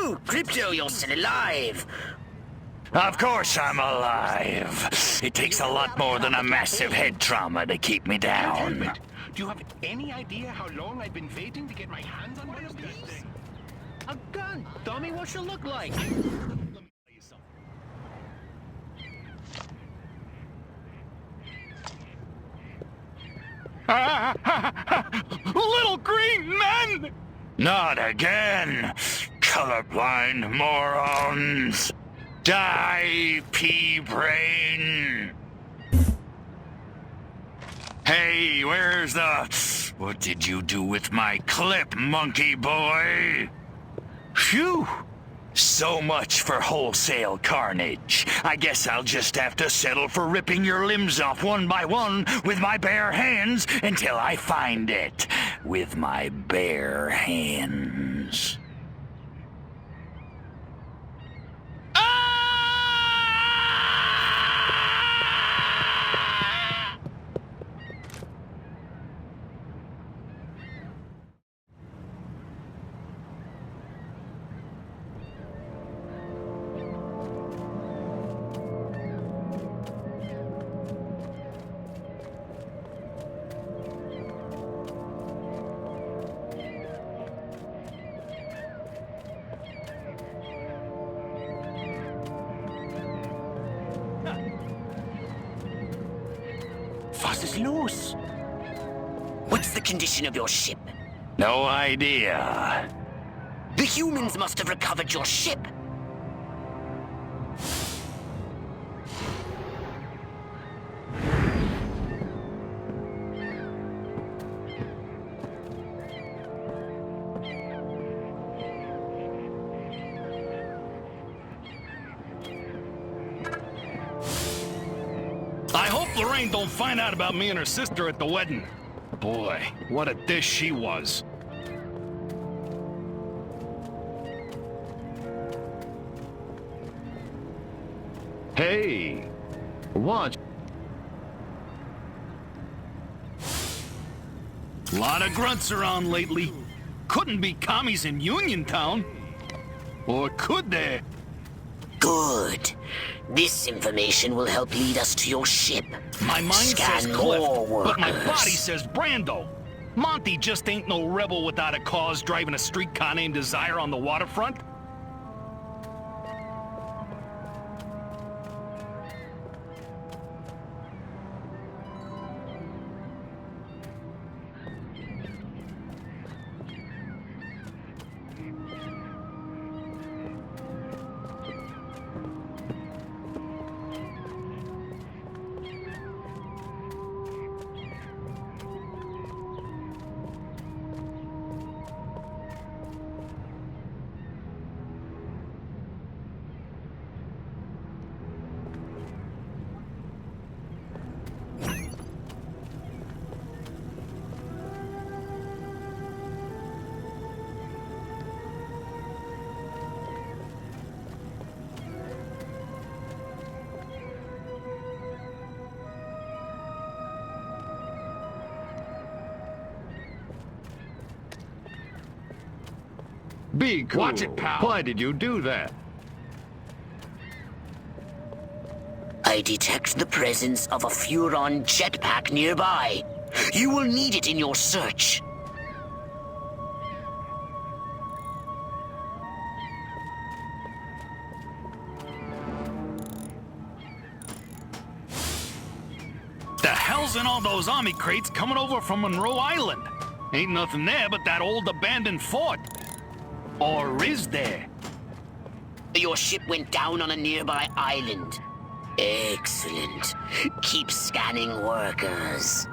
Speaker 4: Ooh, Crypto, you're still alive.
Speaker 18: Of course I'm alive. It takes a lot more than a massive head trauma to keep me down.
Speaker 13: Do you have any idea how long I've been waiting to get my hands on one of these?
Speaker 14: A gun, dummy. What should look like?
Speaker 18: Little green men! Not again! Colorblind morons! Die, pea brain! Hey, where's the... What did you do with my clip, monkey boy? Phew! So much for wholesale carnage. I guess I'll just have to settle for ripping your limbs off one by one with my bare hands until I find it. With my bare hands.
Speaker 4: Was ist los? What's the condition of your ship?
Speaker 18: No idea.
Speaker 4: The humans must have recovered your ship.
Speaker 10: I hope Lorraine don't find out about me and her sister at the wedding. Boy, what a dish she was. Hey, watch. Lot of grunts around lately. Couldn't be commies in Uniontown. Or could they?
Speaker 4: Good. This information will help lead us to your ship.
Speaker 10: My mind
Speaker 4: Scan
Speaker 10: says
Speaker 4: more
Speaker 10: Cliff, but my
Speaker 4: workers.
Speaker 10: body says Brando. Monty just ain't no rebel without a cause driving a streetcar named Desire on the waterfront.
Speaker 18: Be cool.
Speaker 12: Watch it, pal.
Speaker 18: Why did you do that?
Speaker 4: I detect the presence of a Furon jetpack nearby. You will need it in your search.
Speaker 1: The hell's in all those army crates coming over from Monroe Island? Ain't nothing there but that old abandoned fort. Or is there?
Speaker 4: Your ship went down on a nearby island. Excellent. Keep scanning workers.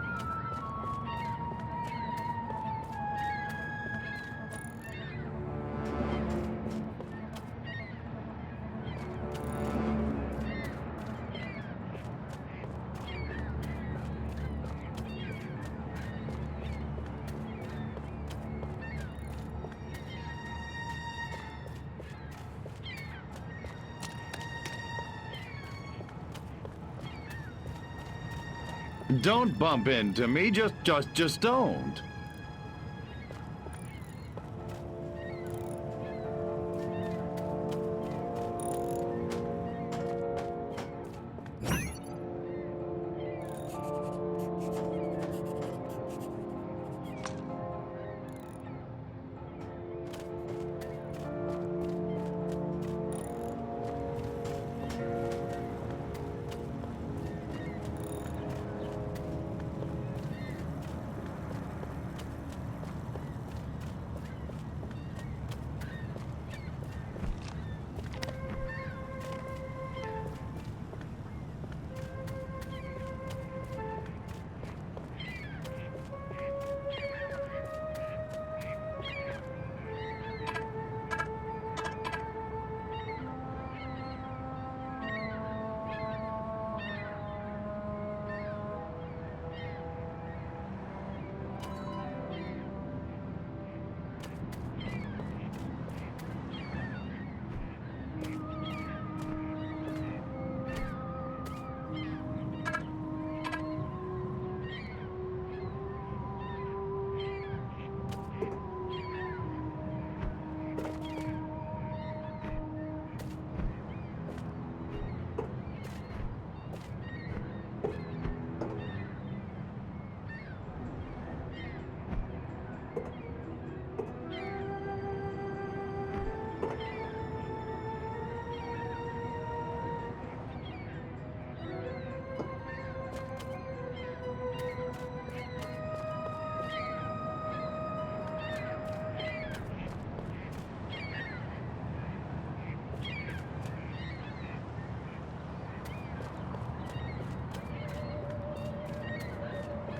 Speaker 18: Don't bump into me, just don't.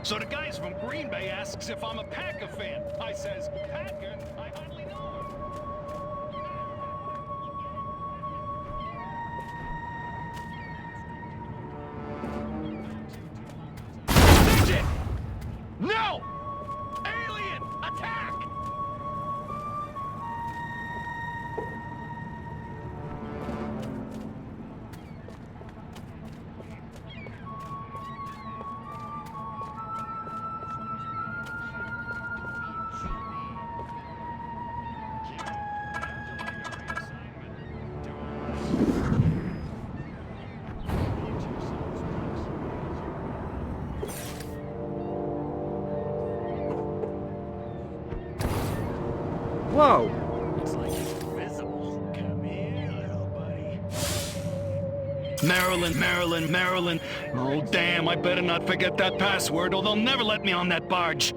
Speaker 1: So the guys from Green Bay asks if I'm a Packer fan. I says, Packer? I hardly know him. Midget! No! Alien! Attack!
Speaker 16: Whoa!
Speaker 1: Looks like it's invisible. Come here, little buddy. Maryland. Oh, damn, I better not forget that password or they'll never let me on that barge.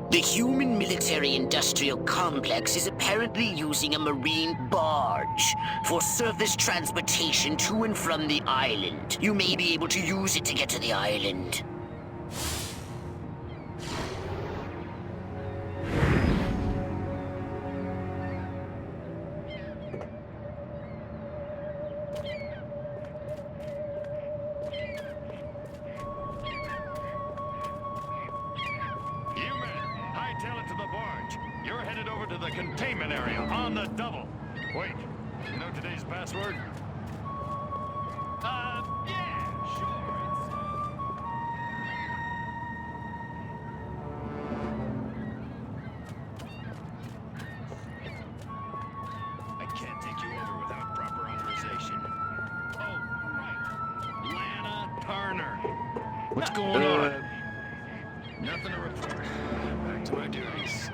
Speaker 4: The human military-industrial complex is apparently using a marine barge for surface transportation to and from the island. You may be able to use it to get to the island.
Speaker 18: Hightail it to the barge. You're headed over to the containment area on the double. Wait, you know today's password? Yeah, sure. What's going on? Nothing to report. Back to my duties.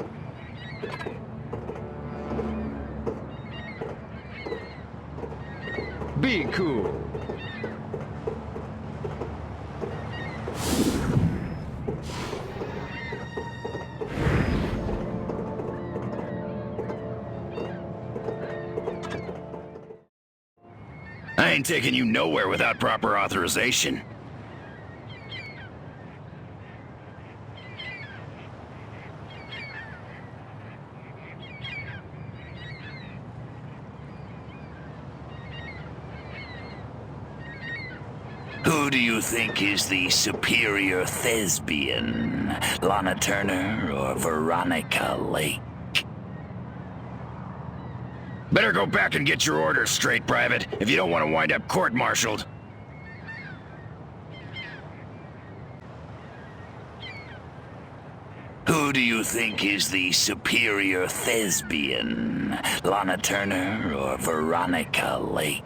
Speaker 6: Be cool. I ain't taking you nowhere without proper authorization. Who do you think is the superior thespian? Lana Turner or Veronica Lake? Better go back and get your orders straight, Private, if you don't want to wind up court-martialed. Who do you think is the superior thespian? Lana Turner or Veronica Lake?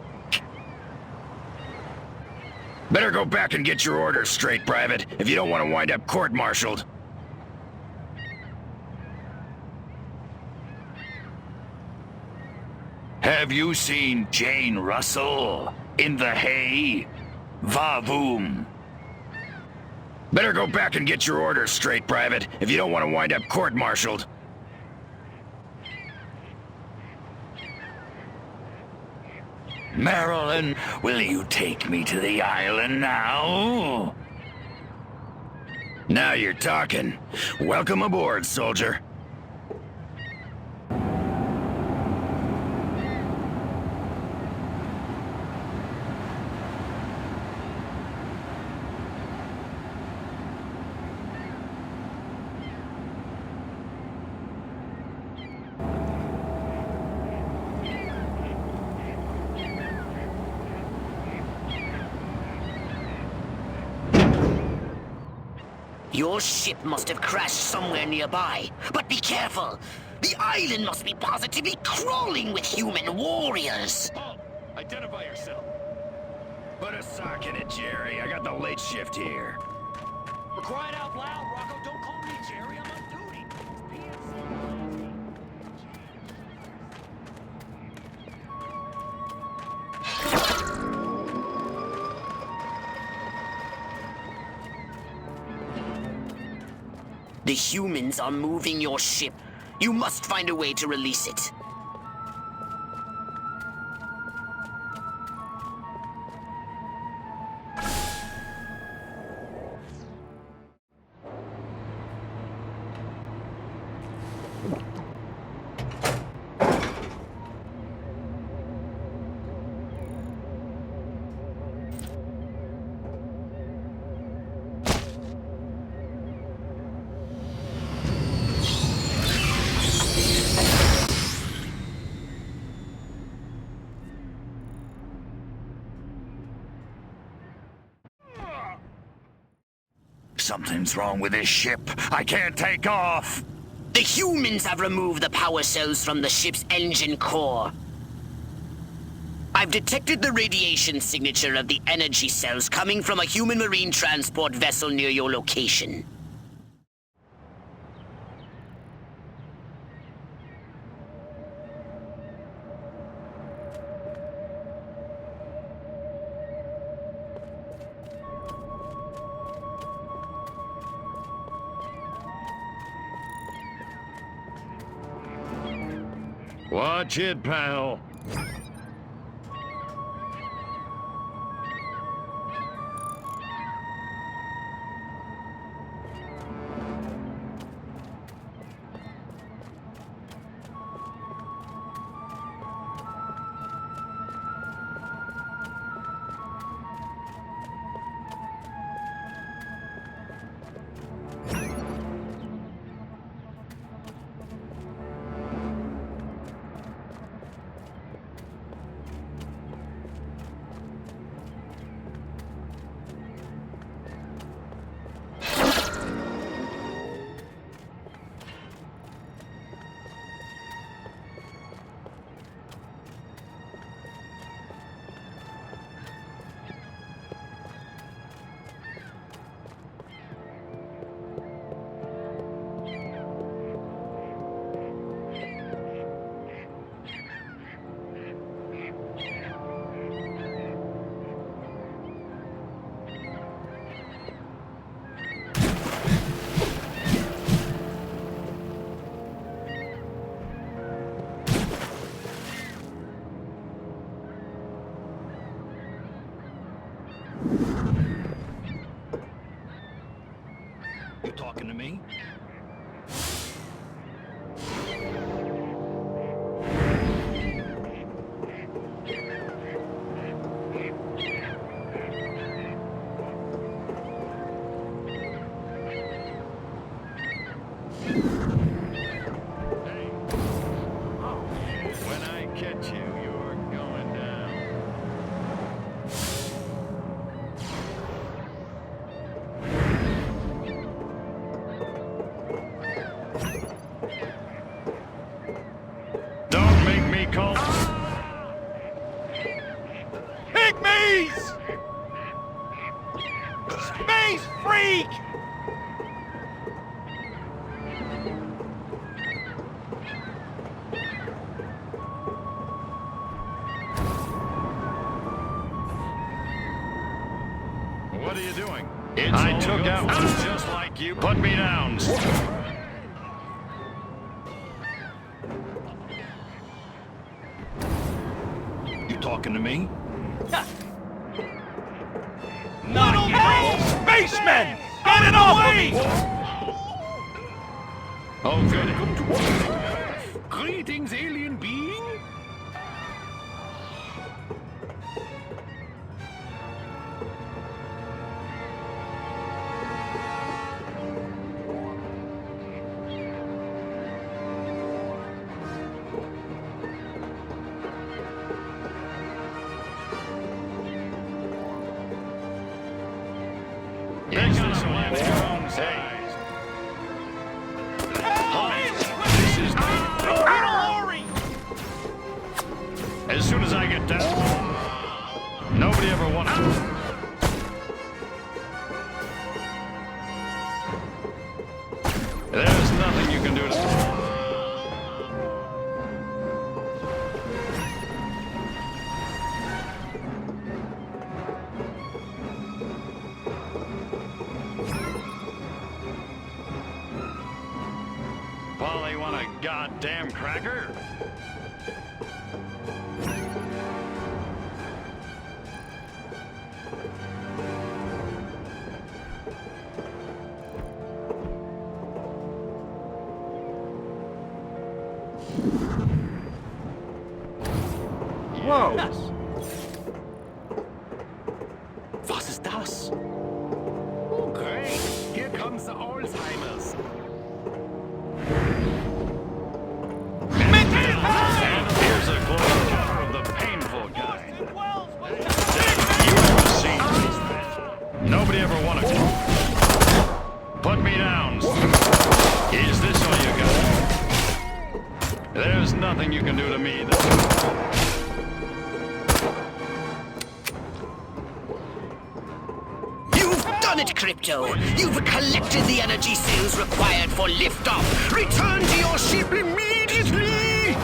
Speaker 6: Better go back and get your orders straight, Private, if you don't want to wind up court-martialed. Have you seen Jane Russell in the hay? Va-voom. Better go back and get your orders straight, Private, if you don't want to wind up court-martialed. Marilyn, will you take me to the island now? Now you're talking. Welcome aboard, soldier.
Speaker 4: Your ship must have crashed somewhere nearby. But be careful! The island must be positively crawling with human warriors!
Speaker 18: Identify yourself.
Speaker 6: Put a sock in it, Jerry. I got the late shift here.
Speaker 14: For crying out loud, Rocco, don't call me Jerry. I'm on duty.
Speaker 4: The humans are moving your ship. You must find a way to release it.
Speaker 6: Something's wrong with this ship. I can't take off.
Speaker 4: The humans have removed the power cells from the ship's engine core. I've detected the radiation signature of the energy cells coming from a human marine transport vessel near your location.
Speaker 18: Watch it, pal. are you doing? I took out just like you. Put me down.
Speaker 6: You talking to me?
Speaker 14: Little spacemen! Get it off of me!
Speaker 18: Oh, good.
Speaker 2: Greetings, alien being.
Speaker 18: As soon as I get down, nobody ever wanted. There's nothing you can do to. Polly, want a goddamn cracker?
Speaker 16: Whoa!
Speaker 14: Was ist das? Oh, great. Here comes the Alzheimer's.
Speaker 18: Here's a close encounter of the painful kind. You ever seen these men? Nobody ever wanted to. Put me down. Is this all you got? There's nothing you can do to me.
Speaker 4: You've done it, Crypto! You've collected the energy cells required for liftoff! Return to your ship immediately!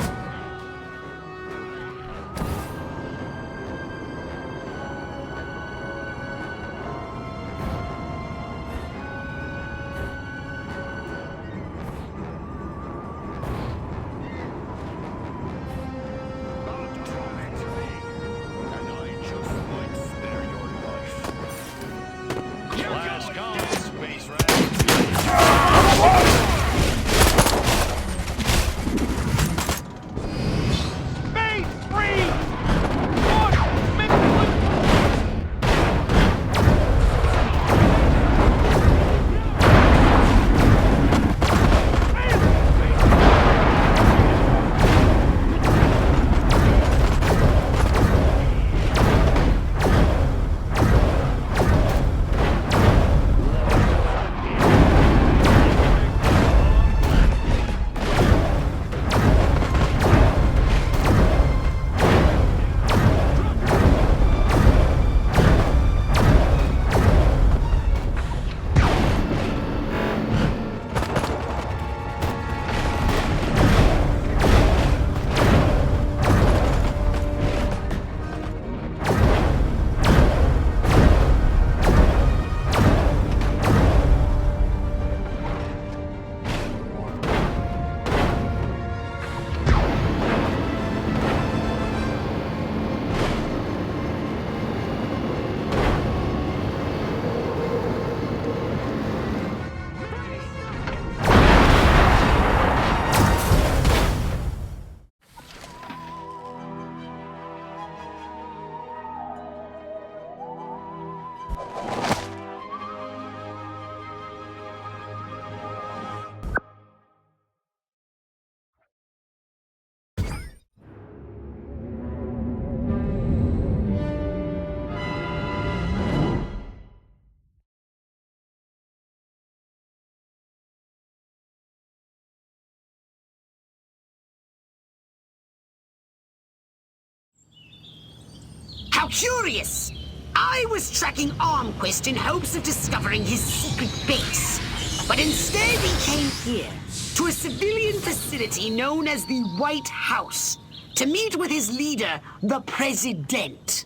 Speaker 4: How curious! I was tracking Armquist in hopes of discovering his secret base. But instead he came here, to a civilian facility known as the White House, to meet with his leader, the President.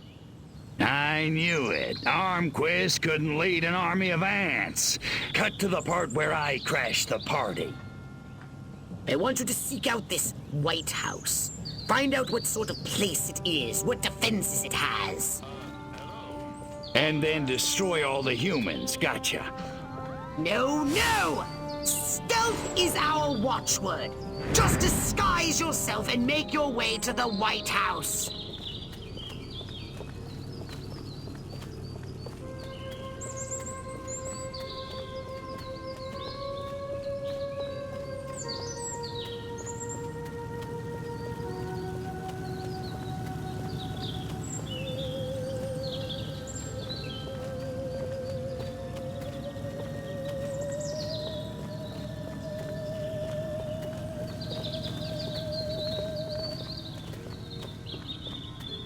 Speaker 6: I knew it. Armquist couldn't lead an army of ants. Cut to the part where I crashed the party.
Speaker 4: I want you to seek out this White House. Find out what sort of place it is, what defenses it has.
Speaker 6: And then destroy all the humans. Gotcha.
Speaker 4: No, no! Stealth is our watchword. Just disguise yourself and make your way to the White House.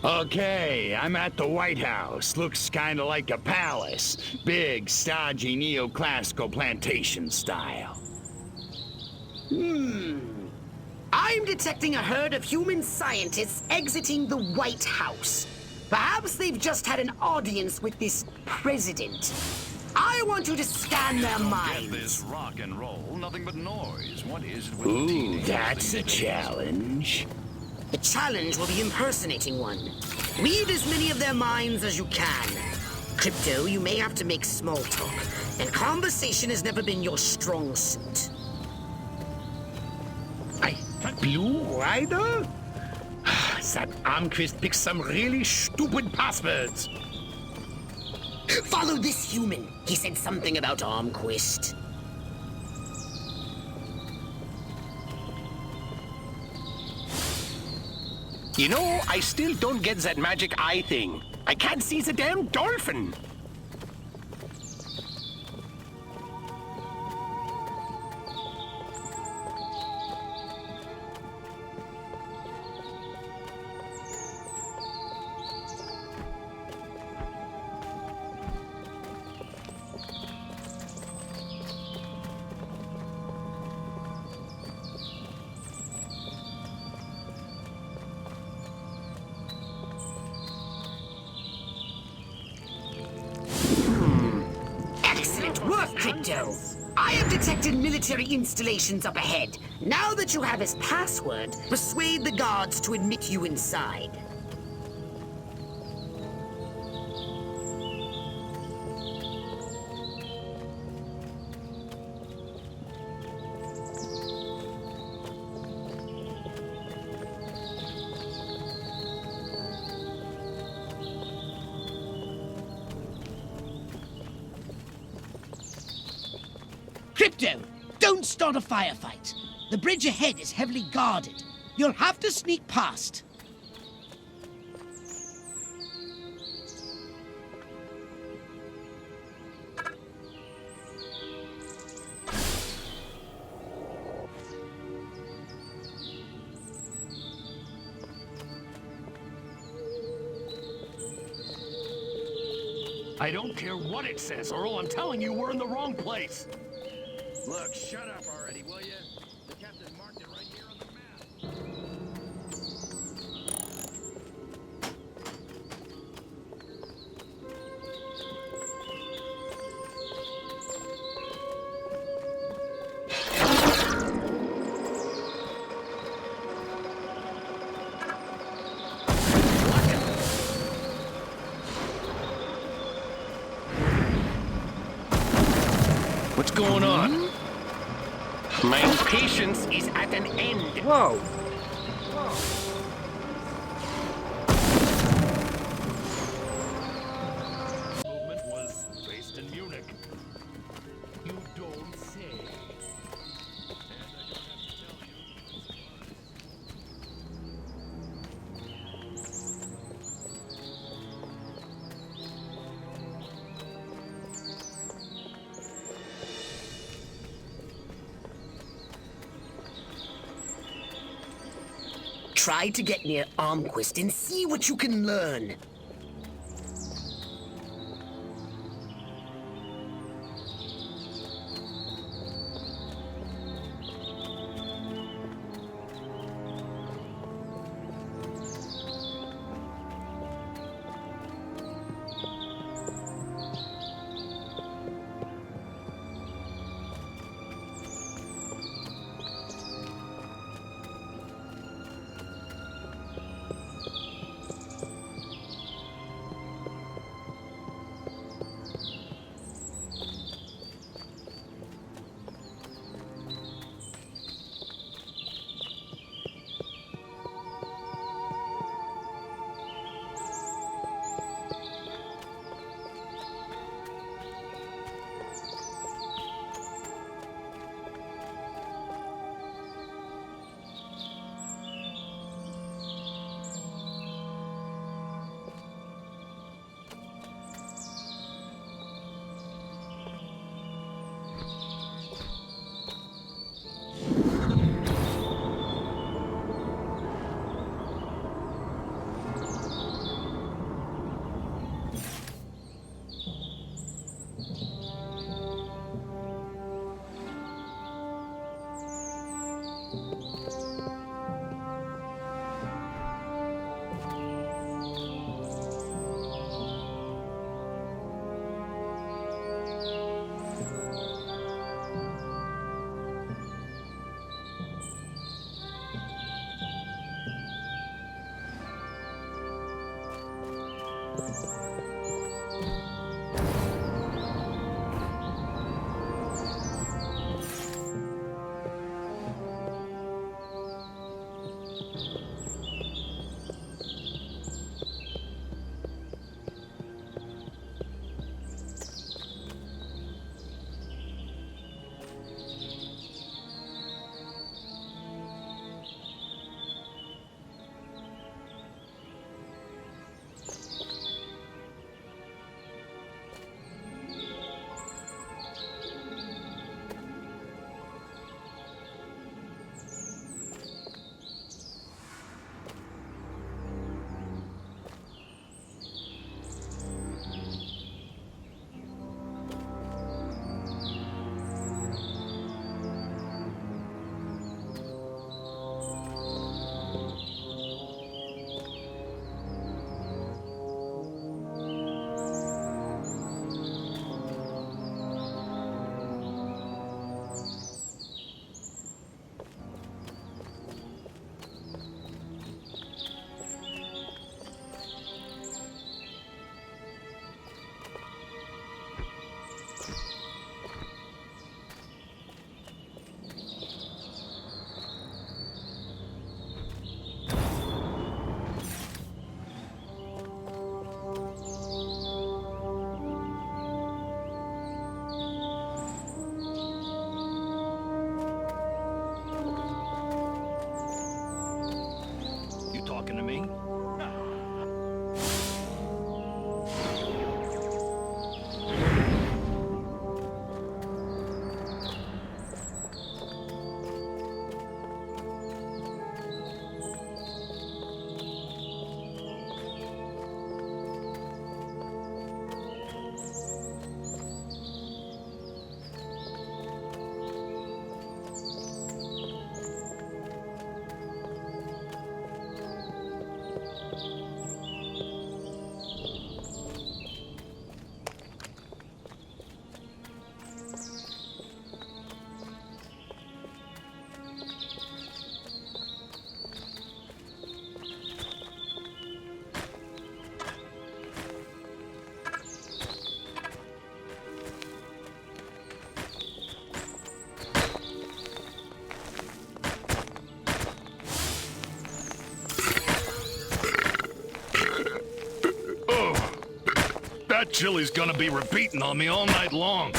Speaker 6: Okay, I'm at the White House. Looks kinda like a palace. Big, stodgy, neoclassical plantation style.
Speaker 4: I'm detecting a herd of human scientists exiting the White House. Perhaps they've just had an audience with this president. I want you to scan their
Speaker 18: Get
Speaker 4: minds.
Speaker 18: this rock and roll, nothing but noise. What is it with
Speaker 6: Ooh,
Speaker 18: teenagers
Speaker 6: that's
Speaker 18: these
Speaker 6: a
Speaker 18: days?
Speaker 6: challenge.
Speaker 4: The challenge will be impersonating one. Read as many of their minds as you can. Crypto, you may have to make small talk, and conversation has never been your strong suit.
Speaker 13: Blue Rider? That Armquist picked some really stupid passwords.
Speaker 4: Follow this human. He said something about Armquist.
Speaker 14: You know, I still don't get that magic eye thing. I can't see the damn dolphin.
Speaker 4: Excellent work, Crypto. I have detected military installations up ahead. Now that you have his password, persuade the guards to admit you inside.
Speaker 15: Crypto, don't start a firefight. The bridge ahead is heavily guarded. You'll have to sneak past.
Speaker 1: I don't care what it says, Earl. I'm telling you, we're in the wrong place.
Speaker 13: Look, shut up already, will you? The captain marked it right here on the map.
Speaker 14: What's going on? My patience is at an end.
Speaker 16: Whoa.
Speaker 1: Movement was based in Munich. You don't say.
Speaker 4: Try to get near Armquist and see what you can learn.
Speaker 1: Talking to me? That chili's gonna be repeating on me all night long.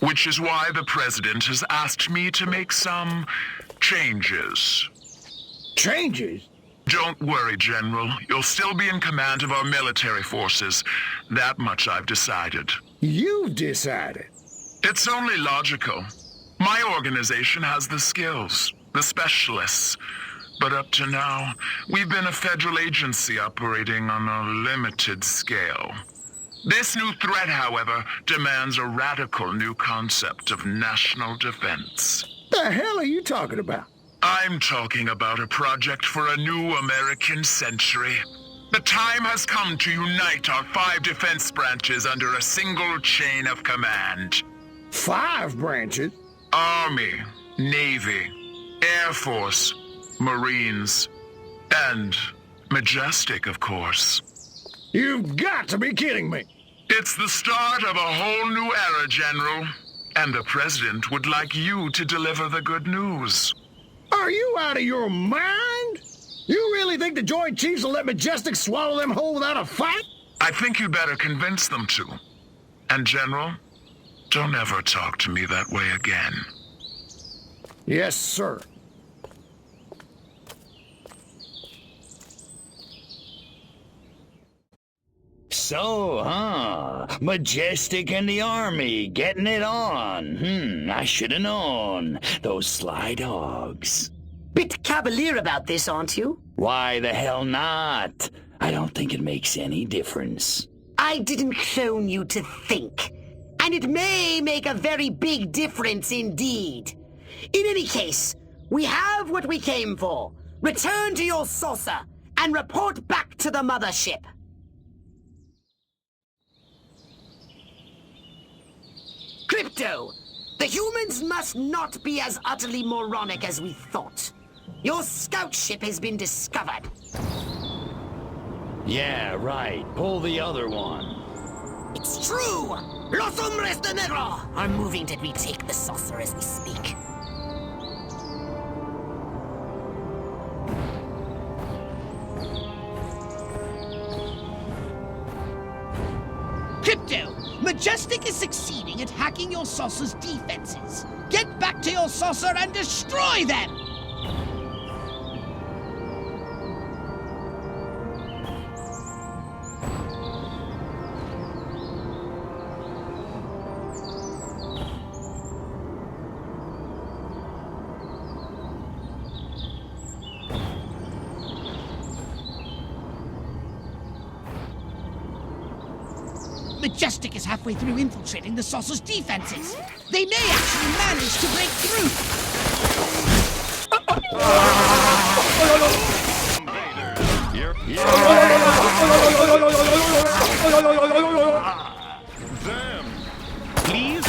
Speaker 20: Which is why the president has asked me to make some changes.
Speaker 12: Changes?
Speaker 20: Don't worry, General. You'll still be in command of our military forces. That much I've decided.
Speaker 12: You've decided?
Speaker 20: It's only logical. My organization has the skills, the specialists. But up to now, we've been a federal agency operating on a limited scale. This new threat, however, demands a radical new concept of national defense.
Speaker 12: The hell are you talking about?
Speaker 20: I'm talking about a project for a new American century. The time has come to unite our 5 defense branches under a single chain of command.
Speaker 12: 5 branches?
Speaker 20: Army, Navy, Air Force, Marines, and Majestic, of course.
Speaker 12: You've got to be kidding me!
Speaker 20: It's the start of a whole new era, General. And the President would like you to deliver the good news.
Speaker 12: Are you out of your mind? You really think the Joint Chiefs will let Majestic swallow them whole without a fight?
Speaker 20: I think you better convince them to. And General, don't ever talk to me that way again.
Speaker 12: Yes, sir.
Speaker 6: So, Majestic and the Army getting it on. I should have known. Those sly dogs.
Speaker 4: Bit cavalier about this, aren't you?
Speaker 6: Why the hell not? I don't think it makes any difference.
Speaker 4: I didn't clone you to think. And it may make a very big difference indeed. In any case, we have what we came for. Return to your saucer and report back to the mothership. Crypto, the humans must not be as utterly moronic as we thought. Your scout ship has been discovered.
Speaker 6: Yeah, right. Pull the other one.
Speaker 4: It's true! Los Hombres de Negro are moving to retake the saucer as we speak.
Speaker 15: Crypto, Majestic is succeeding at hacking your saucer's defenses. Get back to your saucer and destroy them! Majestic is halfway through infiltrating the saucer's defenses. They may actually manage to break through.
Speaker 14: Them. Please?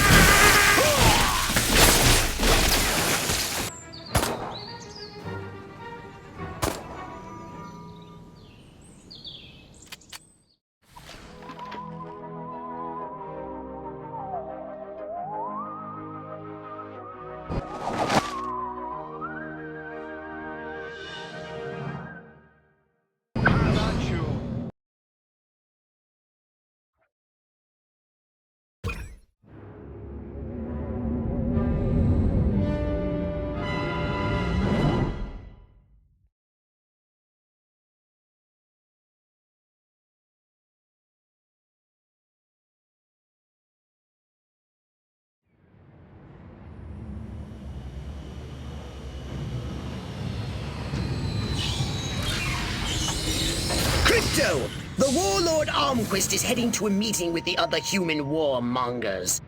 Speaker 4: Crypto! The warlord Armquist is heading to a meeting with the other human warmongers.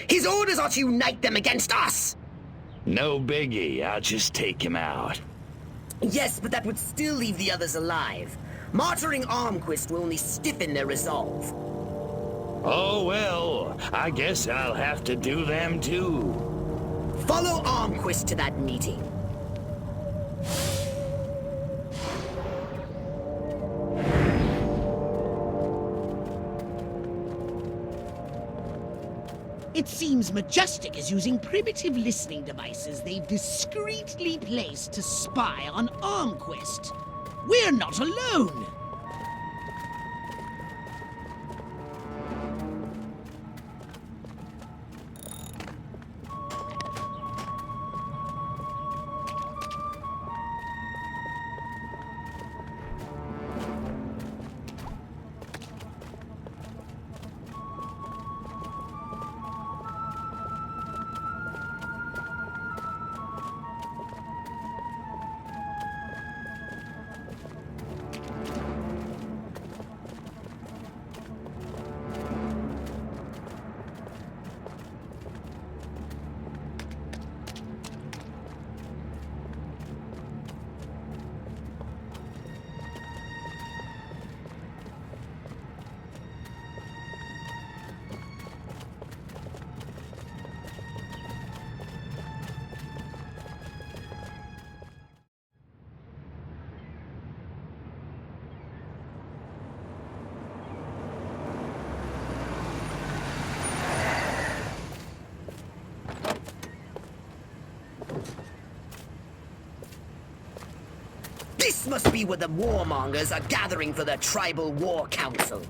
Speaker 4: His orders are to unite them against us!
Speaker 6: No biggie. I'll just take him out.
Speaker 4: Yes, but that would still leave the others alive. Martyring Armquist will only stiffen their resolve.
Speaker 6: Oh, well, I guess I'll have to do them too.
Speaker 4: Follow Armquist to that meeting.
Speaker 15: It seems Majestic is using primitive listening devices they've discreetly placed to spy on Armquist. We're not alone!
Speaker 4: This must be where the warmongers are gathering for the Tribal War Council.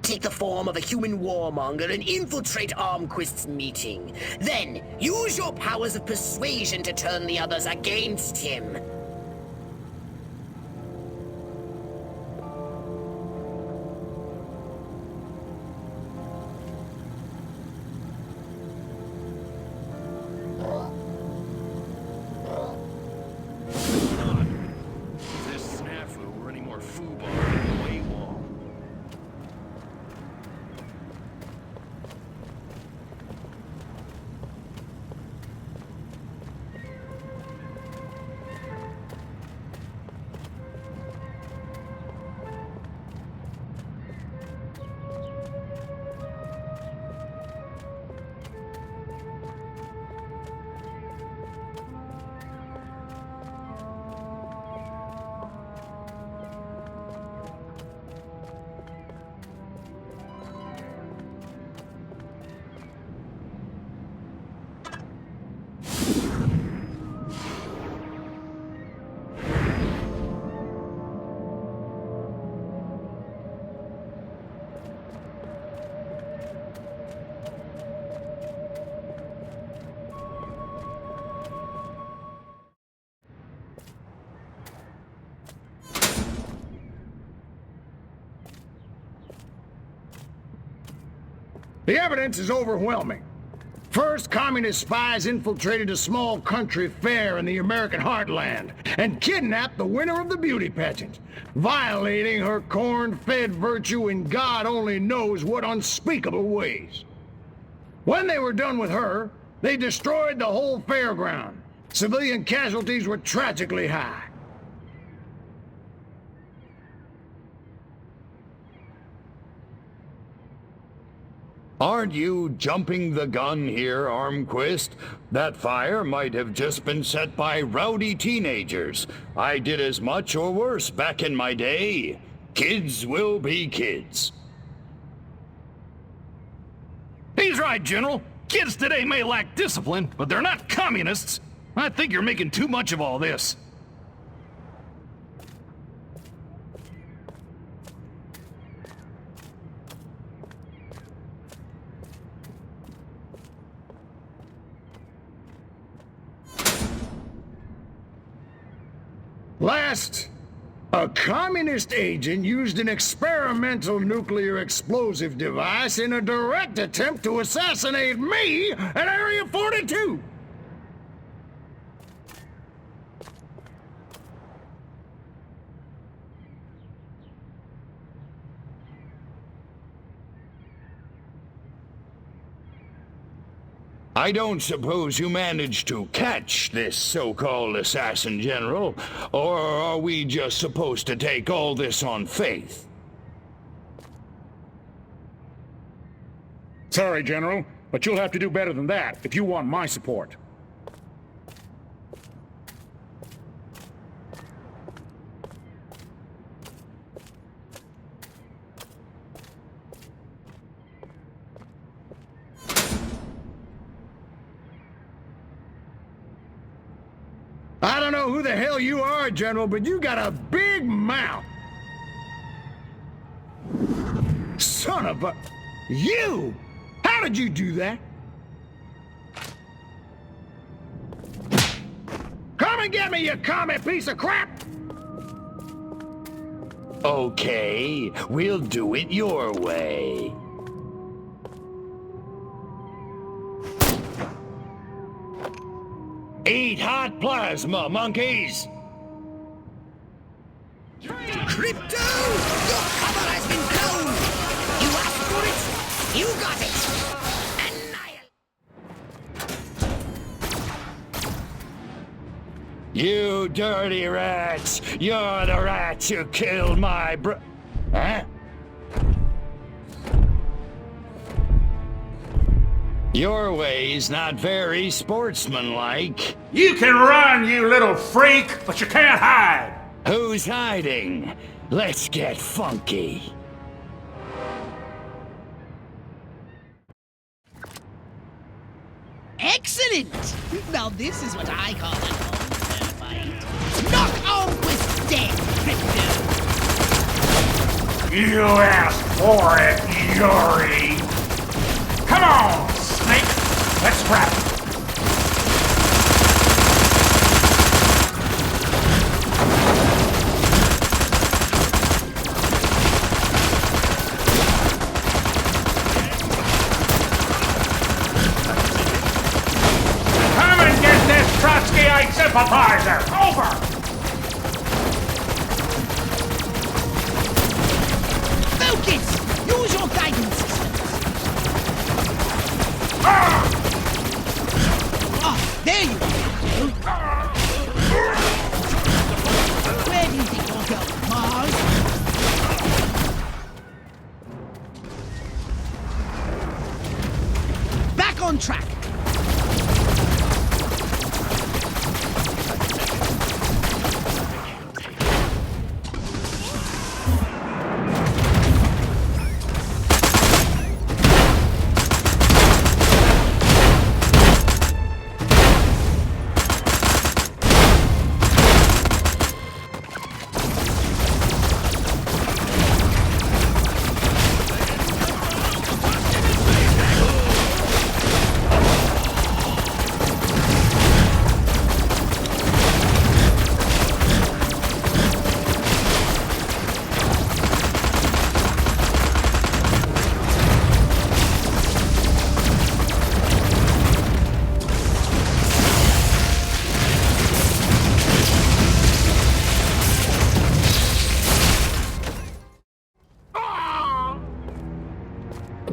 Speaker 4: Take the form of a human warmonger and infiltrate Armquist's meeting. Then, use your powers of persuasion to turn the others against him.
Speaker 18: If this snafu were any more foobar than the way wall.
Speaker 12: The evidence is overwhelming. First, communist spies infiltrated a small country fair in the American heartland and kidnapped the winner of the beauty pageant, violating her corn-fed virtue in God only knows what unspeakable ways. When they were done with her, they destroyed the whole fairground. Civilian casualties were tragically high.
Speaker 6: Aren't you jumping the gun here, Armquist? That fire might have just been set by rowdy teenagers. I did as much or worse back in my day. Kids will be kids.
Speaker 1: He's right, General. Kids today may lack discipline, but they're not communists. I think you're making too much of all this.
Speaker 12: Last, a communist agent used an experimental nuclear explosive device in a direct attempt to assassinate me at Area 42.
Speaker 6: I don't suppose you managed to catch this so-called assassin, General, or are we just supposed to take all this on faith?
Speaker 11: Sorry, General, but you'll have to do better than that if you want my support.
Speaker 12: I don't know who the hell you are, General, but you got a big mouth. Son of a... You! How did you do that? Come and get me, you commie piece of crap!
Speaker 6: Okay, we'll do it your way. Eat hot plasma, monkeys!
Speaker 4: Crypto! Your cover has been blown! You asked for it, you got it!
Speaker 6: You dirty rats! You're the rats who killed my Huh? Your way's not very sportsmanlike.
Speaker 11: You can run, you little freak, but you can't hide.
Speaker 6: Who's hiding? Let's get funky.
Speaker 15: Excellent! Now this is what I call a fair fight. Knock Armquist dead, Crypto!
Speaker 11: You asked for it, Yuri. Come on, Snake. Let's scrap it. Come and get this Trotskyite sympathizer. Over.
Speaker 15: Focus! Use your guidance systems!
Speaker 11: Ah!
Speaker 15: Ah, there you are! Where do you think you're going, Mars? Back on track!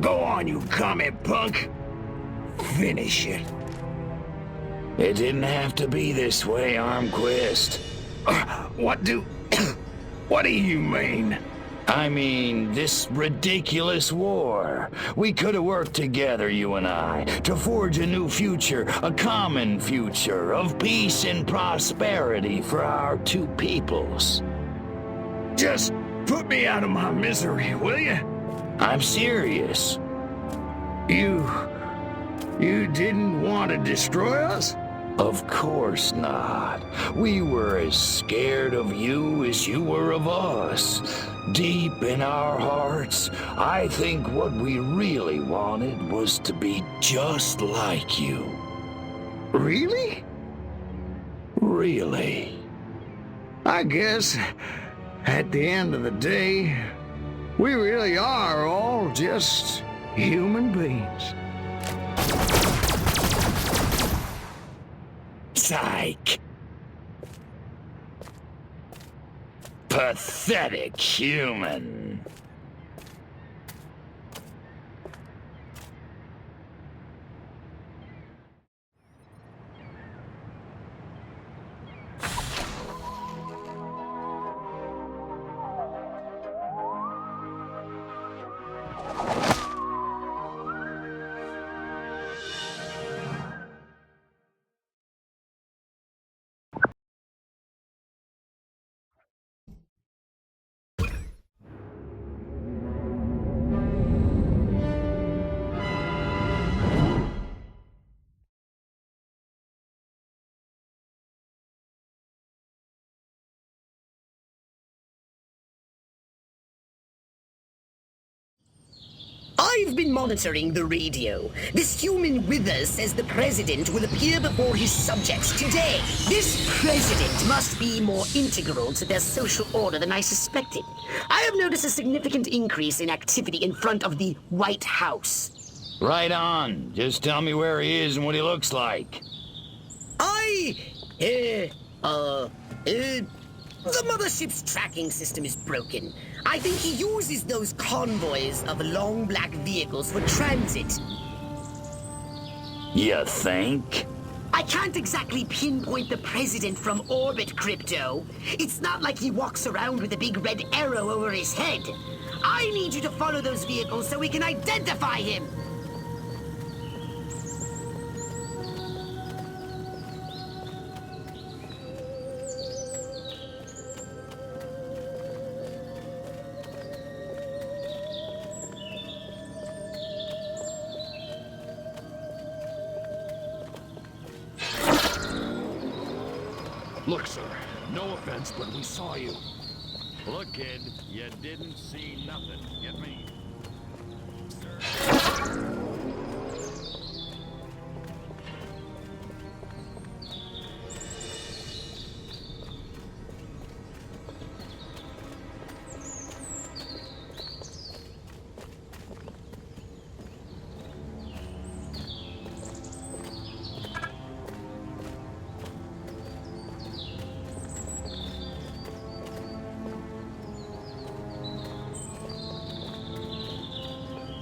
Speaker 6: Go on, you comet punk. Finish it. It didn't have to be this way, Armquist. What do you mean? I mean, this ridiculous war. We could have worked together, you and I, to forge a new future, a common future of peace and prosperity for our two peoples. Just put me out of my misery, will you? I'm serious. You didn't want to destroy us? Of course not. We were as scared of you as you were of us. Deep in our hearts, I think what we really wanted was to be just like you. Really? Really.
Speaker 12: I guess, at the end of the day, we really are all just human beings.
Speaker 6: Psych. Pathetic human.
Speaker 4: I've been monitoring the radio. This human with us says the president will appear before his subjects today. This president must be more integral to their social order than I suspected. I have noticed a significant increase in activity in front of the White House.
Speaker 6: Right on. Just tell me where he is and what he looks like.
Speaker 4: The mothership's tracking system is broken. I think he uses those convoys of long black vehicles for transit.
Speaker 6: You think?
Speaker 4: I can't exactly pinpoint the president from orbit, Crypto. It's not like he walks around with a big red arrow over his head. I need you to follow those vehicles so we can identify him.
Speaker 14: Look, sir, no offense, but we saw you.
Speaker 18: Look, kid, you didn't see nothing. Get me?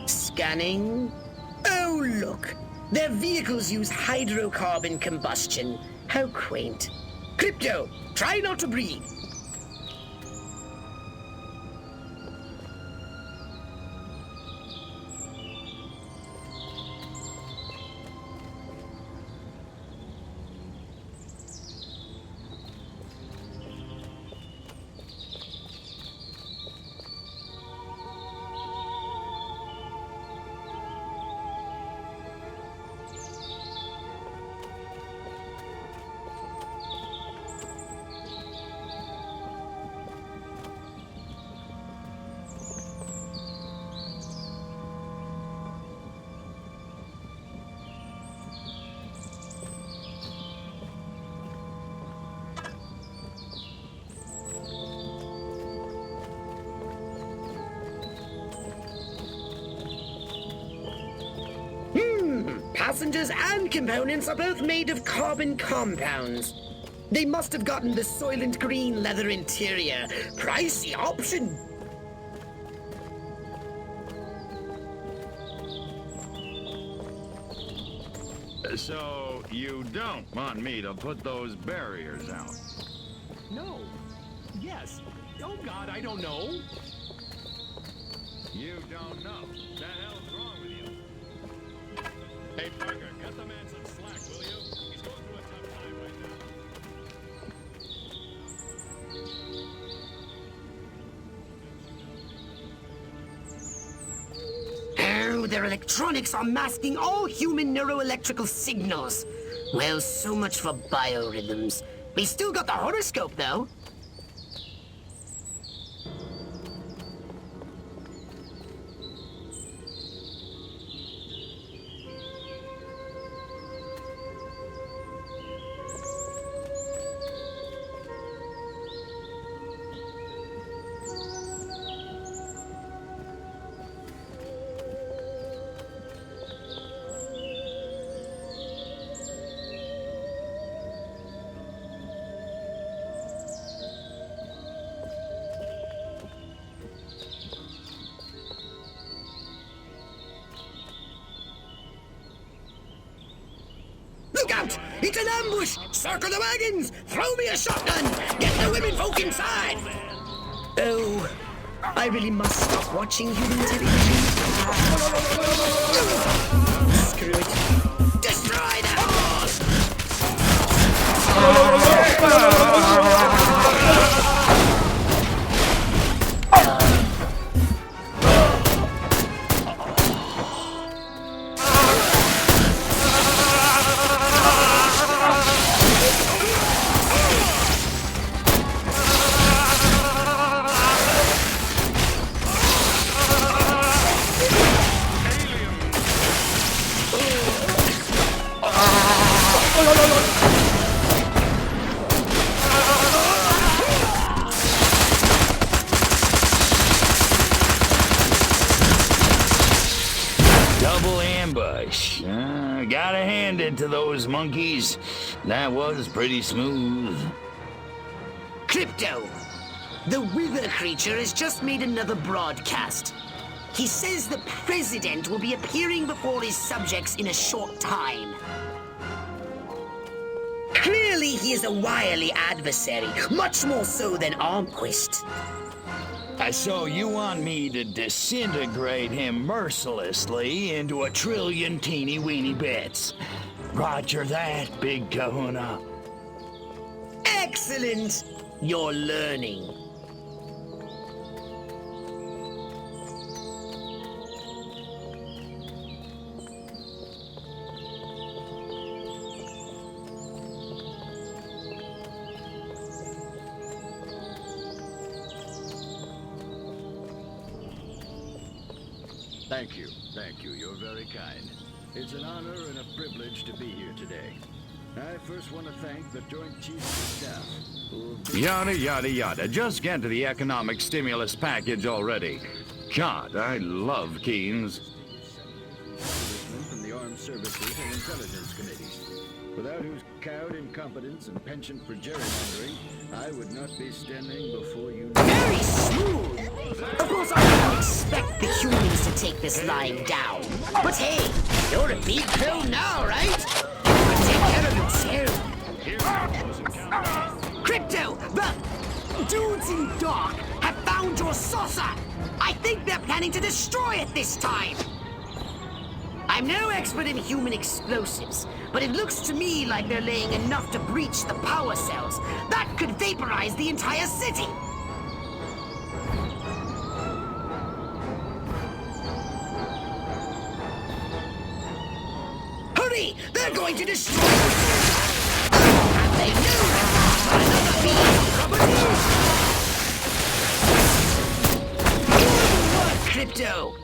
Speaker 9: Scanning. Oh, look. Their vehicles use hydrocarbon combustion. How quaint. Crypto, try not to breathe. Passengers and components are both made of carbon compounds. They must have gotten the Soylent Green leather interior. Pricey option.
Speaker 18: So, you don't want me to put those barriers out?
Speaker 14: No. Yes. Oh, God, I don't know.
Speaker 18: You don't know. The hell's wrong with you? Hey, Parker, cut the man some slack, will you? He's going through a tough time right now.
Speaker 9: Oh, their electronics are masking all human neuroelectrical signals. Well, so much for biorhythms. We still got the horoscope, though. Look out! It's an ambush! Circle the wagons! Throw me a shotgun! Get the women folk inside! Oh, I really must stop watching human television. Screw it. Destroy the horse!
Speaker 6: Gotta hand it to those monkeys. That was pretty smooth.
Speaker 9: Crypto! The wither creature has just made another broadcast. He says the president will be appearing before his subjects in a short time. Clearly he is a wily adversary, much more so than Armquist.
Speaker 6: So you want me to disintegrate him mercilessly into a trillion teeny-weeny bits. Roger that, big kahuna.
Speaker 9: Excellent! You're learning.
Speaker 5: Thank you. Thank you. You're very kind. It's an honor and a privilege to be here today. I first want to thank the Joint Chiefs of Staff who have...
Speaker 18: Yada, yada, yada. Just get to the economic stimulus package already. God, I love Keynes.
Speaker 5: From the Armed Services and Intelligence Committees, without whose cowed incompetence and penchant for gerrymandering, I would not be standing before you.
Speaker 4: Very smooth! Of course, I don't expect the humans to take this lying down. But hey, you're a big crow now, right? Take care of yourself. Crypto, the dudes in dark have found your saucer. I think they're planning to destroy it this time. I'm no expert in human explosives, but it looks to me like they're laying enough to breach the power cells. That could vaporize the entire city. Hurry! They're going to destroy us! And they knew for another piece of property! Good work, Crypto!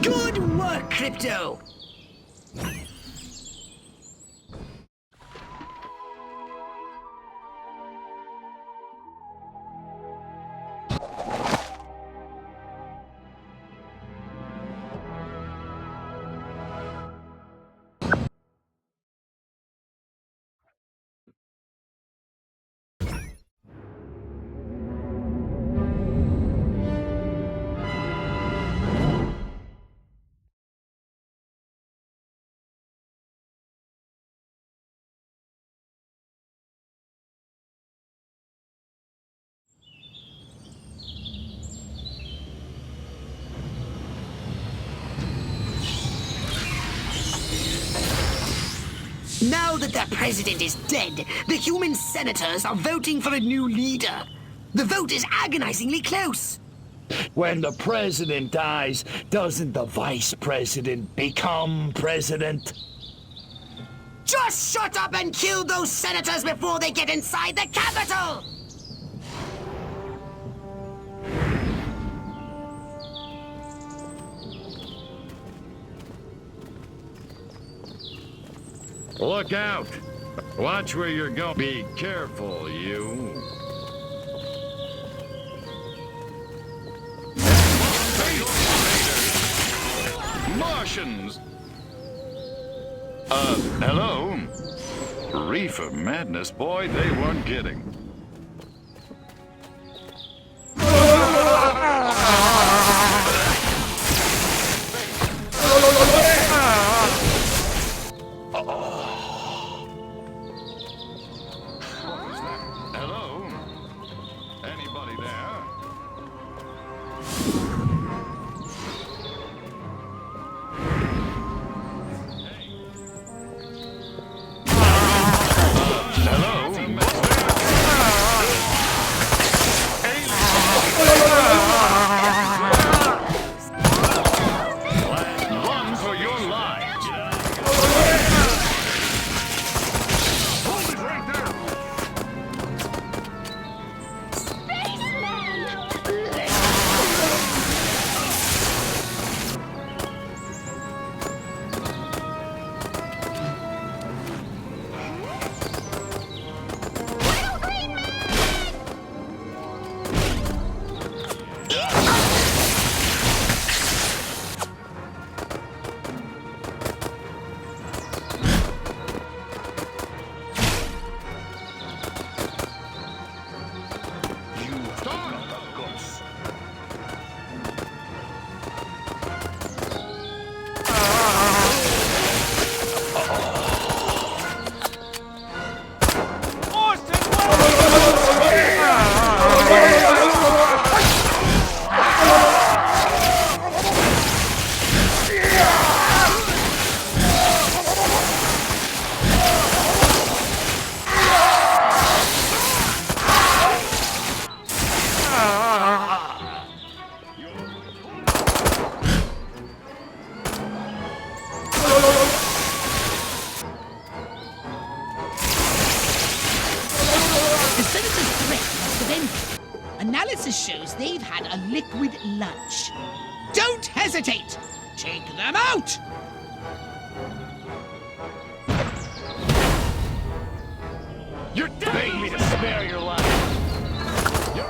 Speaker 4: Good work, Crypto! Now that the president is dead, the human senators are voting for a new leader. The vote is agonizingly close.
Speaker 6: When the president dies, doesn't the vice president become president?
Speaker 4: Just shut up and kill those senators before they get inside the Capitol!
Speaker 18: Look out! Watch where you're going. Be careful, you. Martians! Hello? Reefer madness, boy, they weren't kidding.
Speaker 15: analysis shows they've had a liquid lunch. Don't hesitate! Take them out!
Speaker 1: You're begging me to spare your life. You're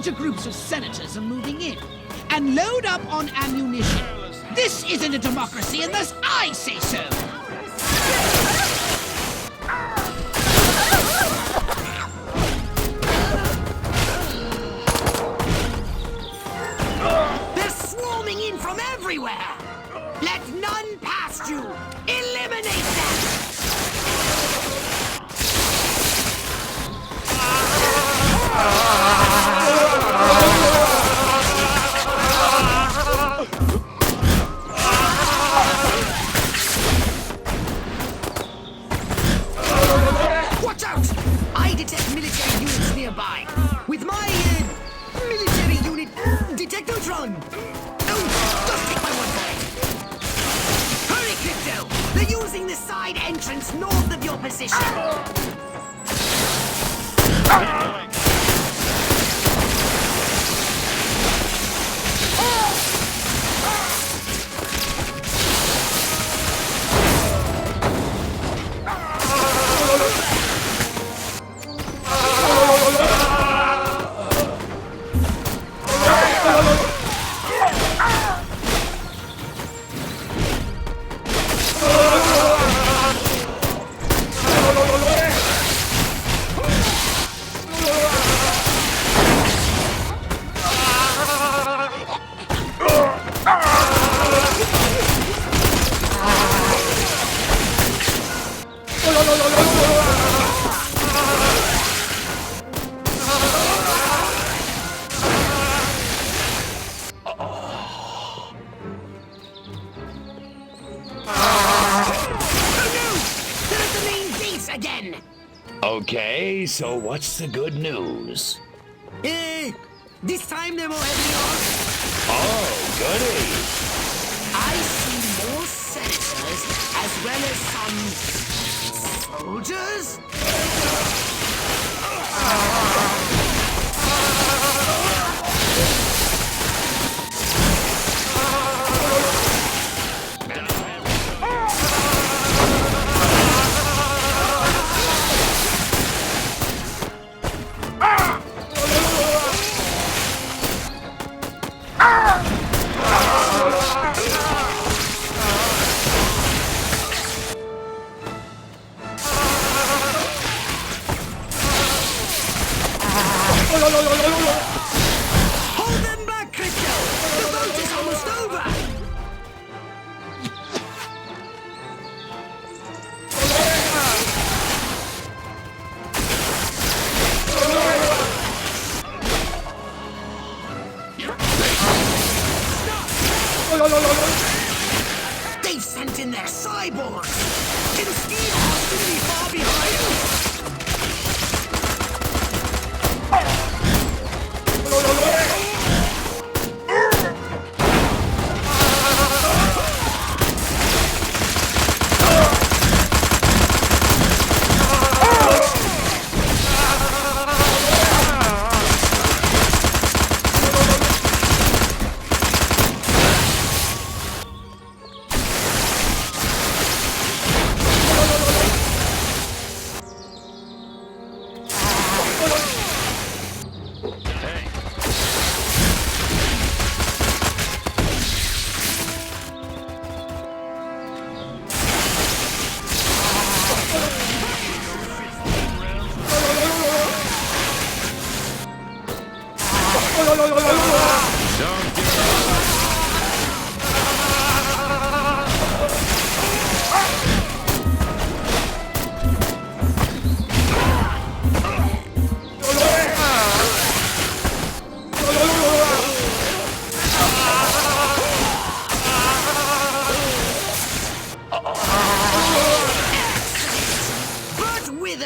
Speaker 15: larger groups of senators are moving in. And load up on ammunition. This isn't a democracy unless I say so.
Speaker 9: They're swarming in from everywhere. Let none past you. Eliminate them. Watch out! I detect military units nearby. With my military unit detectotron. Oh, just take my word for it. Hurry, Crypto! They're using the side entrance north of your position.
Speaker 6: Okay, so what's the good news?
Speaker 9: This time they're more heavily armed.
Speaker 6: Oh, goody.
Speaker 9: I see more senators as well as some soldiers. Hold them back, Crypto! The boat is almost over! They've sent in their cyborgs! Can Steve Austin be far behind?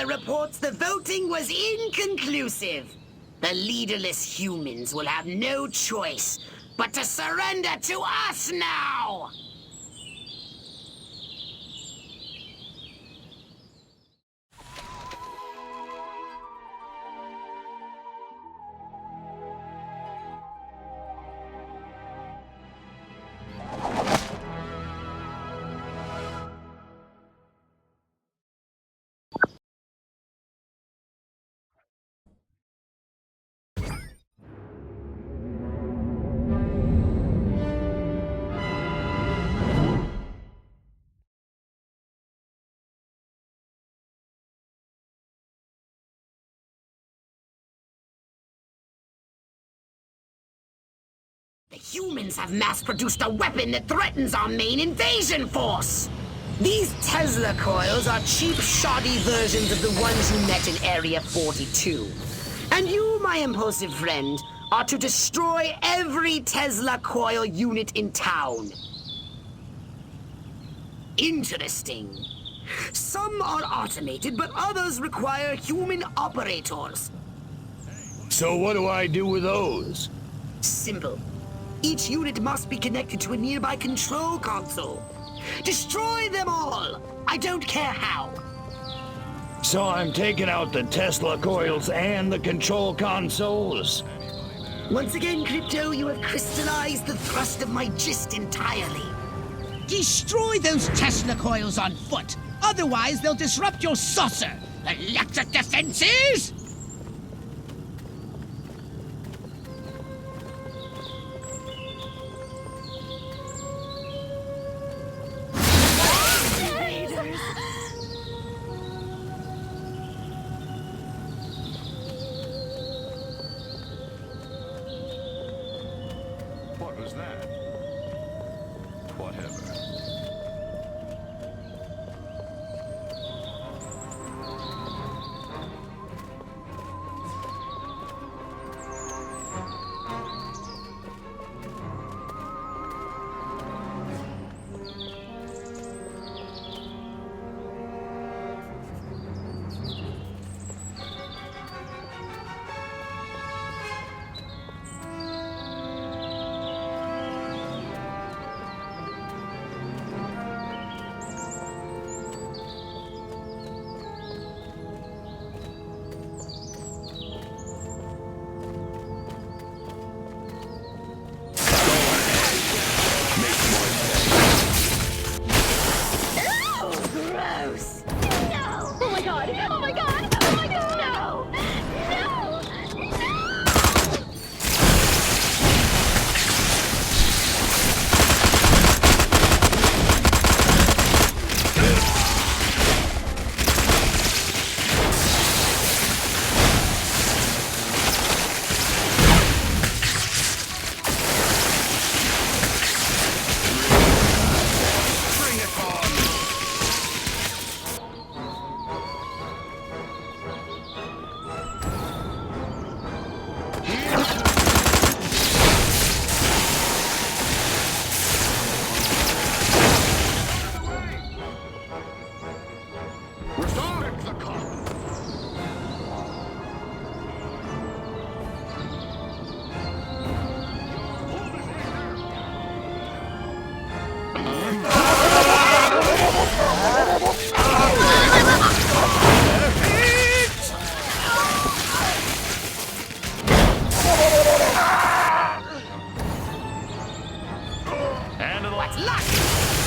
Speaker 9: Reports the voting was inconclusive. The leaderless humans will have no choice but to surrender to us now! The humans have mass-produced a weapon that threatens our main invasion force! These Tesla coils are cheap, shoddy versions of the ones you met in Area 42. And you, my impulsive friend, are to destroy every Tesla coil unit in town. Interesting. Some are automated, but others require human operators.
Speaker 6: So what do I do with those?
Speaker 9: Simple. Each unit must be connected to a nearby control console. Destroy them all! I don't care how.
Speaker 6: So I'm taking out the Tesla coils and the control consoles?
Speaker 9: Once again, Crypto, you have crystallized the thrust of my gist entirely.
Speaker 15: Destroy those Tesla coils on foot. Otherwise, they'll disrupt your saucer. Electric defenses!
Speaker 18: What was that? Whatever.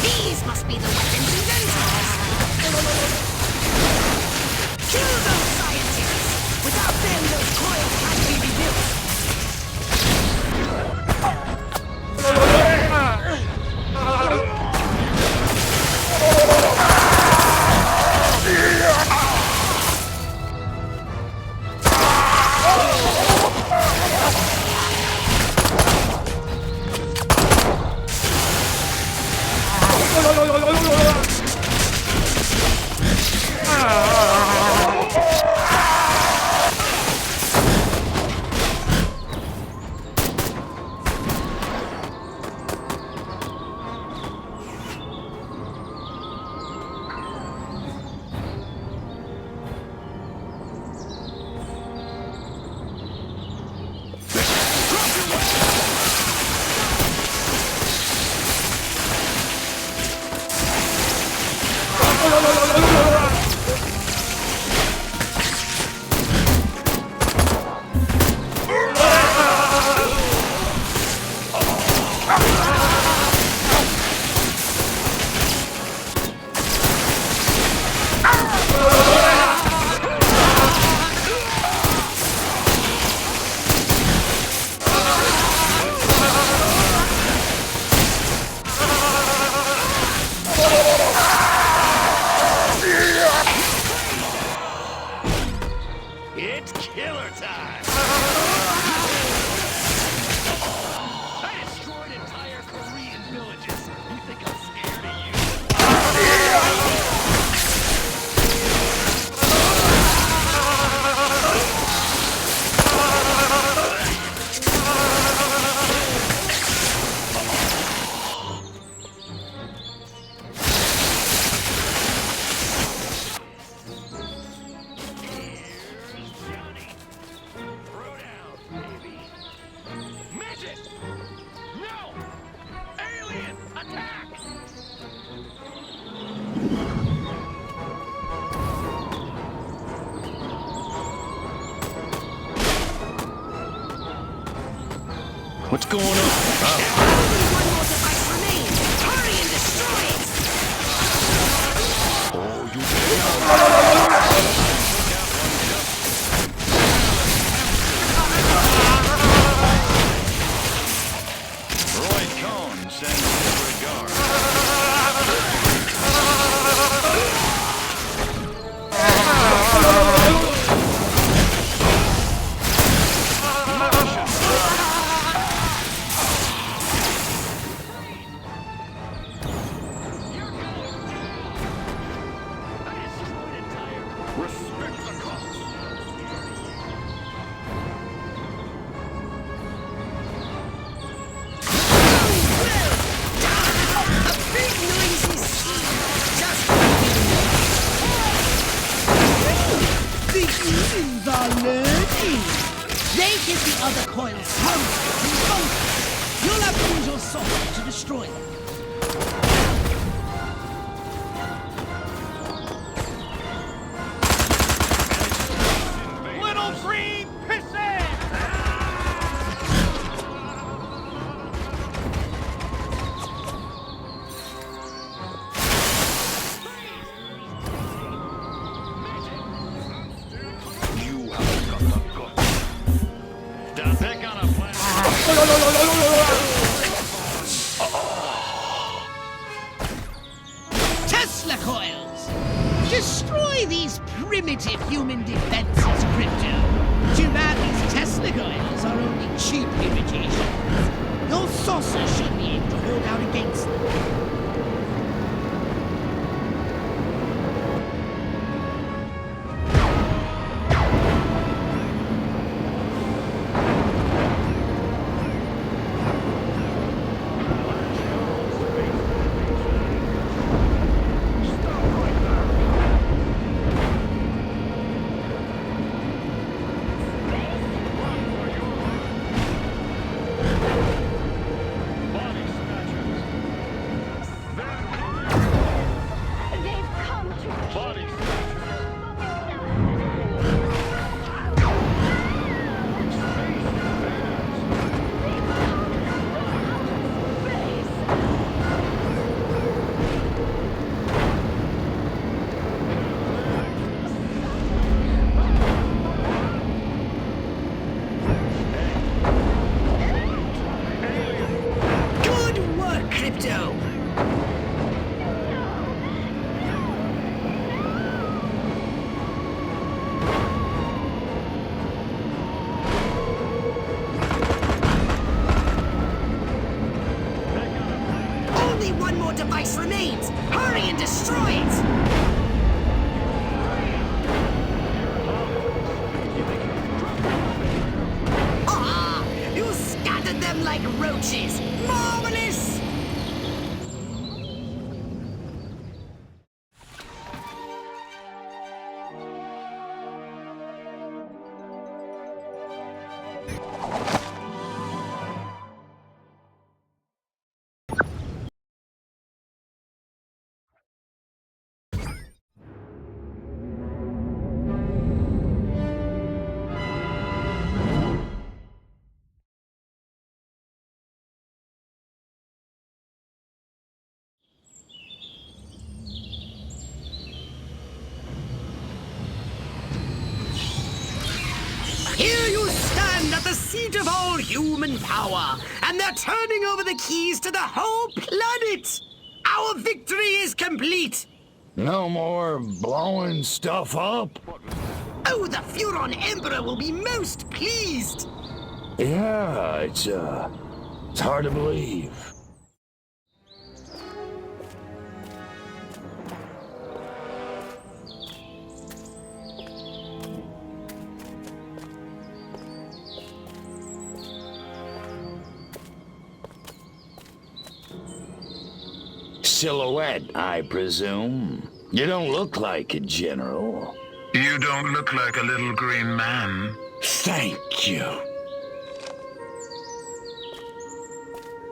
Speaker 9: These must be the weapons inventors! Kill those scientists! Without them, those coils can't be rebuilt!
Speaker 1: It's killer time! I destroyed entire Korean villages. You think I'm scared of you?
Speaker 18: What's going on?
Speaker 9: One more device remains! Hurry and destroy it!
Speaker 18: Oh, you Roy Cohn sends his regards.
Speaker 15: The humans are learning. They give the other coils hungry and vulgar. You'll have to use your software to destroy them.
Speaker 13: Little green pissant!
Speaker 15: Tesla coils! Destroy these primitive human defenses, Crypto. Too bad these Tesla coils are only cheap imitations. Your saucer should be able to hold out against them.
Speaker 9: device remains. Hurry and destroy it! Ah! You scattered them like roaches. Marvelous! Here you stand at the seat of all human power, and they're turning over the keys to the whole planet! Our victory is complete!
Speaker 12: No more blowing stuff up?
Speaker 9: Oh, the Furon Emperor will be most pleased!
Speaker 6: Yeah, it's hard to believe. Silhouette, I presume. You don't look like a general.
Speaker 20: You don't look like a little green man.
Speaker 6: Thank you.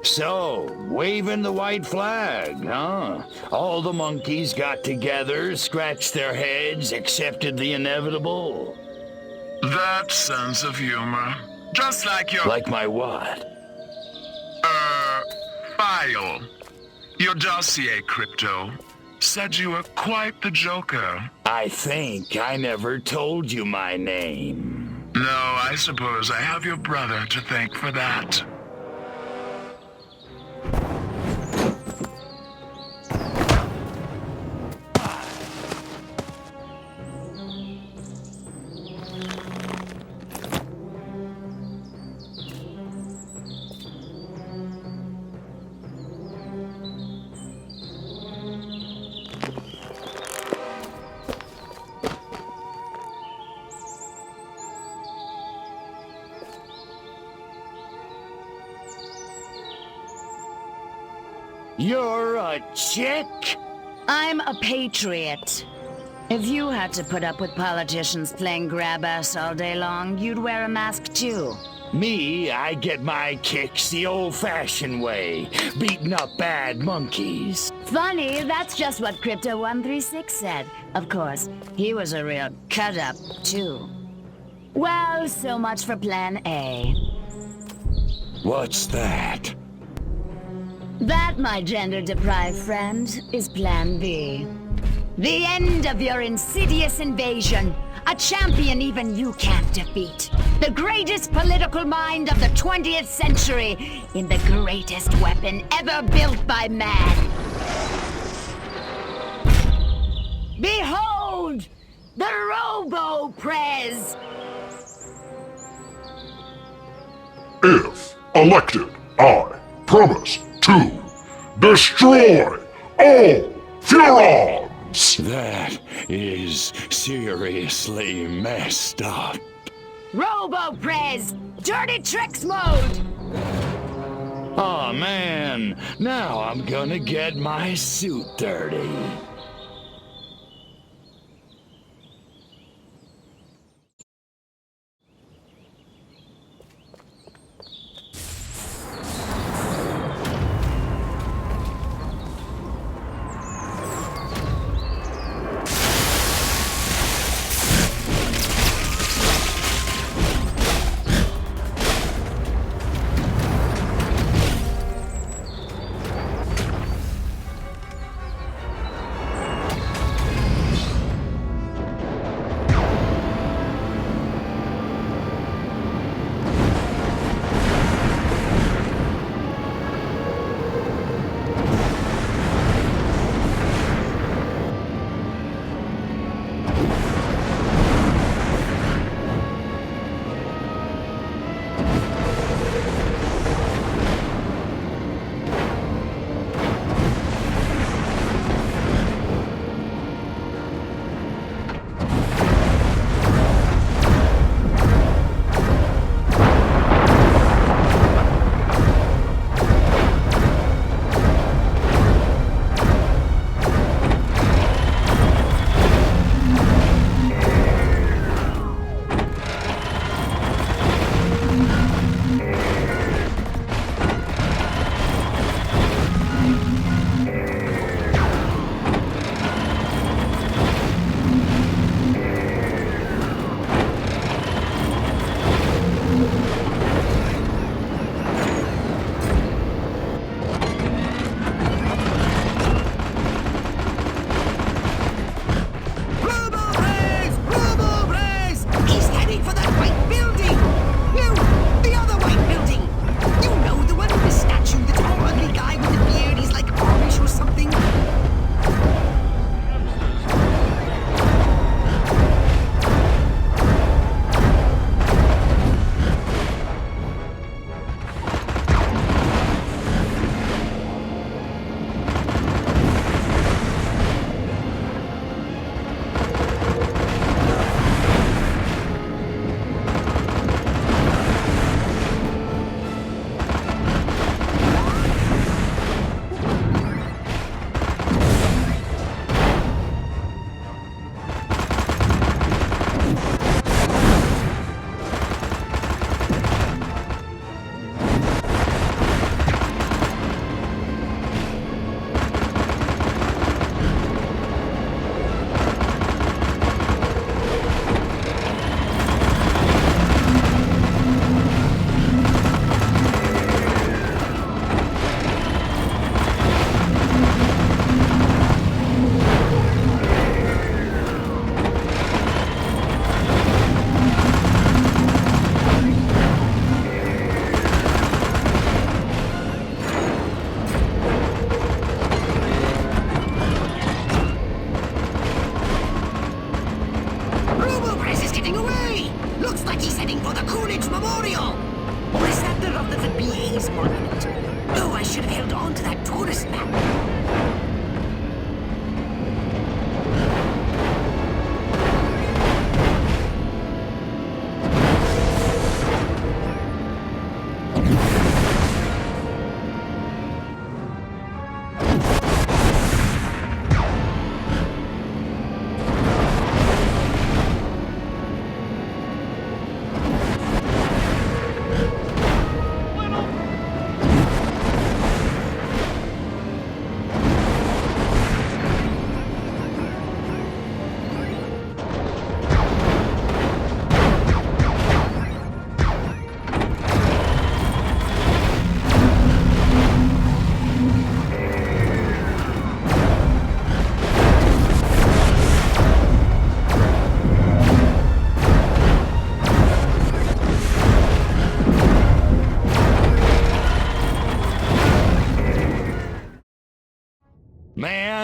Speaker 6: So, waving the white flag, huh? All the monkeys got together, scratched their heads, accepted the inevitable.
Speaker 20: That sense of humor. Just like your...
Speaker 6: Like my what?
Speaker 20: File. Your dossier, Crypto, said you were quite the joker.
Speaker 6: I think I never told you my name.
Speaker 20: No, I suppose I have your brother to thank for that.
Speaker 6: You're a chick?
Speaker 17: I'm a patriot. If you had to put up with politicians playing grab-ass all day long, you'd wear a mask too.
Speaker 6: Me, I get my kicks the old-fashioned way, beating up bad monkeys.
Speaker 17: Funny, that's just what Crypto136 said. Of course, he was a real cut-up, too. Well, so much for Plan A.
Speaker 6: What's that?
Speaker 17: That, my gender-deprived friend, is Plan B. The end of your insidious invasion. A champion even you can't defeat. The greatest political mind of the 20th century in the greatest weapon ever built by man. Behold, the Robo-Prez!
Speaker 19: If elected, I promise to destroy all Furons!
Speaker 6: That is seriously messed up.
Speaker 17: Robo-Prez! Dirty Tricks mode!
Speaker 6: Oh man, now I'm gonna get my suit dirty.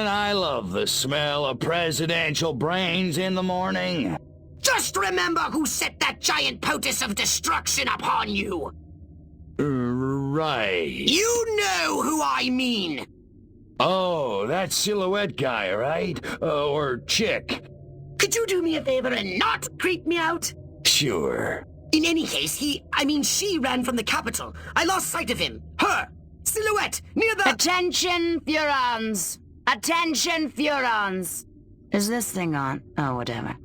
Speaker 6: But I love the smell of presidential brains in the morning.
Speaker 9: Just remember who set that giant potus of destruction upon you!
Speaker 6: Right.
Speaker 9: You know who I mean!
Speaker 6: Oh, that silhouette guy, right? Or chick.
Speaker 9: Could you do me a favor and not creep me out?
Speaker 6: Sure.
Speaker 9: In any case, she ran from the capital. I lost sight of him. Her! Silhouette! Near the—
Speaker 17: Attention, Furons! Attention, Furons! Is this thing on? Oh, whatever.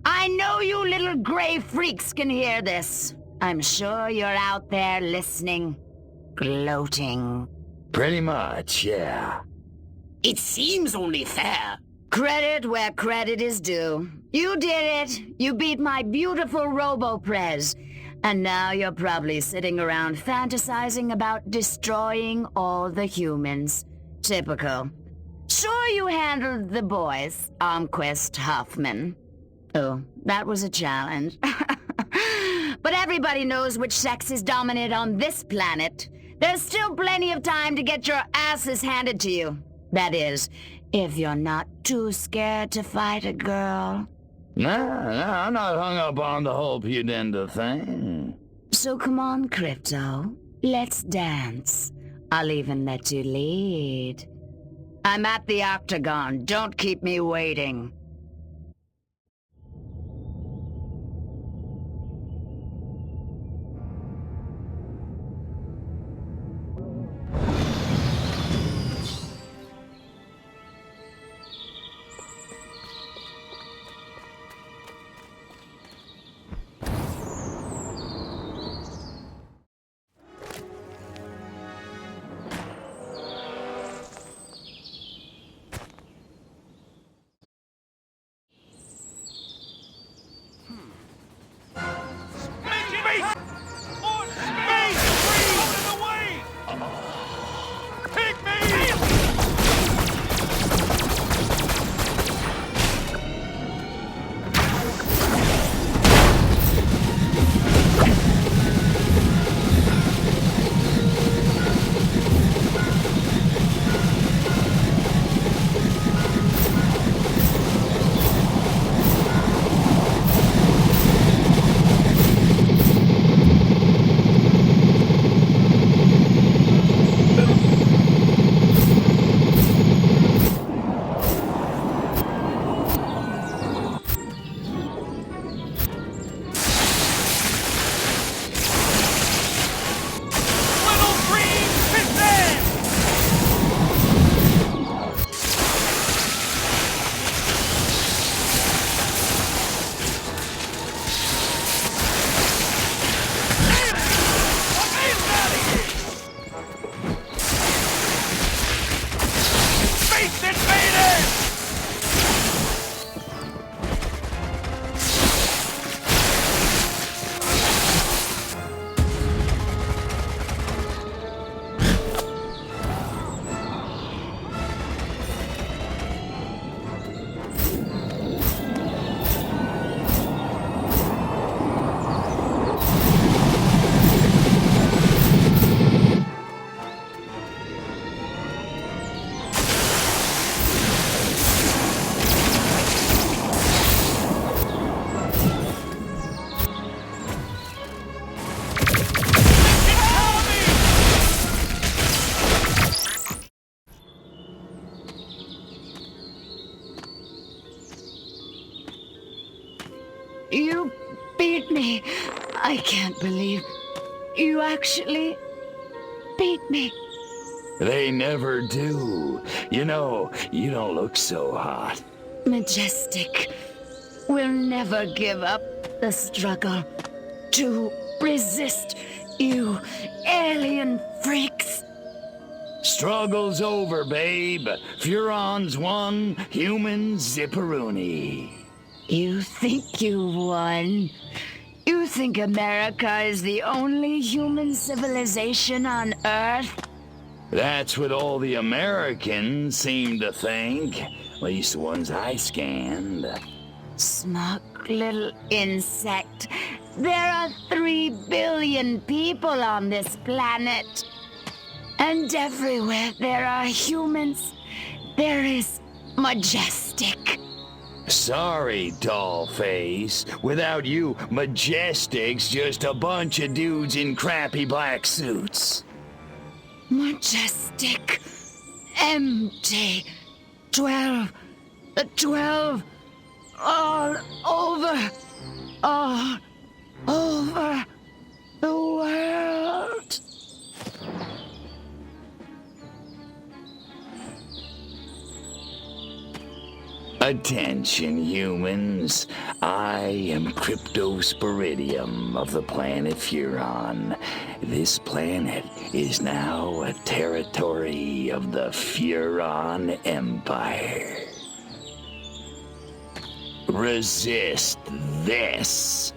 Speaker 17: I know you little gray freaks can hear this. I'm sure you're out there listening. Gloating.
Speaker 6: Pretty much, yeah.
Speaker 9: It seems only fair.
Speaker 17: Credit where credit is due. You did it. You beat my beautiful Robo-Prez. And now you're probably sitting around fantasizing about destroying all the humans. Typical. Sure you handled the boys, Armquist, Huffman. Oh, that was a challenge. But everybody knows which sex is dominant on this planet. There's still plenty of time to get your asses handed to you. That is, if you're not too scared to fight a girl.
Speaker 6: No, I'm not hung up on the whole pudenda thing.
Speaker 17: So come on, Crypto. Let's dance. I'll even let you lead. I'm at the Octagon. Don't keep me waiting. You beat me. I can't believe you actually beat me.
Speaker 6: They never do. You know, you don't look so hot.
Speaker 17: Majestic will never give up the struggle to resist you alien freaks.
Speaker 6: Struggle's over, babe. Furons won, humans zipperoonie.
Speaker 17: You think you won? You think America is the only human civilization on Earth?
Speaker 6: That's what all the Americans seem to think. At least the ones I scanned.
Speaker 17: Smug little insect. There are 3 billion people on this planet. And everywhere there are humans, there is majestic.
Speaker 6: Sorry, dollface. Without you, Majestic's just a bunch of dudes in crappy black suits.
Speaker 17: Majestic. Empty. 12. 12. All over. All over the world.
Speaker 6: Attention, humans. I am Cryptosporidium of the planet Furon. This planet is now a territory of the Furon Empire. Resist this.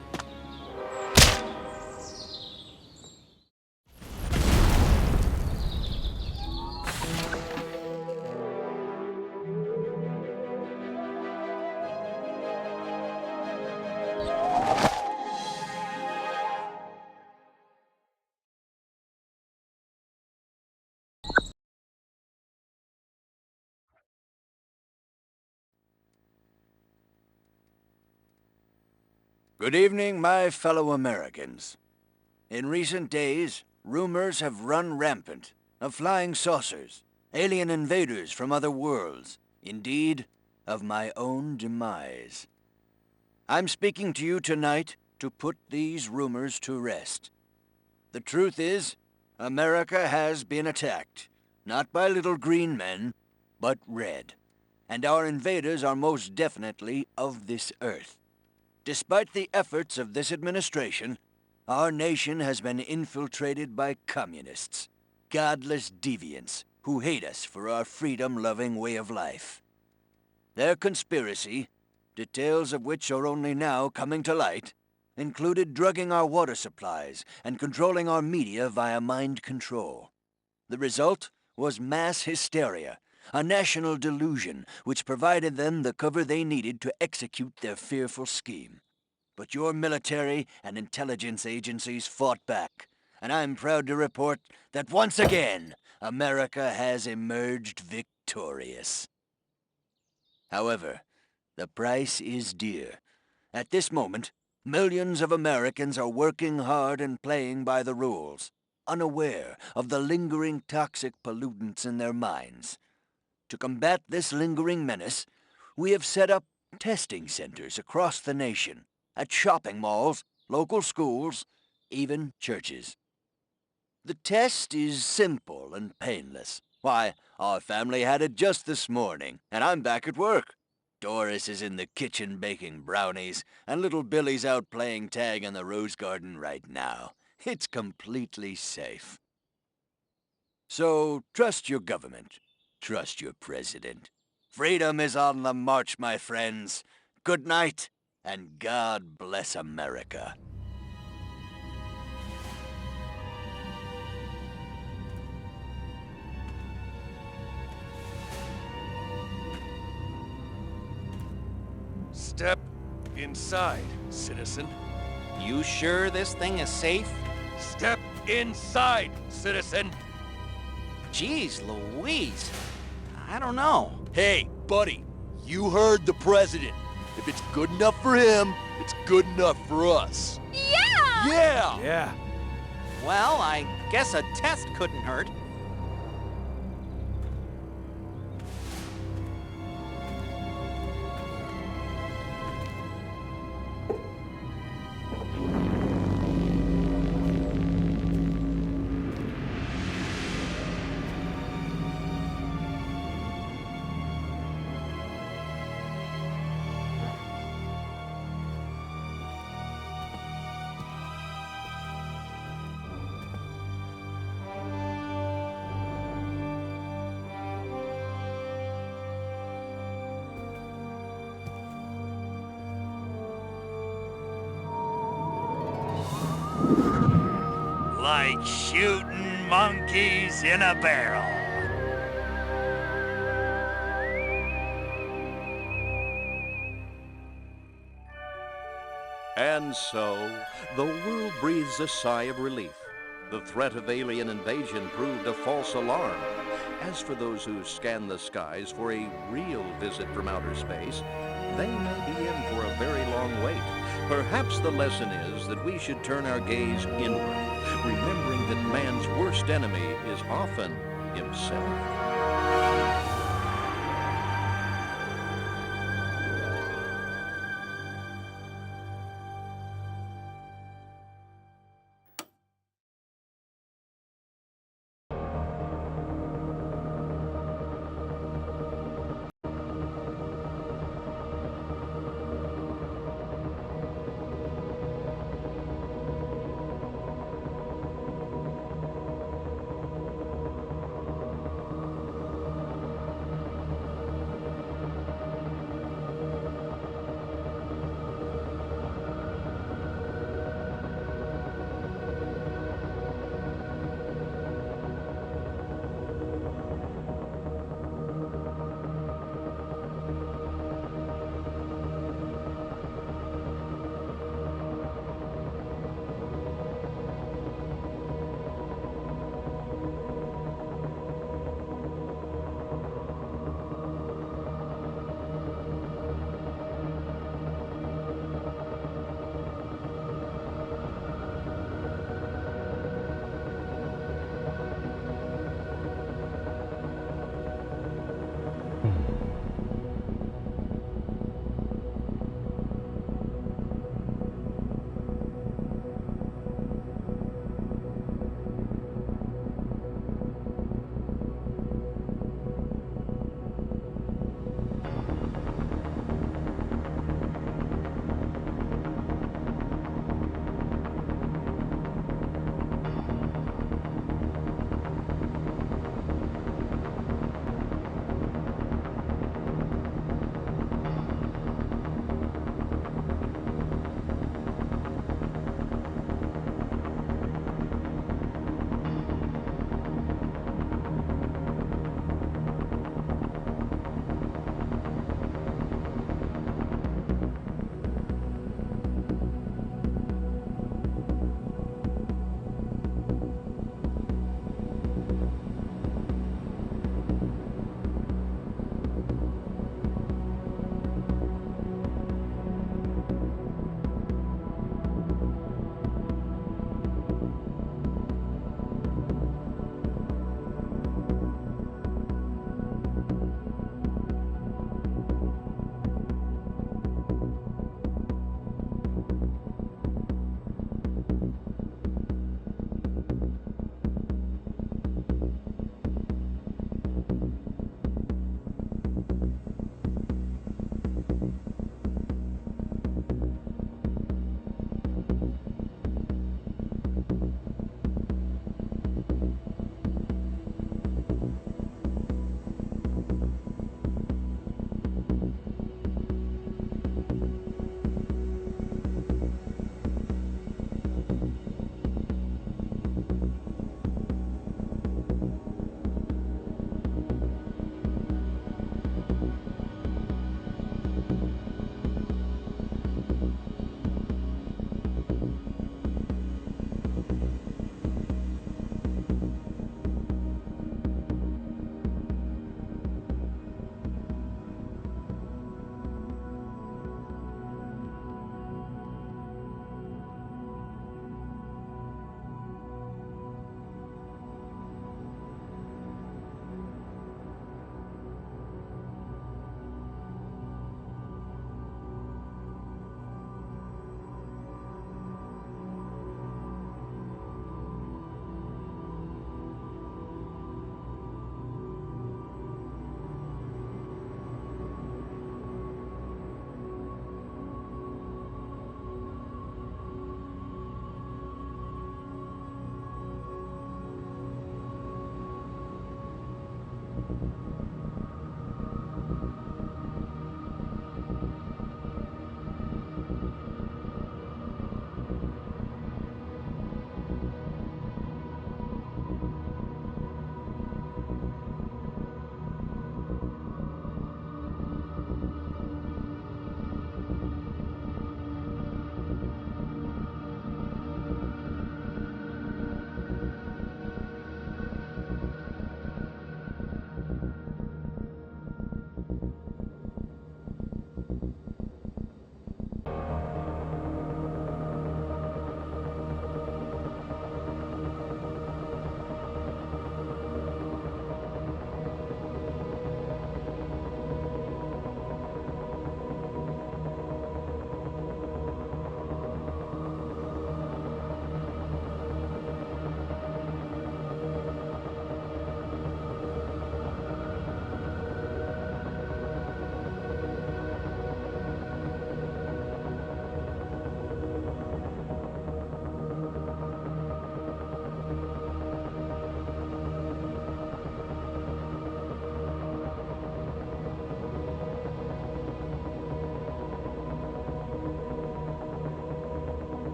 Speaker 8: Good evening, my fellow Americans. In recent days, rumors have run rampant of flying saucers, alien invaders from other worlds, indeed, of my own demise. I'm speaking to you tonight to put these rumors to rest. The truth is, America has been attacked, not by little green men, but red. And our invaders are most definitely of this earth. Despite the efforts of this administration, our nation has been infiltrated by communists, godless deviants who hate us for our freedom-loving way of life. Their conspiracy, details of which are only now coming to light, included drugging our water supplies and controlling our media via mind control. The result was mass hysteria, a national delusion which provided them the cover they needed to execute their fearful scheme. But your military and intelligence agencies fought back, and I'm proud to report that once again, America has emerged victorious. However, the price is dear. At this moment, millions of Americans are working hard and playing by the rules, unaware of the lingering toxic pollutants in their minds. To combat this lingering menace, we have set up testing centers across the nation, at shopping malls, local schools, even churches. The test is simple and painless. Why, our family had it just this morning, and I'm back at work. Doris is in the kitchen baking brownies, and little Billy's out playing tag in the rose garden right now. It's completely safe. So, trust your government. Trust your president. Freedom is on the march, my friends. Good night, and God bless America.
Speaker 22: Step inside, citizen.
Speaker 14: You sure this thing is safe?
Speaker 22: Step inside, citizen.
Speaker 14: Jeez Louise. I don't know.
Speaker 22: Hey, buddy, you heard the president. If it's good enough for him, it's good enough for us.
Speaker 7: Yeah!
Speaker 22: Yeah!
Speaker 14: Yeah. Well, I guess a test couldn't hurt.
Speaker 8: Like shooting monkeys in a barrel.
Speaker 23: And so, the world breathes a sigh of relief. The threat of alien invasion proved a false alarm. As for those who scan the skies for a real visit from outer space, they may be in for a very long wait. Perhaps the lesson is that we should turn our gaze inward, remembering that man's worst enemy is often himself.